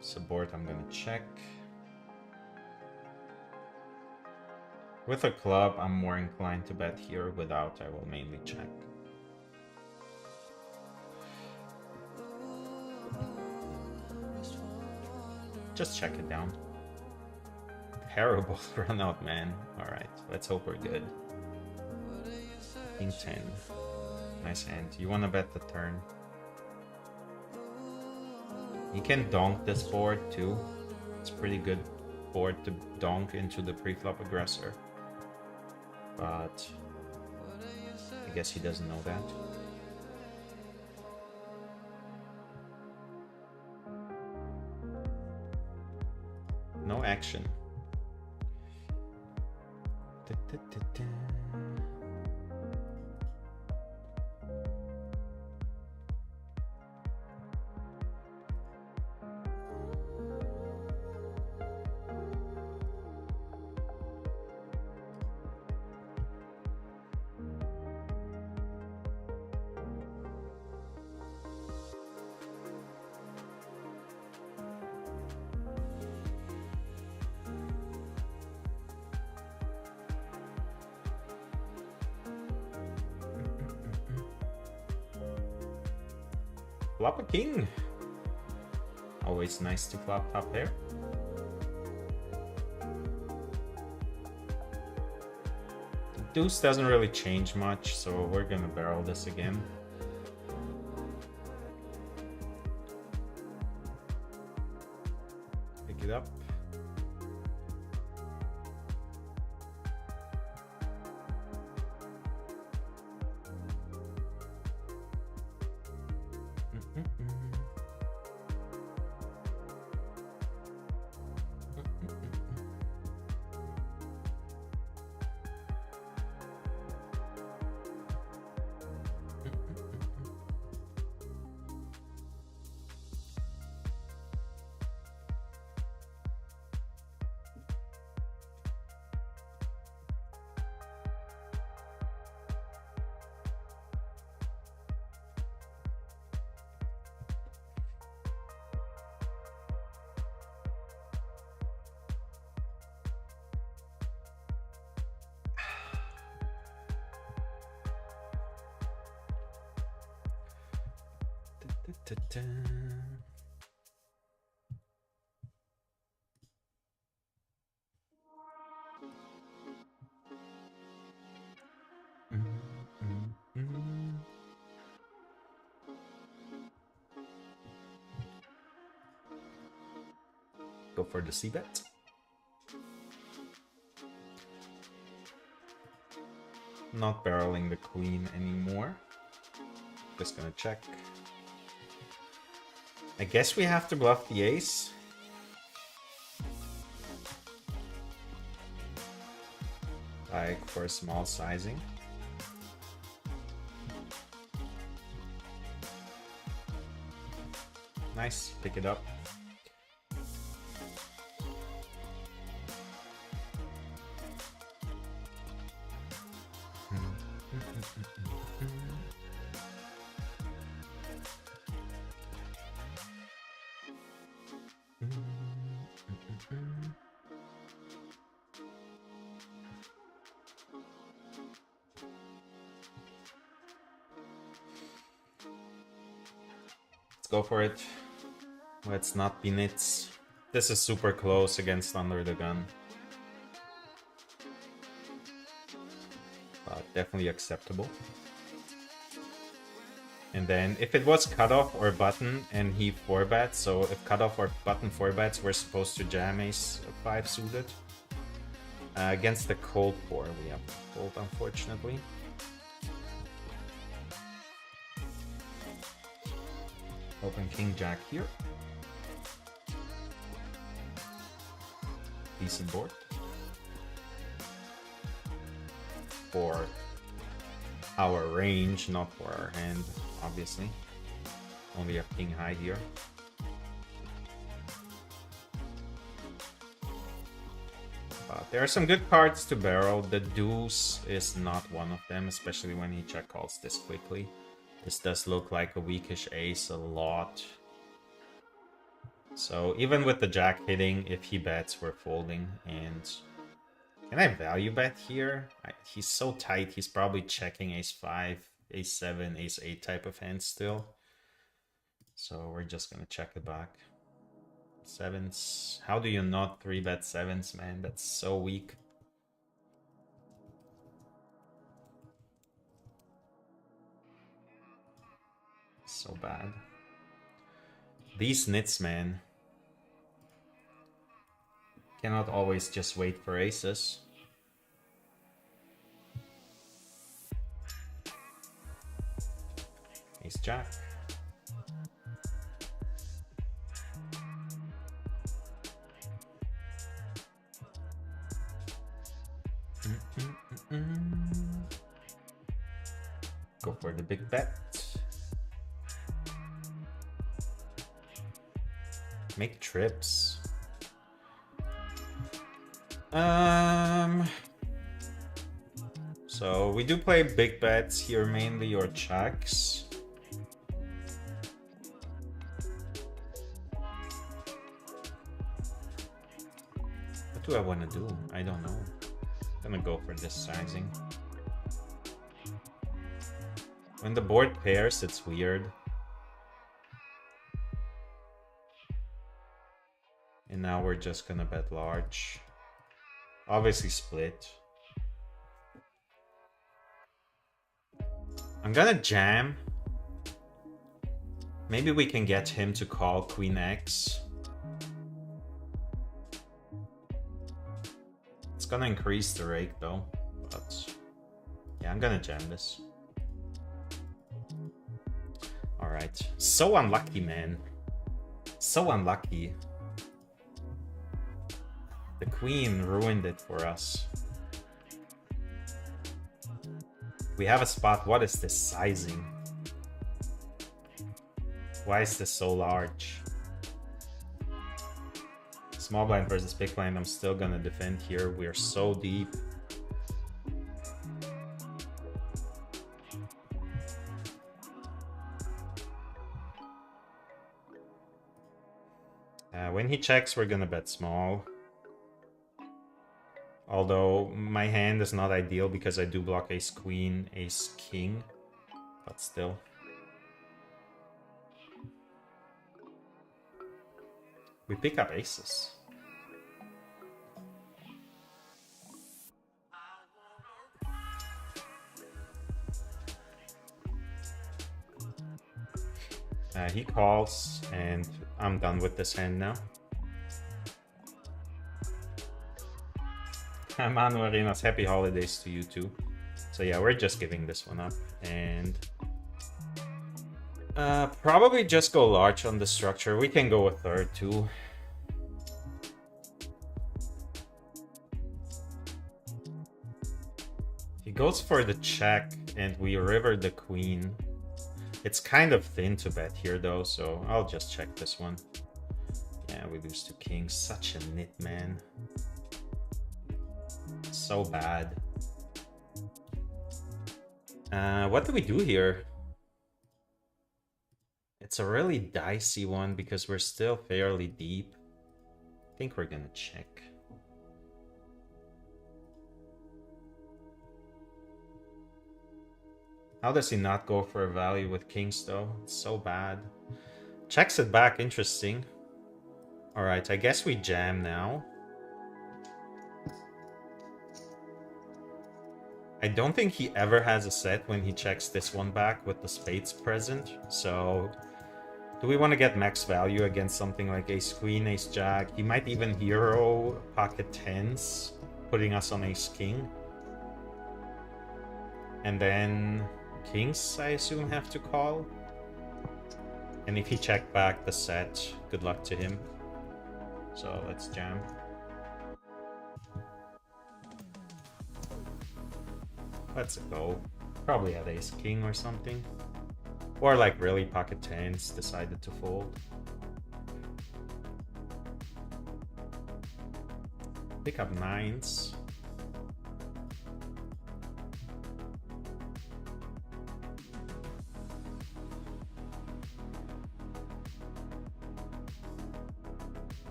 Support, I'm gonna check. With a club, I'm more inclined to bet here. Without, I will mainly check. Just check it down. Terrible run out, man. Alright, let's hope we're good. King 10. Nice hand. You want to bet the turn. You can donk this board too. It's a pretty good board to donk into the pre-flop aggressor. But I guess he doesn't know that. No action. Flop a king. Always nice to flop top pair. The deuce doesn't really change much, so we're gonna barrel this again. Pick it up. Da-da-da. Go for the c-bet. Not barreling the queen anymore. Just gonna check. I guess we have to bluff the ace. Like for a small sizing. Nice, pick it up. Let's go for it. Let's not be nits. This is super close against under the gun. But definitely acceptable. And then if it was cutoff or button and he 4-bets, so if cutoff or button 4-bets, we're supposed to jam ace 5 suited. Against the cold 4, we have fold, unfortunately. Open king jack here. Decent board. For our range, not for our hand, obviously. Only a king high here. But there are some good cards to barrel. The deuce is not one of them, especially when he check calls this quickly. This does look like a weakish ace a lot. So even with the jack hitting, if he bets, we're folding. And can I value bet here? He's so tight, he's probably checking ace 5, ace 7, ace 8 type of hand still. So we're just gonna check it back. Sevens. How do you not 3-bet sevens, man? That's so weak. So bad. These nits, man. Cannot always just wait for aces. Ace jack. Go for the big bet. Make trips. So we do play big bets here mainly, or checks. What do I want to do? I don't know. I'm gonna go for this sizing. When the board pairs, it's weird. And now we're just gonna bet large. Obviously split. I'm gonna jam. Maybe we can get him to call Queen X. It's gonna increase the rake though, but yeah, I'm gonna jam this. Alright, so unlucky, man. So unlucky. The queen ruined it for us. We have a spot. What is this sizing? Why is this so large? Small blind versus big blind. I'm still gonna defend here. We are so deep. When he checks, we're gonna bet small. Although my hand is not ideal because I do block ace queen, ace king, but still. We pick up aces. He calls, and I'm done with this hand now. Manurinos, happy holidays to you too. So yeah, we're just giving this one up, and probably just go large on the structure. We can go a third too. He goes for the check, and we river the queen. It's kind of thin to bet here though, so I'll just check this one. Yeah, we lose to kings. Such a nit, man. So bad. What do we do here? It's a really dicey one because we're still fairly deep. I think we're gonna check. How does he not go for a value with kings though? It's so bad. Checks it back, interesting. Alright, I guess we jam now. I don't think he ever has a set when he checks this one back with the spades present. So, do we want to get max value against something like ace queen, ace jack? He might even hero pocket tens, putting us on ace king. And then kings, I assume, have to call. And if he checked back the set, good luck to him. So let's jam. Let's go. Probably had ace king or something. Or like really pocket tens decided to fold. Pick up nines.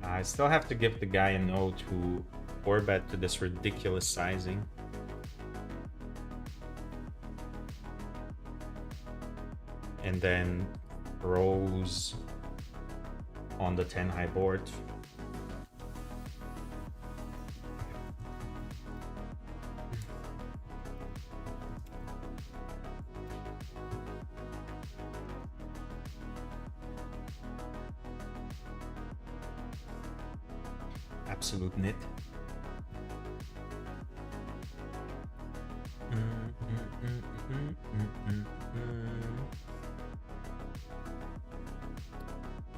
I still have to give the guy a no to 4-bet to this ridiculous sizing. And then rose on the 10 high board. Absolute nit.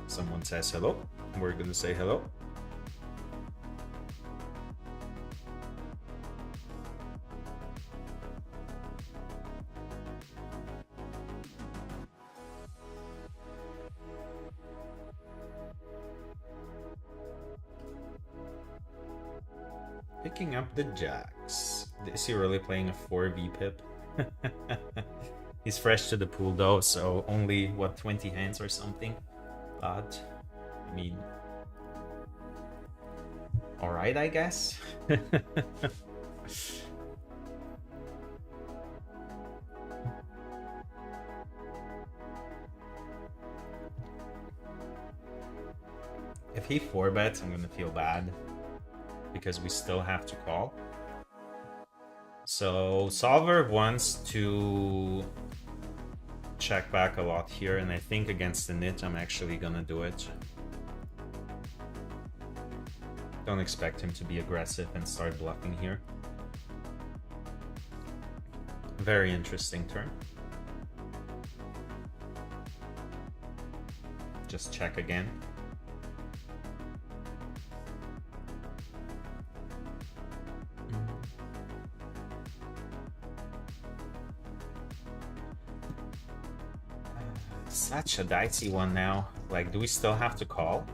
Someone says hello. We're gonna say hello. Picking up the jacks. Is he really playing a 4v pip? He's fresh to the pool though, so only, what, 20 hands or something? But, I mean... alright, I guess? If he 4-bets, I'm gonna feel bad. Because we still have to call. So solver wants to check back a lot here, and I think against the nit I'm actually gonna do it. Don't expect him to be aggressive and start bluffing here. Very interesting turn. Just check again. Such a dicey one now. Like, do we still have to call?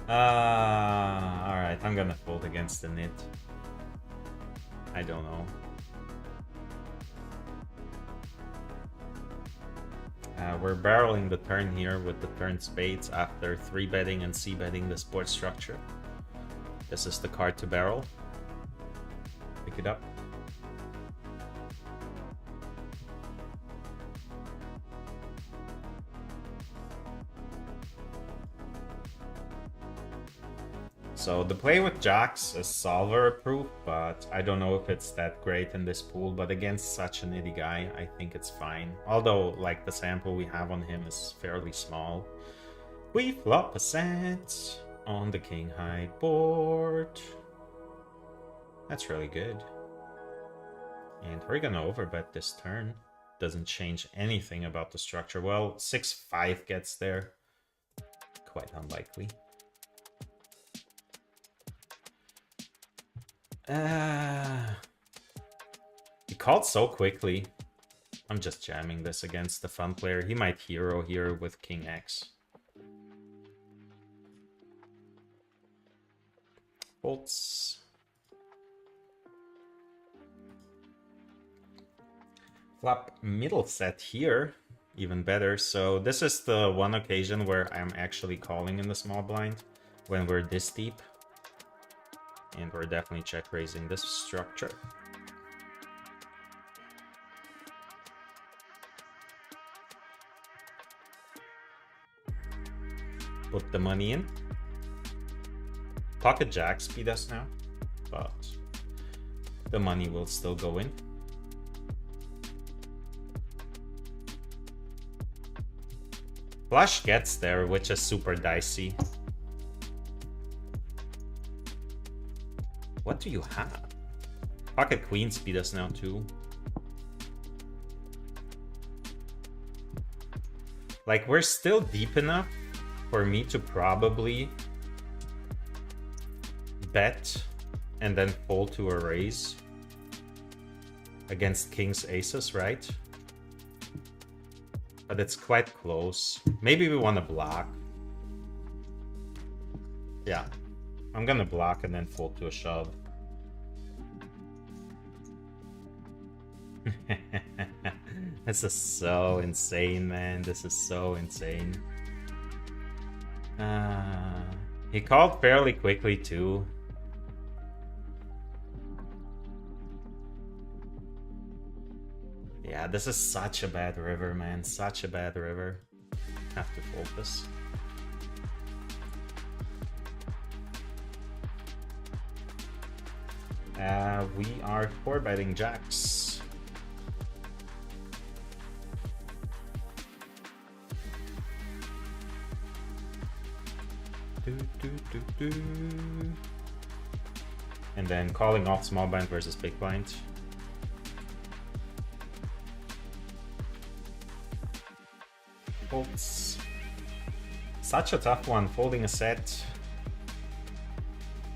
Alright, I'm gonna fold against the nit. I don't know. We're barreling the turn here with the turn spades after 3-betting and c-betting the board structure. This is the card to barrel. Pick it up. So the play with jacks is solver proof, but I don't know if it's that great in this pool. But against such a nitty guy, I think it's fine. Although, like, the sample we have on him is fairly small. We flop a set on the king high board. That's really good. And we're gonna overbet this turn. Doesn't change anything about the structure. Well, 6-5 gets there. Quite unlikely. He called so quickly. I'm just jamming this against the fun player. He might hero here with King X. Bolts. Flop middle set here. Even better. So this is the one occasion where I'm actually calling in the small blind when we're this deep. And we're definitely check raising this structure. Put the money in. Pocket jacks beat us now, but the money will still go in. Flush gets there, which is super dicey. What do you have? Pocket queens beat us now too. Like, we're still deep enough for me to probably bet and then fold to a raise against kings aces, right? But it's quite close. Maybe we want to block. Yeah, I'm gonna block and then fold to a shove. This is so insane, man. This is so insane. He called fairly quickly too. Yeah, this is such a bad river, man. Such a bad river. Have to fold this. We are 4-betting jacks. And then calling off small blind versus big blind. Folds. Such a tough one, folding a set.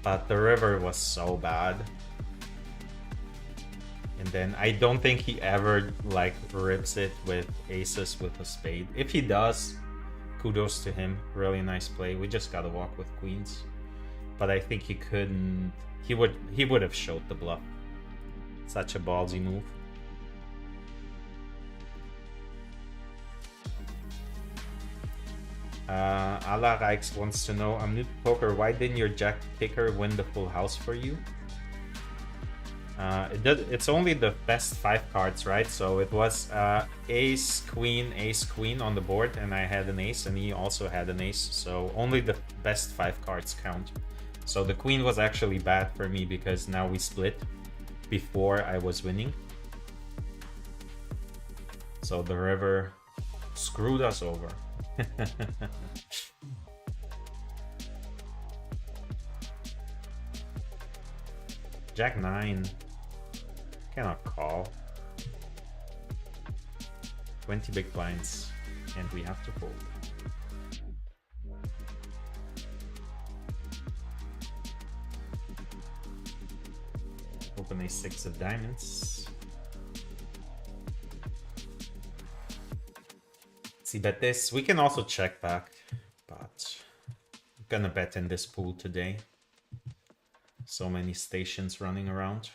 But the river was so bad. And then I don't think he ever like rips it with aces with a spade. If he does, kudos to him. Really nice play. We just gotta walk with queens. But I think he couldn't. He would have showed the bluff. Such a ballsy move. Ala Rijks wants to know, I'm new to poker, why didn't your jack picker win the full house for you? It's only the best 5 cards, right? So it was ace, queen on the board, and I had an ace, and he also had an ace. So only the best 5 cards count. So the queen was actually bad for me because now we split before I was winning. So the river screwed us over. Jack 9. Cannot call. 20 big blinds, and we have to fold. Open a 6 of diamonds. See, bet this. We can also check back, but I'm gonna bet in this pool today. So many stations running around.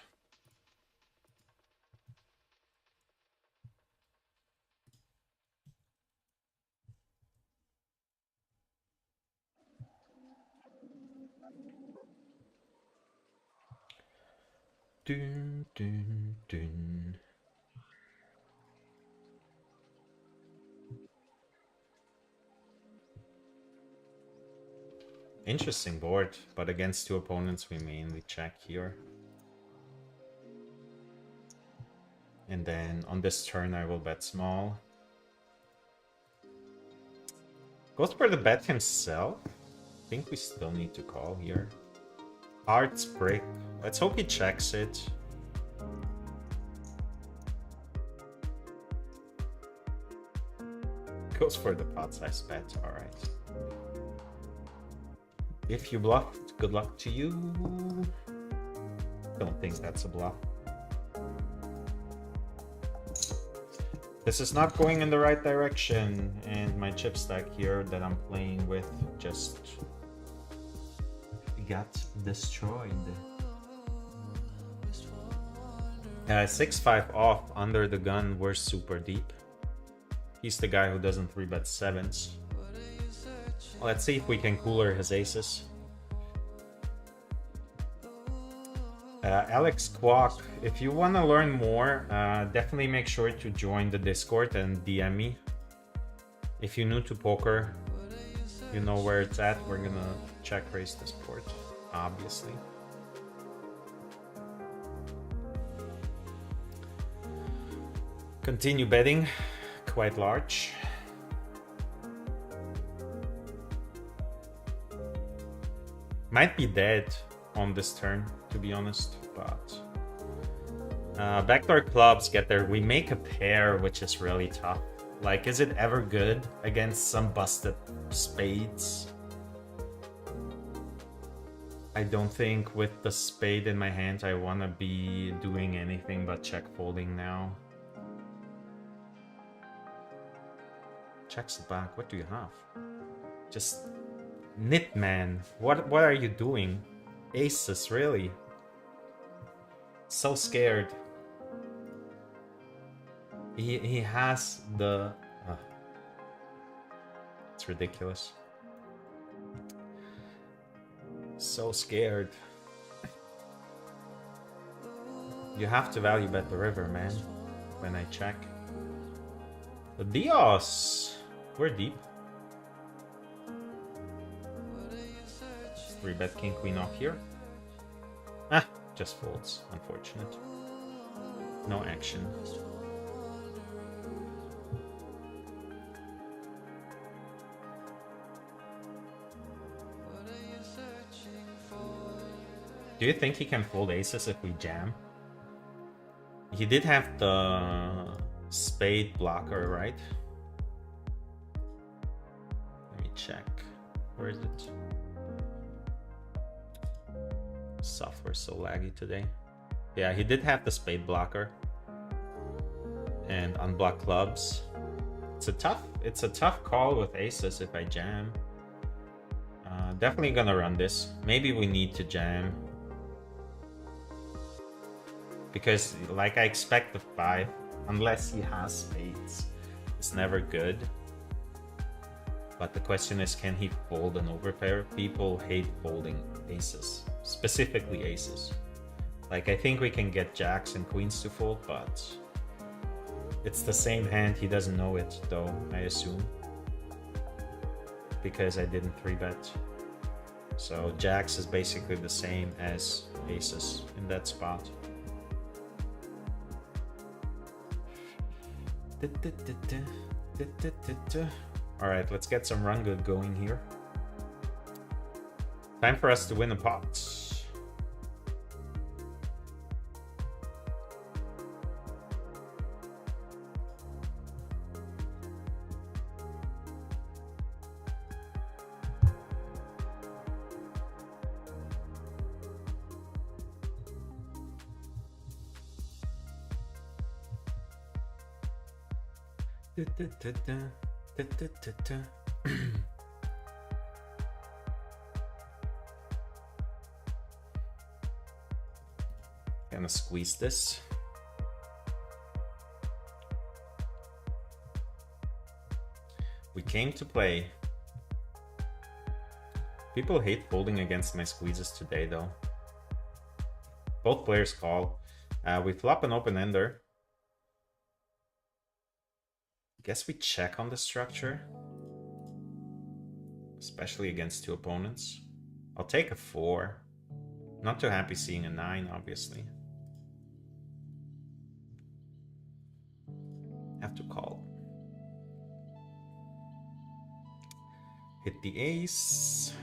dun, dun, dun. Interesting board, but against two opponents we mainly check here. And then on this turn I will bet small. Goes for the bet himself. I think we still need to call here. Hearts brick. Let's hope he checks it. Goes for the pot size bet. Alright. If you bluffed, good luck to you. Don't think that's a bluff. This is not going in the right direction, and my chip stack here that I'm playing with just got destroyed. 6-5 off under the gun. We're super deep. He's the guy who doesn't 3-bet sevens. Let's see if we can cooler his aces. Alex Kwok, if you want to learn more, definitely make sure to join the Discord and DM me. If you're new to poker, you know where it's at. We're gonna check raise this board, obviously. Continue betting, quite large. Might be dead on this turn, to be honest, but backdoor clubs get there. We make a pair, which is really tough. Like, is it ever good against some busted spades? I don't think with the spade in my hand I want to be doing anything but check folding now. Checks it back. What do you have? Just knit, man. What are you doing? Aces, really? So scared. He has the... it's ridiculous. So scared. You have to value bet the river, man, when I check. The Dios! We're deep. 3-bet king queen off here. Ah, just folds. Unfortunate. No action. Do you think he can fold aces if we jam? He did have the spade blocker, right? Let me check. Where is it? Software's so laggy today. Yeah, he did have the spade blocker and unblock clubs. It's a tough call with aces if I jam. Definitely gonna run this. Maybe we need to jam because, like, I expect the 5 unless he has spades. It's never good. But the question is, can he fold an overpair? People hate folding aces, specifically aces. Like, I think we can get jacks and queens to fold, but it's the same hand. He doesn't know it, though, I assume, because I didn't 3-bet. So jacks is basically the same as aces in that spot. Alright, let's get some run good going here. Time for us to win a pot. Gonna squeeze this. We came to play. People hate folding against my squeezes today, though. Both players call. We flop an open ender. Guess we check on the structure, especially against two opponents. I'll take a 4. Not too happy seeing a 9, obviously. Have to call. Hit the ace.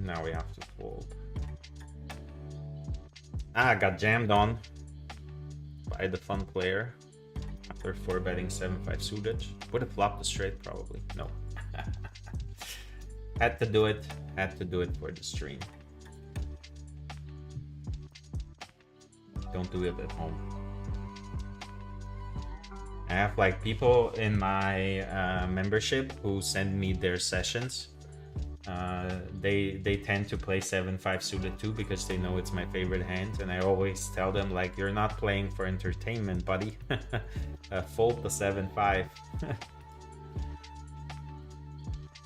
Now we have to fold. Ah, got jammed on by the fun player after 4-betting 7-5 suited. Would have flopped the straight probably. No. Had to do it. Had to do it for the stream. Don't do it at home. I have like people in my membership who send me their sessions. They tend to play 7-5 suited too because they know it's my favorite hand, and I always tell them like, you're not playing for entertainment, buddy. Fold the 7-5.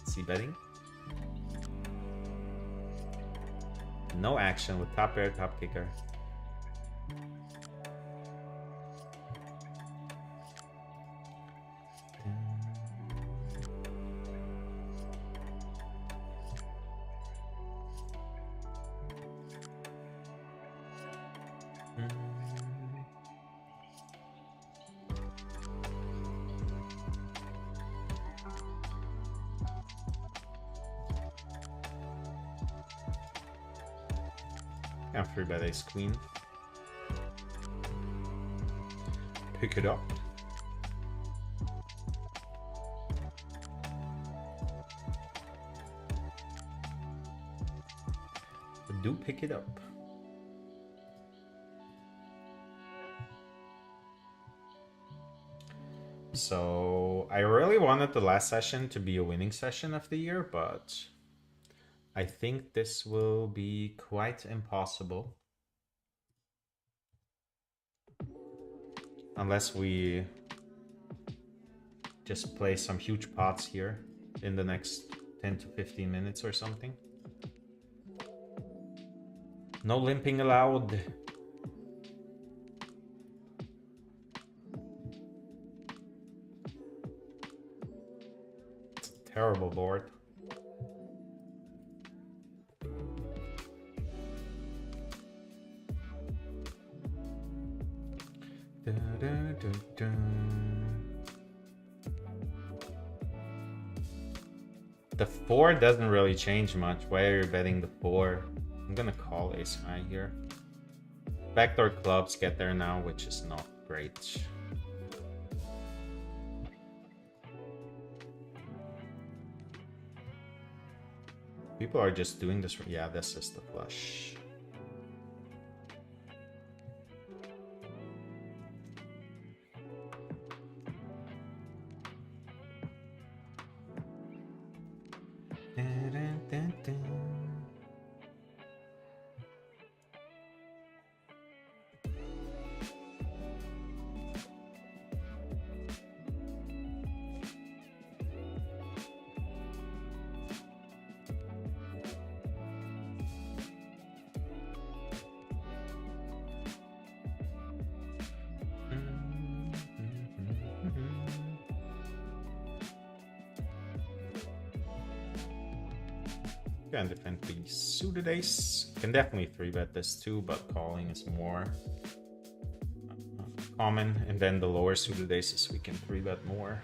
See betting. No action with top pair, top kicker. And 3-bet ace queen. Pick it up. Do pick it up. So I really wanted the last session to be a winning session of the year, but I think this will be quite impossible. Unless we just play some huge pots here in the next 10 to 15 minutes or something. No limping allowed. It's a terrible board. The 4 doesn't really change much. Why are you betting the 4? I'm gonna call ace high here. Backdoor clubs get there now, which is not great. People are just doing this. Yeah, this is the flush. Can defend the suited ace. Can definitely 3-bet this too, but calling is more common. And then the lower suited aces we can 3-bet more.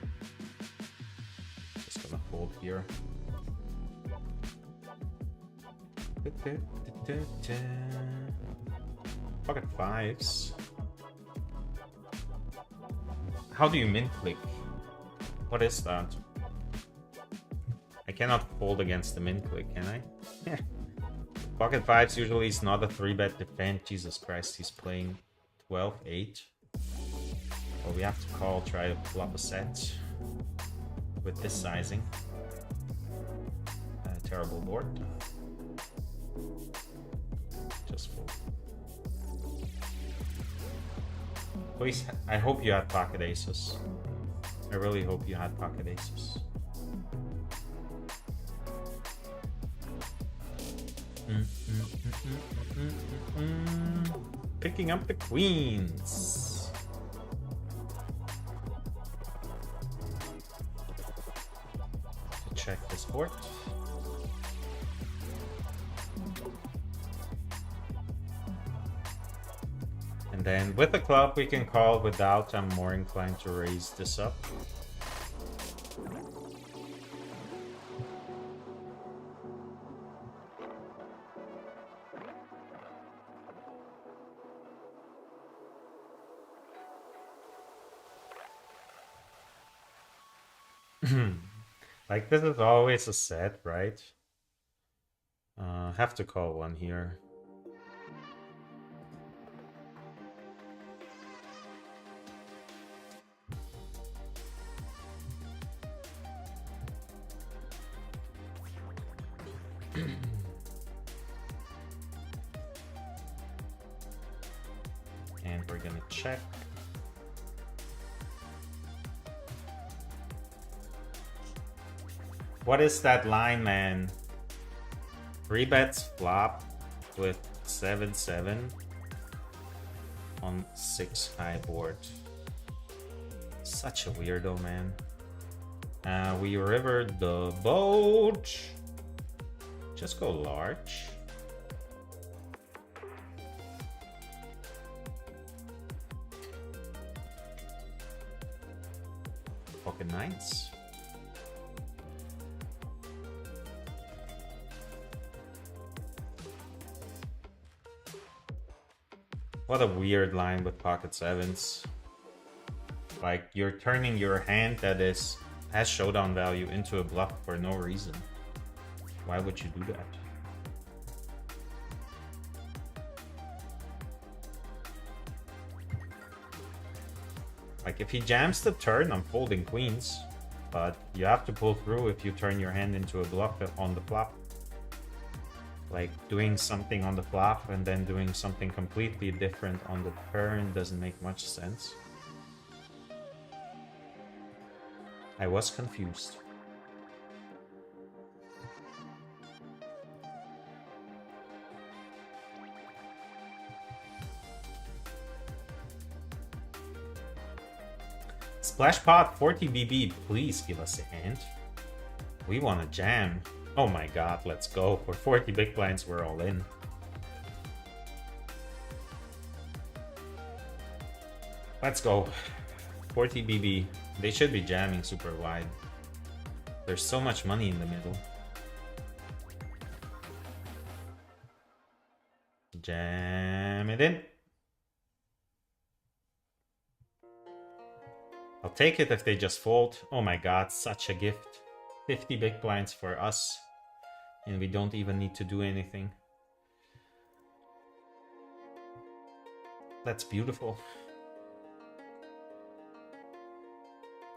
Just gonna fold here. Pocket fives. How do you min click? What is that? I cannot fold against the min click, can I? Pocket fives usually is not a 3-bet defend. Jesus Christ, he's playing 12-8. Well, we have to call, try to flop a set with this sizing. Terrible board. Just fold. Please, I hope you had pocket aces. I really hope you had pocket aces. Picking up the queens. To check this board. And then with the club we can call without. I'm more inclined to raise this up. Like, this is always a set, right? Have to call one here. And we're gonna check. What is that line, man? 3 bets flop with 7-7 on 6 high board. Such a weirdo, man. We rivered the boat. Just go large. Pocket nines. What a weird line with pocket sevens. Like, you're turning your hand that has showdown value into a bluff for no reason. Why would you do that? Like, if he jams the turn, I'm folding queens. But you have to pull through if you turn your hand into a bluff on the flop. Like, doing something on the flop and then doing something completely different on the turn doesn't make much sense. I was confused. Splash pot 40 BB, please give us a hand. We want to jam. Oh my god, let's go. For 40 big blinds, we're all in. Let's go. 40 BB. They should be jamming super wide. There's so much money in the middle. Jam it in. I'll take it if they just fold. Oh my god, such a gift. 50 big blinds for us. And we don't even need to do anything. That's beautiful.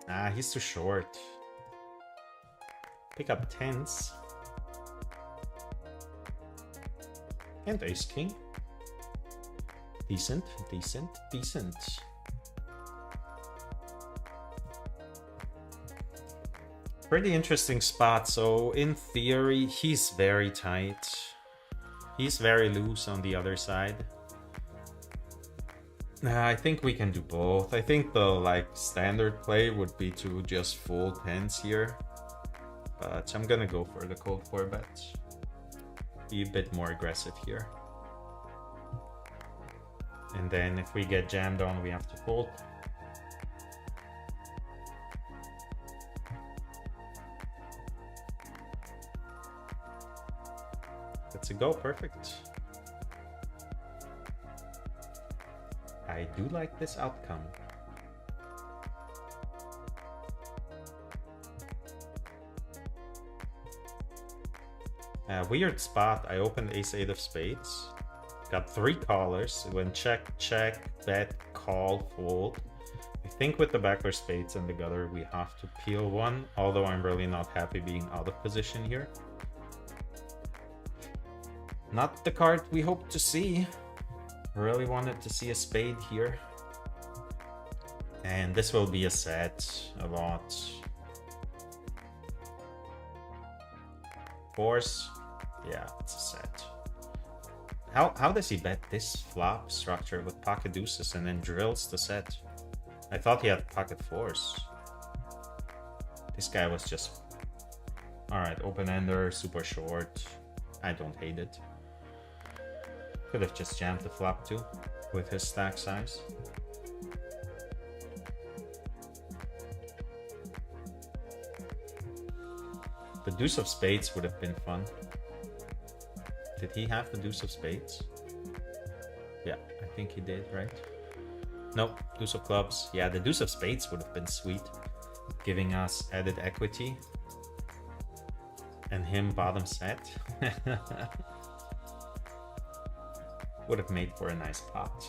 Ah, he's too short. Pick up tens. And ace king. Decent, decent, decent. Pretty interesting spot. So in theory, he's very tight. He's very loose on the other side. I think we can do both. I think the standard play would be to just fold tens here. But I'm gonna go for the cold 4 bets. Be a bit more aggressive here. And then if we get jammed on, we have to fold. Let's go, perfect. I do like this outcome. Weird spot. I opened ace-8 of spades. Got 3 callers. It went check, check, bet, call, fold. I think with the backdoor spades and the gutter, we have to peel one. Although I'm really not happy being out of position here. Not the card we hoped to see. Really wanted to see a spade here. And this will be a set a lot. Fours. Yeah, it's a set. How does he bet this flop structure with pocket deuces and then drills the set? I thought he had pocket fours. This guy was just... Alright, open-ender, super short. I don't hate it. Could have just jammed the flop too with his stack size. The deuce of spades would have been fun. Did he have the deuce of spades? Yeah, I think he did, right? Nope, deuce of clubs. Yeah, the deuce of spades would have been sweet, giving us added equity. And him bottom set. Would have made for a nice pot.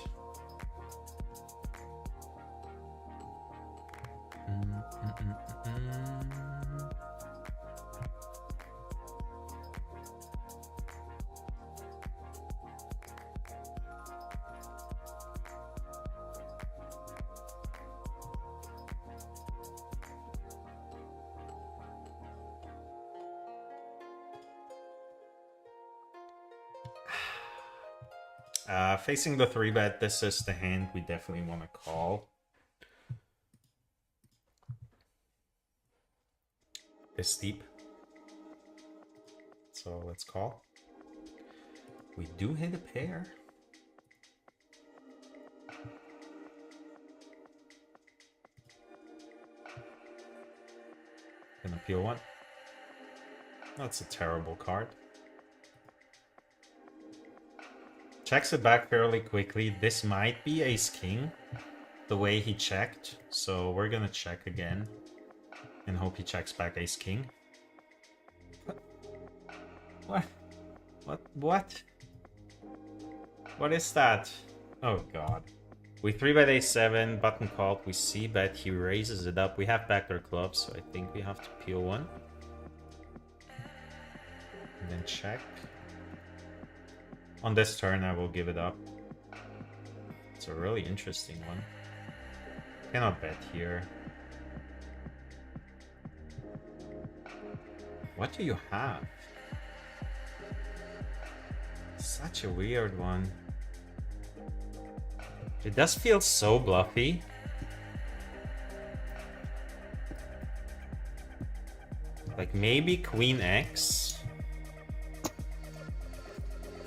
Facing the 3-bet, this is the hand we definitely want to call. This steep. So let's call. We do hit a pair. Gonna peel one. That's a terrible card. Checks it back fairly quickly. This might be ace-king, the way he checked. So we're gonna check again and hope he checks back ace-king. What? What? What is that? Oh god. We 3-bet ace-7, button called. We c-bet, he raises it up. We have backdoor clubs, so I think we have to peel one. And then check. On this turn, I will give it up. It's a really interesting one. Cannot bet here. What do you have? Such a weird one. It does feel so bluffy. Like maybe Queen X.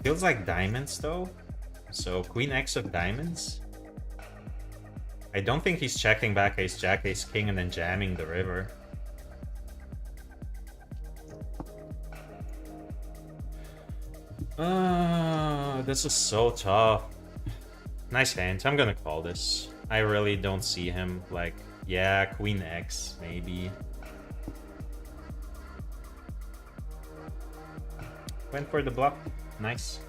Feels like diamonds though. So Queen X of diamonds. I don't think he's checking back ace jack, ace king, and then jamming the river. This is so tough. Nice hand. I'm gonna call this. I really don't see him like, yeah, Queen X, maybe. Went for the bluff. Nice.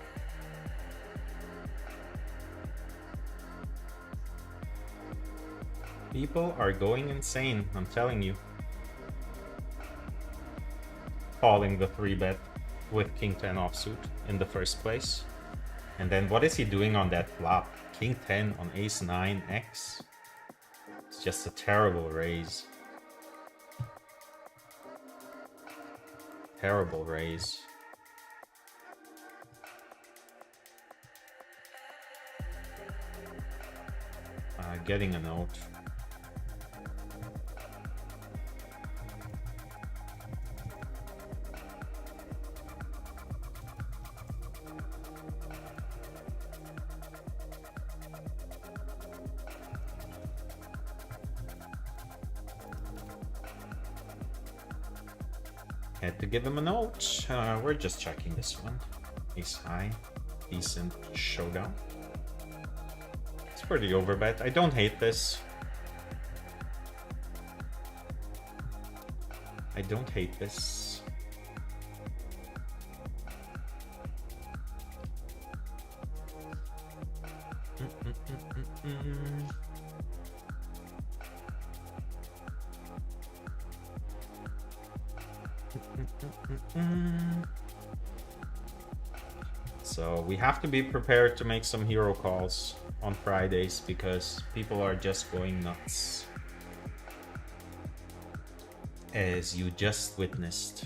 People are going insane, I'm telling you. Calling the 3-bet with king 10 offsuit in the first place. And then what is he doing on that flop? King 10 on ace 9 X. It's just a terrible raise. Terrible raise. Getting a note. Had to give him a note. We're just checking this one. Ace high. Decent showdown. It's pretty overbet. I don't hate this. I don't hate this. So we have to be prepared to make some hero calls on Fridays because people are just going nuts, as you just witnessed.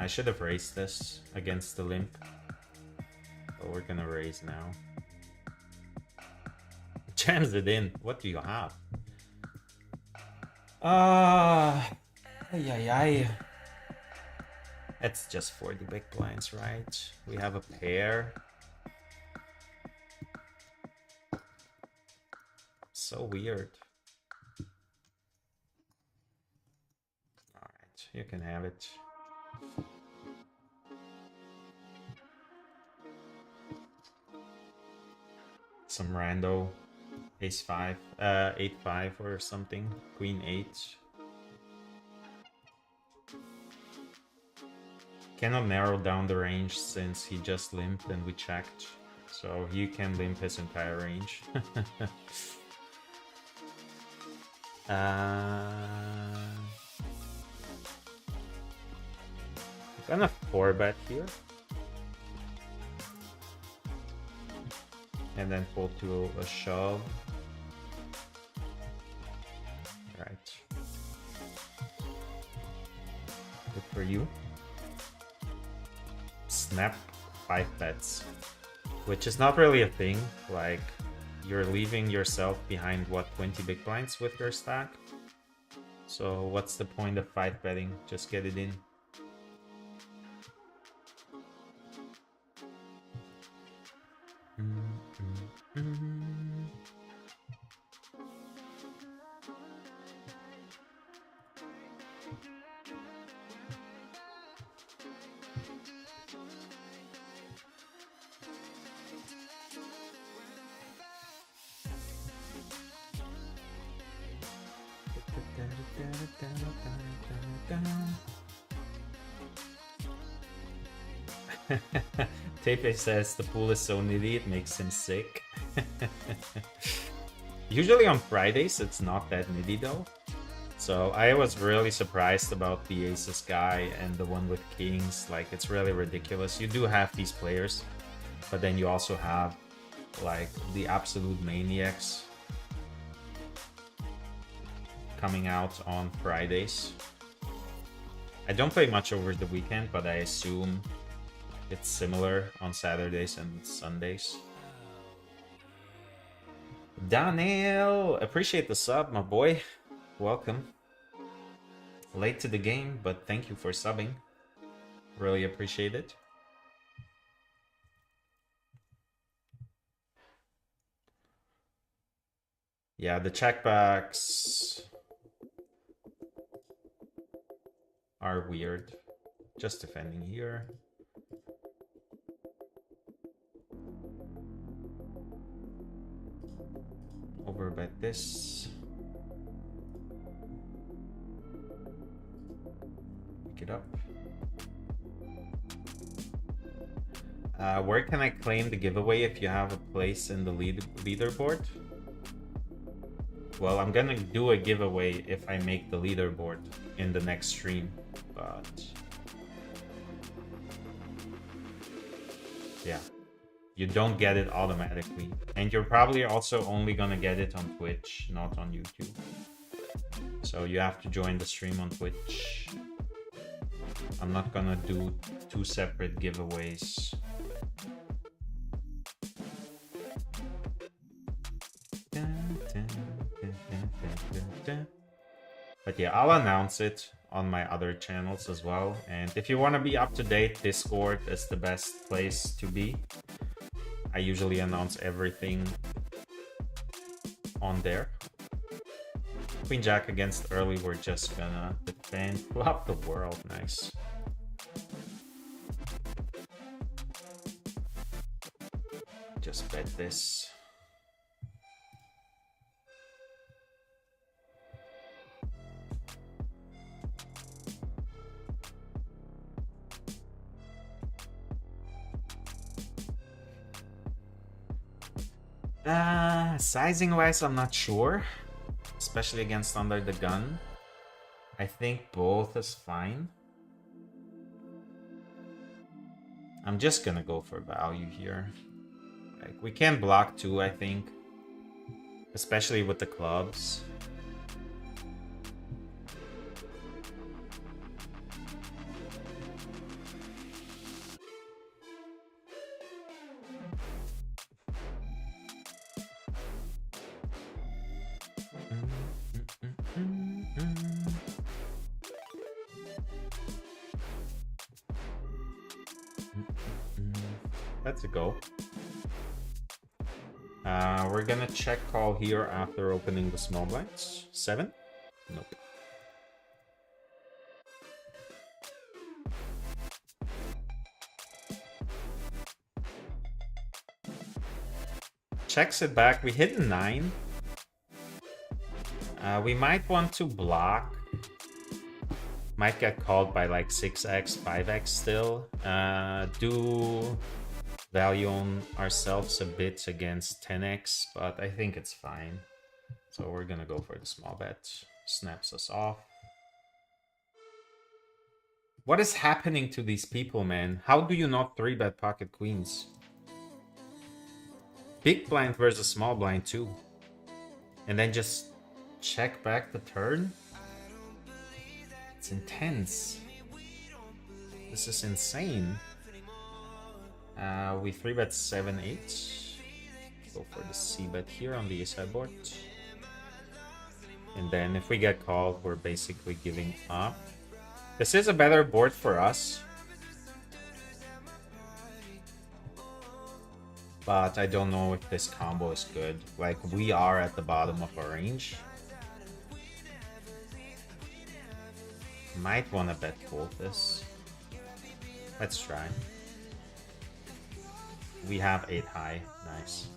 I should have raised this against the limp. But we're gonna raise now. Jams it in. What do you have? Ay. It's just 40 big blinds, right? We have a pair. So weird. Alright, you can have it. Some rando. Ace 5, 8-5 or something. Queen 8. Cannot narrow down the range since he just limped and we checked. So he can limp his entire range. I'm gonna 4-bet here. And then pull to a shove. Right. Good for you. Snap 5 bets. Which is not really a thing. Like, you're leaving yourself behind, what, 20 big blinds with your stack? So what's the point of 5 betting? Just get it in. Tepe says the pool is so nitty it makes him sick. Usually on Fridays it's not that nitty though. So I was really surprised about the aces guy and the one with kings. Like, it's really ridiculous. You do have these players, but then you also have like the absolute maniacs coming out on Fridays. I don't play much over the weekend, but I assume it's similar on Saturdays and Sundays. Daniel, appreciate the sub, my boy. Welcome. Late to the game, but thank you for subbing. Really appreciate it. Yeah, the checkbacks are weird. Just defending here. Overbet this. Pick it up. Where can I claim the giveaway if you have a place in the leaderboard? Well, I'm gonna do a giveaway if I make the leaderboard in the next stream, but yeah, you don't get it automatically. And you're probably also only gonna get it on Twitch, not on YouTube. So you have to join the stream on Twitch. I'm not gonna do 2 separate giveaways. But yeah, I'll announce it on my other channels as well. And if you want to be up to date, Discord is the best place to be. I usually announce everything on there. Queen Jack against early, we're just gonna defend. Flop the world, nice. Just bet this. Sizing wise, I'm not sure, especially against under the gun. I think both is fine. I'm just gonna go for value here. Like, we can block 2, I think, especially with the clubs. That's a go. We're gonna check call here after opening the small blinds. 7? Nope. Checks it back. We hit a 9. We might want to block. Might get called by like 6x, 5x still. Do value on ourselves a bit against 10x, but I think it's fine. So we're gonna go for the small bet. Snaps us off. What is happening to these people, man? How do you not 3-bet pocket queens? Big blind versus small blind too. And then just check back the turn? It's intense. This is insane. We 3-bet 7, 8. Go for the C-bet here on the sideboard. And then if we get called, we're basically giving up. This is a better board for us. But I don't know if this combo is good. Like, we are at the bottom of our range. Might want to bet fold this. Let's try. We have 8 high. Nice.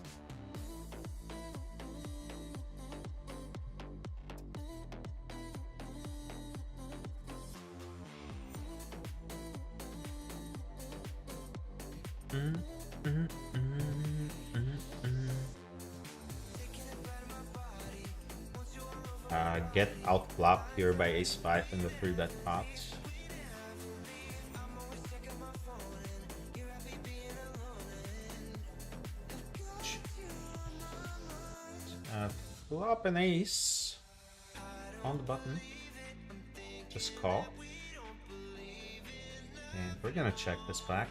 Get out flopped here by ace-5 in the 3-bet pot. Flop an ace on the button. Just call. And we're gonna check this back.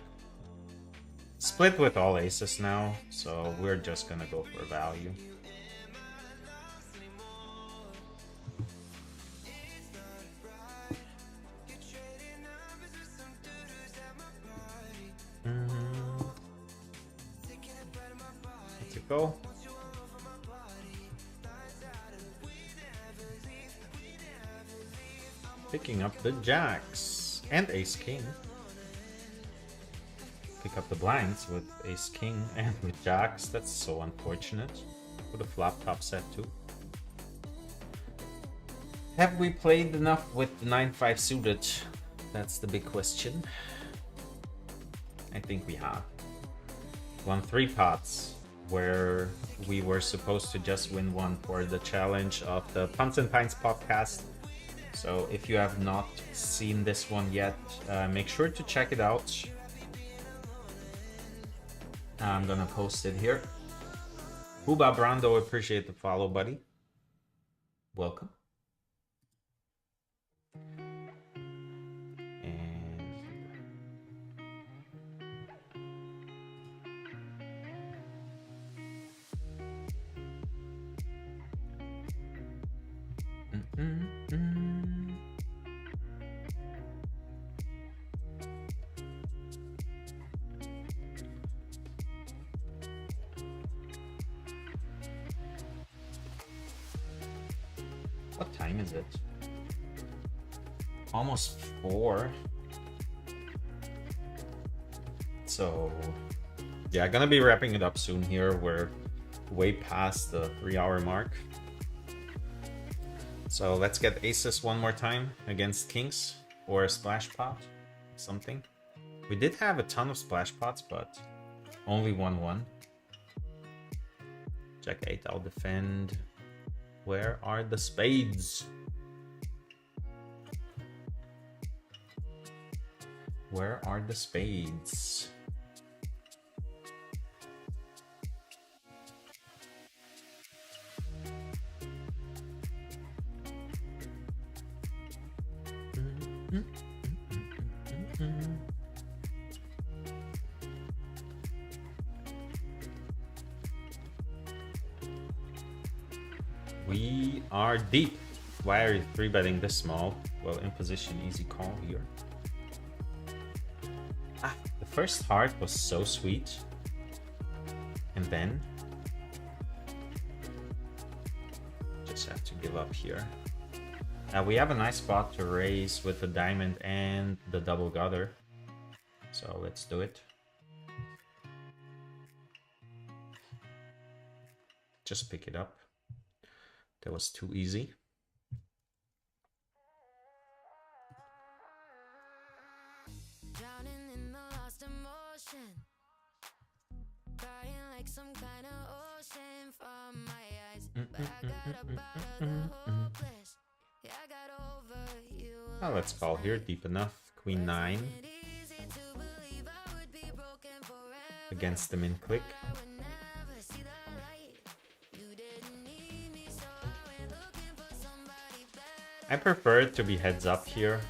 Split with all aces now, so we're just gonna go for value. Let's go. Picking up the jacks and ace king. Pick up the blinds with ace king and with jacks. That's so unfortunate. With a flop top set too. Have we played enough with the 9-5 suited? That's the big question. I think we have. Won 3 pots where we were supposed to just win one for the challenge of the Punts and Pints podcast. So if you have not seen this one yet, make sure to check it out. I'm gonna post it here. Huba Brando, appreciate the follow, buddy. Welcome. What time is it? Almost 4. So yeah, gonna be wrapping it up soon here. We're way past the 3-hour mark. So let's get aces one more time against kings or a splash pot, something. We did have a ton of splash pots, but only 1-1. Jack 8, I'll defend. Where are the spades? Where are the spades? We are deep. Why are you 3-betting this small? Well, in position, easy call here. Ah, the first heart was so sweet. And then just have to give up here. We have a nice spot to raise with the diamond and the double gutter. So let's do it. Just pick it up. That was too easy. Drowning in the lost emotion, crying like some kind of ocean from my eyes. But I got up out of the hopeless. Yeah, I got over you. Oh, let's call here. Deep enough. Queen 9 Easy to believe I would be broken forever. against the min click. I would never see the light. You didn't need me, so I went looking for somebody better. I prefer it to be heads up here.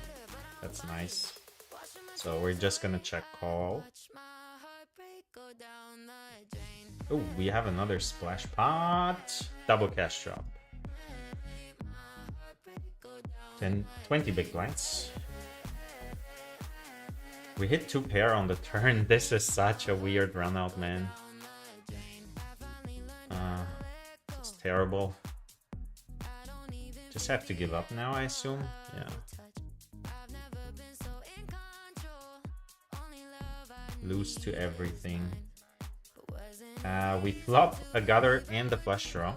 That's nice. So we're just gonna check call. Watch my heartbreak go down the drain. Oh, we have another splash pot. Double cash drop. 20 big blinds. We hit 2 pair on the turn. This is such a weird run out, man. It's terrible. Just have to give up now, I assume. Yeah. Lose to everything. We flop a gutter and the flush draw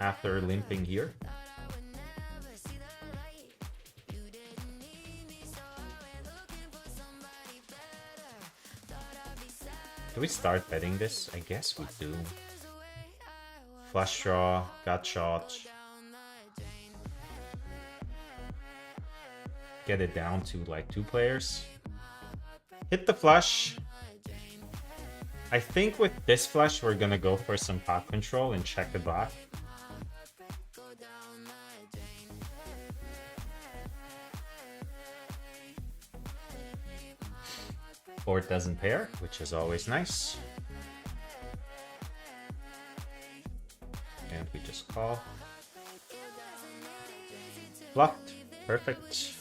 after limping here. Do we start betting this? I guess we do. Flush draw, gut shot. Get it down to like 2 players. Hit the flush. I think with this flush, we're gonna go for some pot control and check it back. Board doesn't pair, which is always nice. And we just call. Bluffed. Perfect.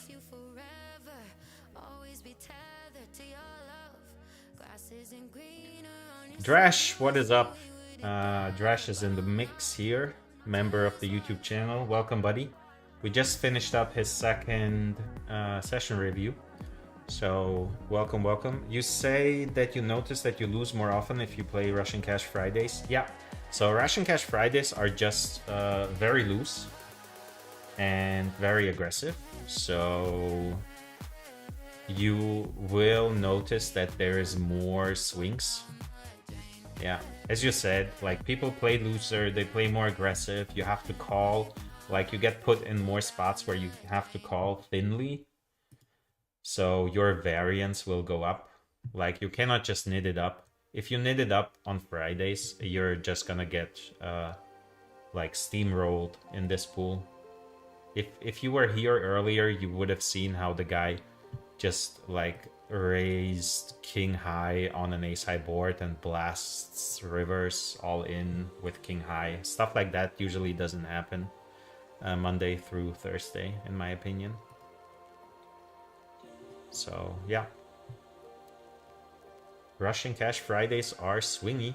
Drash, what is up? Drash is in the mix here. Member of the YouTube channel. Welcome, buddy. We just finished up his second session review. So, welcome, welcome. You say that you notice that you lose more often if you play Russian Cash Fridays. Yeah, so Russian Cash Fridays are just very loose and very aggressive. So, you will notice that there is more swings. Yeah, as you said, like people play looser, they play more aggressive. You have to call, like you get put in more spots where you have to call thinly. So your variance will go up. Like you cannot just knit it up. If you knit it up on Fridays, you're just gonna get like steamrolled in this pool. If you were here earlier, you would have seen how the guy just like raised king high on an ace high board and blasts rivers all in with king high. Stuff like that usually doesn't happen Monday through Thursday, in my opinion. So, yeah. Russian Cash Fridays are swingy.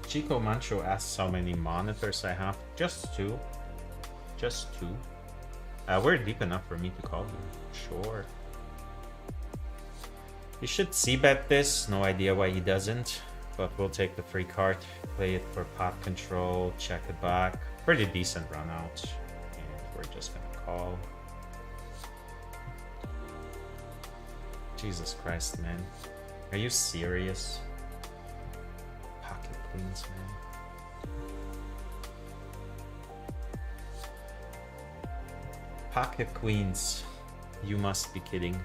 Chico Mancho asks how many monitors I have. Just 2. Just 2. We're deep enough for me to call you. Sure. You should c-bet this. No idea why he doesn't. But we'll take the free card. Play it for pot control. Check it back. Pretty decent run out. And we're just gonna call. Jesus Christ, man. Are you serious? Pocket queens, man. Pocket queens. You must be kidding.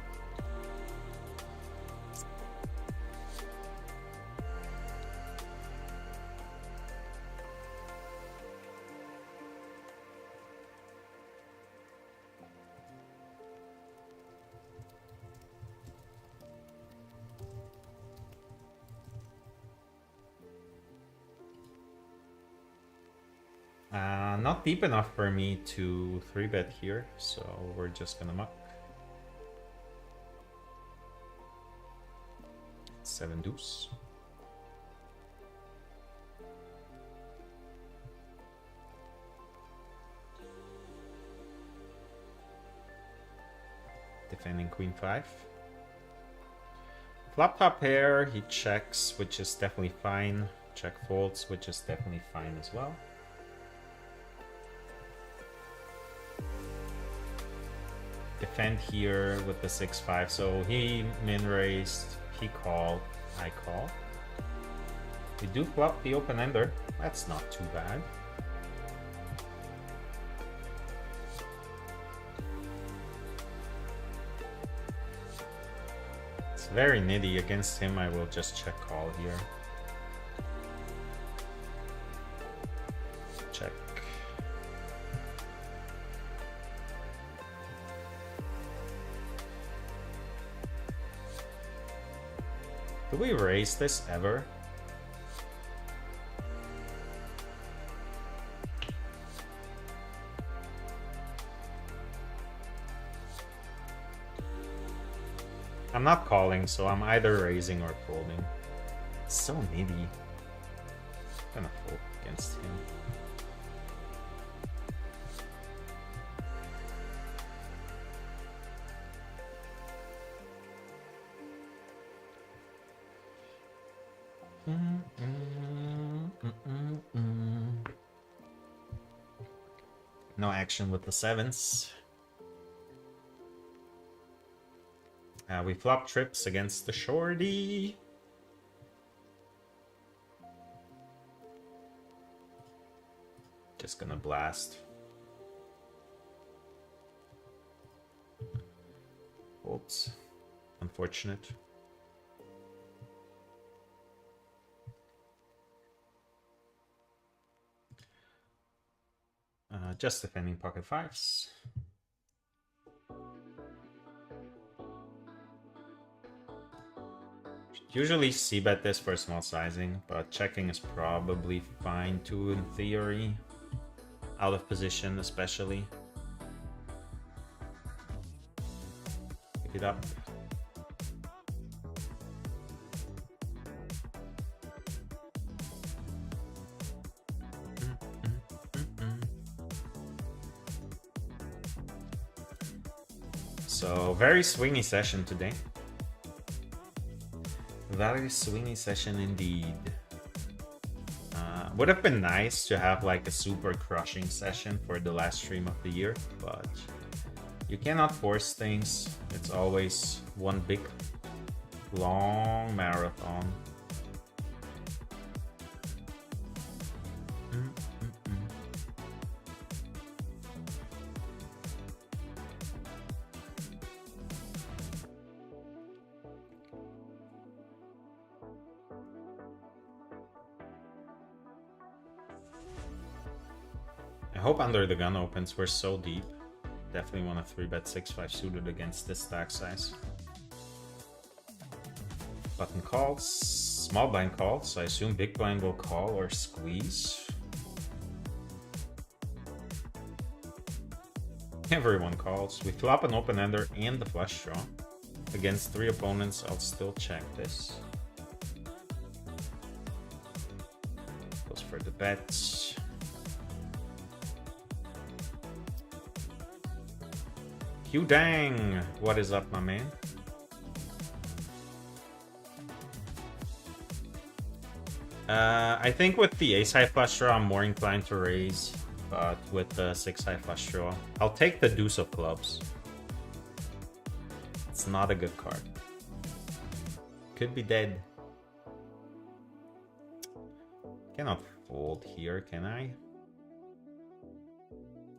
Not deep enough for me to 3-bet here, so we're just gonna muck. 7 deuce. Defending queen 5. Flop top pair, he checks, which is definitely fine. Check folds, which is definitely fine as well. Defend here with the 6-5. So he min raised, he called, I call. We do flop the open ender. That's not too bad. It's very nitty. Against him, I will just check call here. Check. Do we raise this ever? I'm not calling, so I'm either raising or folding. It's so nitty. I'm gonna fold against him. No action with the 7s. We flop trips against the shorty. Just gonna blast. Oops. Unfortunate. Just defending pocket 5s. Usually c-bet this for small sizing, but checking is probably fine too in theory. Out of position especially. Pick it up. So very swingy session today. Very swingy session indeed. Would have been nice to have like a super crushing session for the last stream of the year, but you cannot force things. It's always one big long marathon. I hope under the gun opens. We're so deep. Definitely want to 3-bet 6-5 suited against this stack size. Button calls, small blind calls. I assume big blind will call or squeeze. Everyone calls. We flop an open ender and the flush draw. Against 3 opponents, I'll still check this. Goes for the bets. Hugh Dang, what is up, my man? I think with the ace-high flush draw, I'm more inclined to raise, but with the 6-high flush draw, I'll take the deuce of clubs. It's not a good card. Could be dead. Cannot fold here, can I?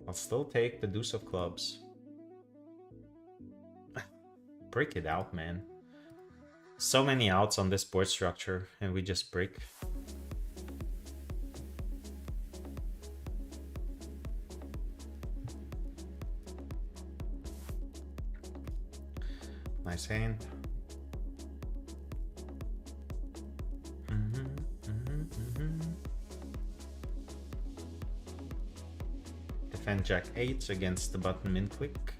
I'll still take the deuce of clubs. Break it out, man. So many outs on this board structure, and we just break. Nice hand. defend Jack 8 against the button min click.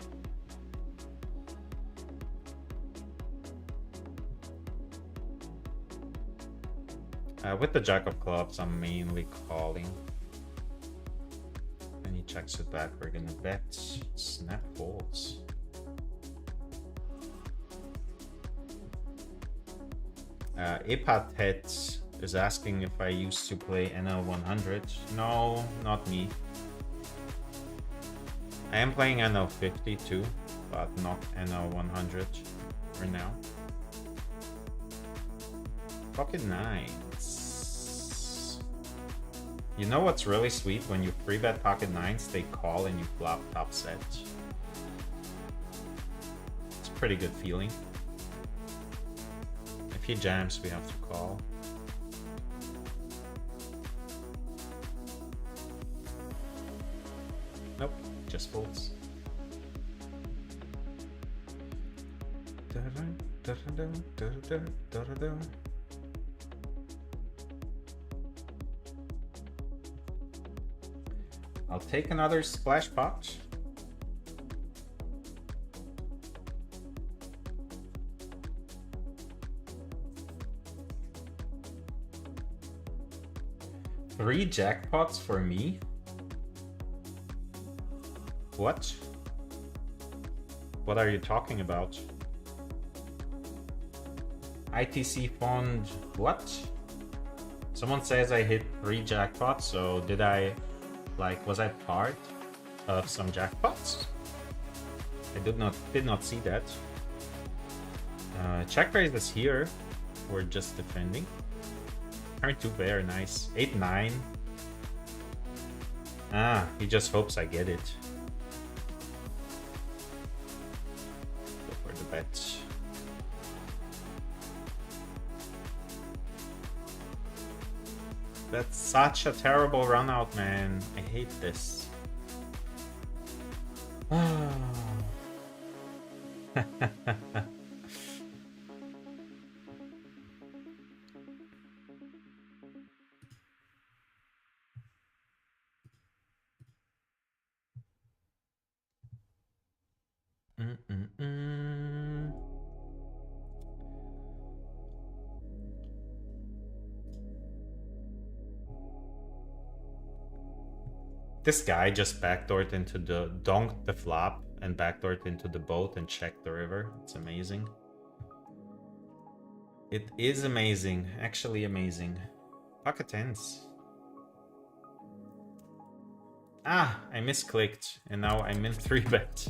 With the Jack of Clubs, I'm mainly calling. And he checks it back. We're gonna bet. Snap folds. Epatet is asking if I used to play NL 100. No, not me. I am playing NL 50 too, but not NL 100 for now. Pocket nines. You know what's really sweet? When you free bet pocket nines, they call and you flop top set. It's a pretty good feeling. If he jams, we have to call. Nope, just folds. I'll take another splash pot. Three jackpots for me? What? What are you talking about? ITC fund, what? Someone says I hit 3 jackpots, so did I, like, was I part of some jackpots? I did not see that. Check raise is here. We're just defending. Turn 2 very nice. 8-9. Ah, he just hopes I get it. Go for the bet. That's such a terrible run out, man. I hate this. This guy just backdoored into the donked the flop and backdoored into the boat and checked the river. It's amazing. It is amazing, actually amazing. Pocket tens. Ah, I misclicked and now I'm in 3-bet.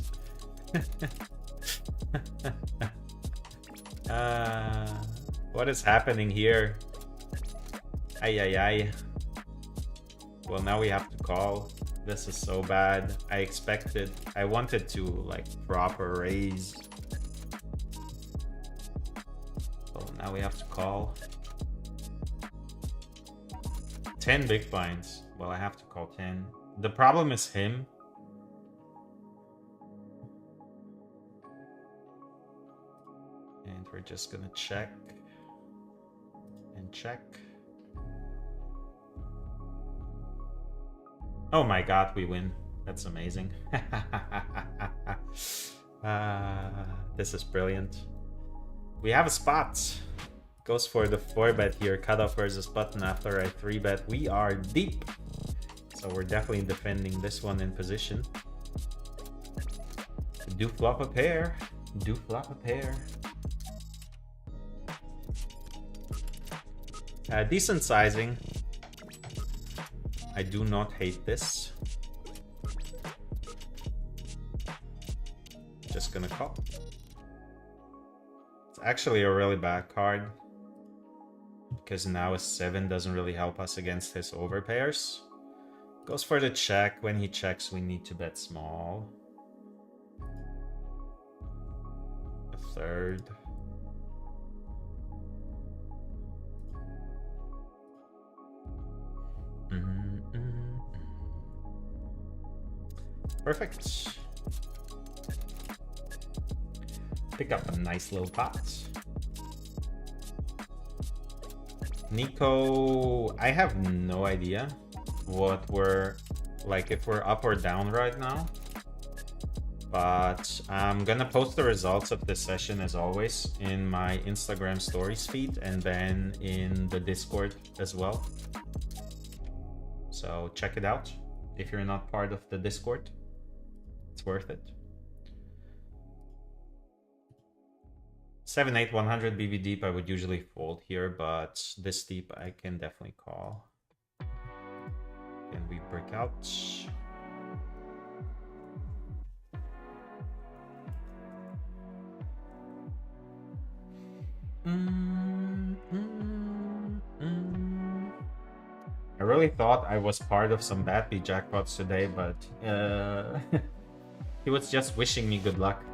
What is happening here? Ay ay ay. Well, now we have to call. This is so bad. I wanted to like proper raise. Well, now we have to call. 10 big blinds. Well, I have to call 10. The problem is him. And we're just gonna check and check. Oh my god, we win. That's amazing. This is brilliant. We have a spot. Goes for the 4-bet here. Cutoff versus button after I 3-bet. We are deep. So we're definitely defending this one in position. Do flop a pair. Do flop a pair. Decent sizing. I do not hate this. Just gonna call. It's actually a really bad card. Because now a 7 doesn't really help us against his overpairs. Goes for the check. When he checks, we need to bet small. A 3rd. Perfect. Pick up a nice little pot. Nico, I have no idea what we're like if we're up or down right now. But I'm gonna post the results of this session as always in my Instagram stories feed and then in the Discord as well. So check it out if you're not part of the Discord. It's worth it. 7-8 100 BB deep I would usually fold here, but this deep I can definitely call. Can we break out? I really thought I was part of some bad beat jackpots today, but he was just wishing me good luck,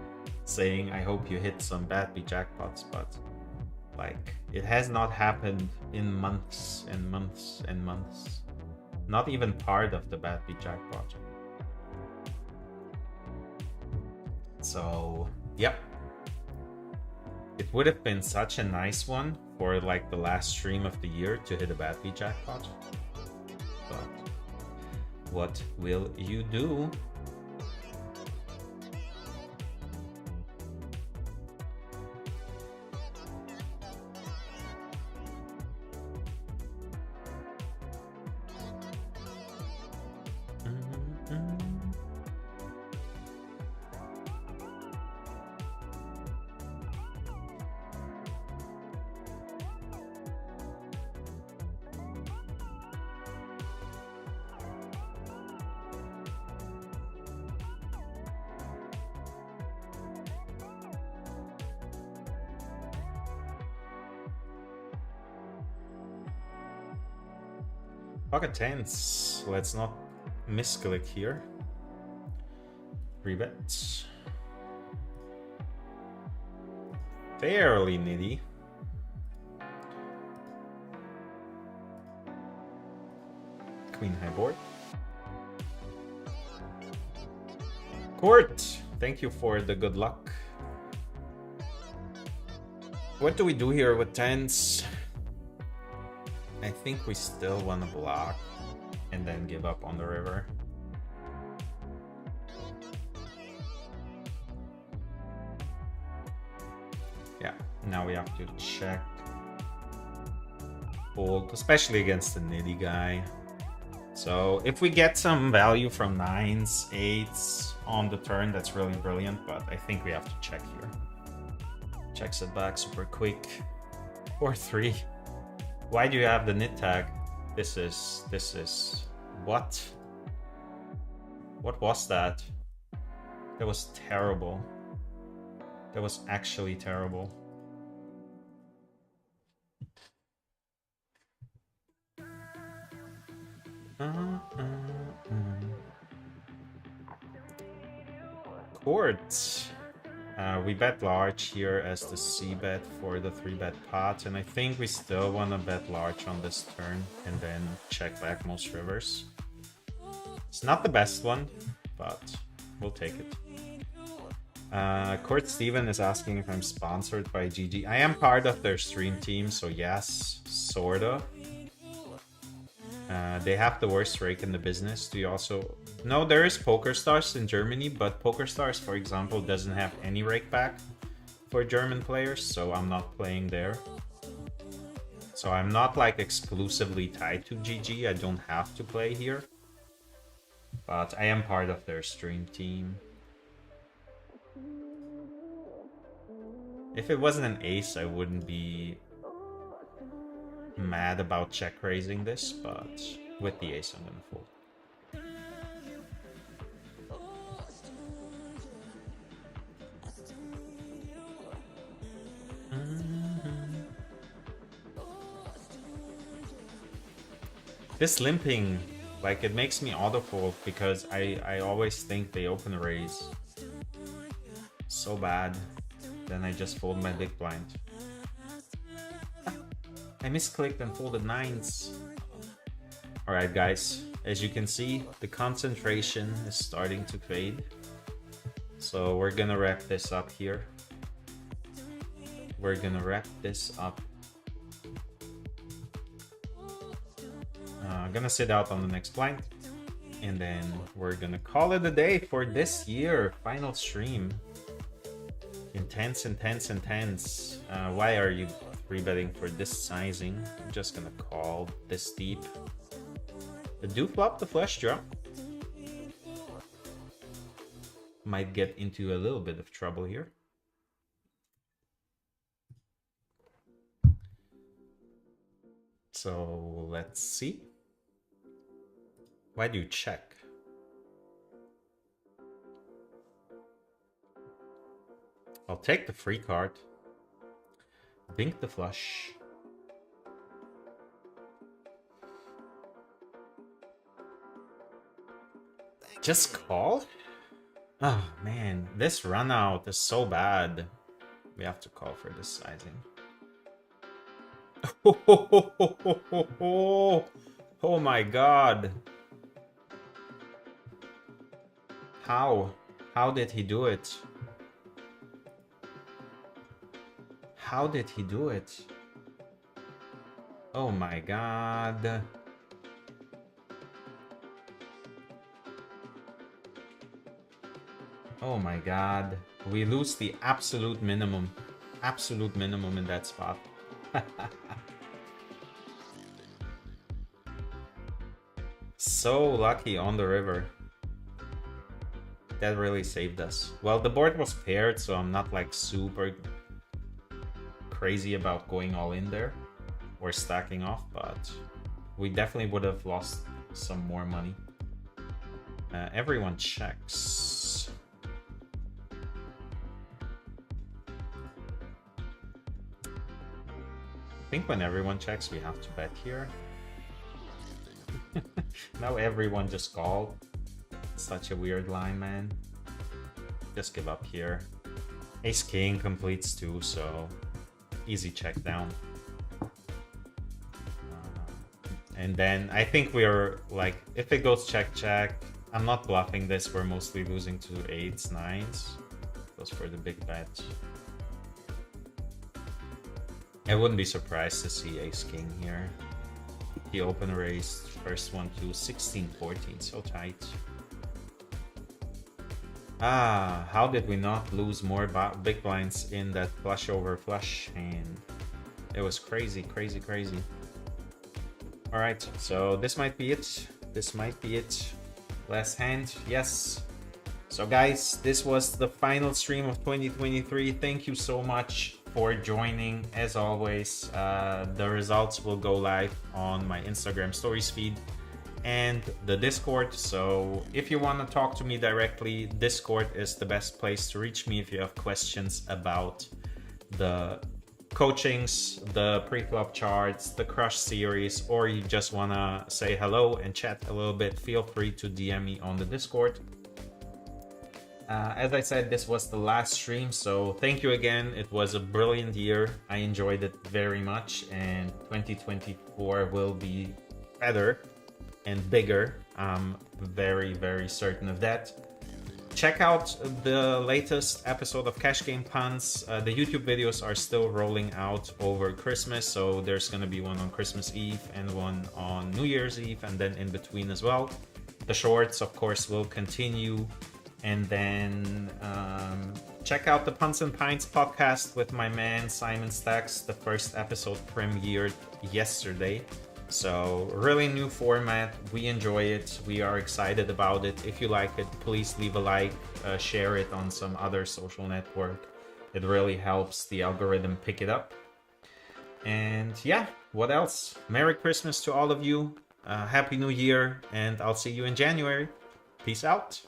saying I hope you hit some bad beat jackpots, but like it has not happened in months and months and months. Not even part of the bad beat jackpot. So yep. It would have been such a nice one for like the last stream of the year to hit a bad beat jackpot. But what will you do? Pocket tens. Let's not misclick here. 3 bets. Fairly nitty. Queen high board. Court, thank you for the good luck. What do we do here with tens? I think we still want to block and then give up on the river. Yeah, now we have to check. Fold, especially against the nitty guy. So if we get some value from 9s, 8s on the turn, that's really brilliant, but I think we have to check here. Checks it back super quick. 4-3. Why do you have the nit tag? This is what? What was that? That was terrible. That was actually terrible. Court. We bet large here as the C bet for the 3-bet pot, and I think we still want to bet large on this turn and then check back most rivers. It's not the best one, but we'll take it. Court Steven is asking if I'm sponsored by GG. I am part of their stream team, so yes, sorta. They have the worst rake in the business. Do you also... No, there is PokerStars in Germany, but PokerStars, for example, doesn't have any rake back for German players, so I'm not playing there. So I'm not like exclusively tied to GG. I don't have to play here, but I am part of their stream team. If it wasn't an ace, I wouldn't be mad about check raising this, but with the ace, I'm gonna fold. This limping, like, it makes me auto-fold because I always think they open raise so bad. Then I just fold my big blind. I misclicked and folded 9s. Alright guys, as you can see, the concentration is starting to fade. So we're gonna wrap this up here. We're gonna wrap this up. I'm gonna sit out on the next blind. And then we're gonna call it a day for this year. Final stream. Intense, intense, intense. Why are you 3-betting for this sizing? I'm just gonna call this deep. Do flop the flush draw. Might get into a little bit of trouble here. So let's see. Why do you check? I'll take the free card. Dink the flush. Just call? Oh man, this run out is so bad. We have to call for this sizing. Oh my god. How? How did he do it? How did he do it? Oh my god. Oh my god. We lose the absolute minimum. Absolute minimum in that spot. So lucky on the river. That really saved us. Well, the board was paired, so I'm not like super crazy about going all in there or stacking off, but we definitely would have lost some more money. Everyone checks. I think when everyone checks, we have to bet here. Now everyone just called. Such a weird line, man. Just give up here. Ace King completes too, so easy check down. And then I think we're like, if it goes check check, I'm not bluffing this. We're mostly losing to 8s, 9s. Goes for the big bet. I wouldn't be surprised to see Ace King here. He open raised first one to 16-14, so tight. Ah, how did we not lose more big blinds in that flush over flush hand? It was crazy, crazy, crazy. All right, so this might be it. This might be it. Last hand, yes. So guys, this was the final stream of 2023. Thank you so much for joining. As always, the results will go live on my Instagram stories feed and the Discord. So if you want to talk to me directly, Discord is the best place to reach me if you have questions about the coachings, the pre-flop charts, the Crush series, or you just want to say hello and chat a little bit, feel free to DM me on the Discord. As I said, this was the last stream, so thank you again. It was a brilliant year. I enjoyed it very much, and 2024 will be better and bigger. I'm very, very certain of that. Check out the latest episode of Cash Game Punts. The YouTube videos are still rolling out over Christmas, so there's going to be one on Christmas Eve and one on New Year's Eve, and then in between as well. The shorts, of course, will continue. And then check out the Punts and Pints podcast with my man Simon Stacks. The first episode premiered yesterday. So really new format. We enjoy it. We are excited about it. If you like it, please leave a like, share it on some other social network. It really helps the algorithm pick it up. And yeah, what else? Merry Christmas to all of you. Happy New Year. And I'll see you in January. Peace out.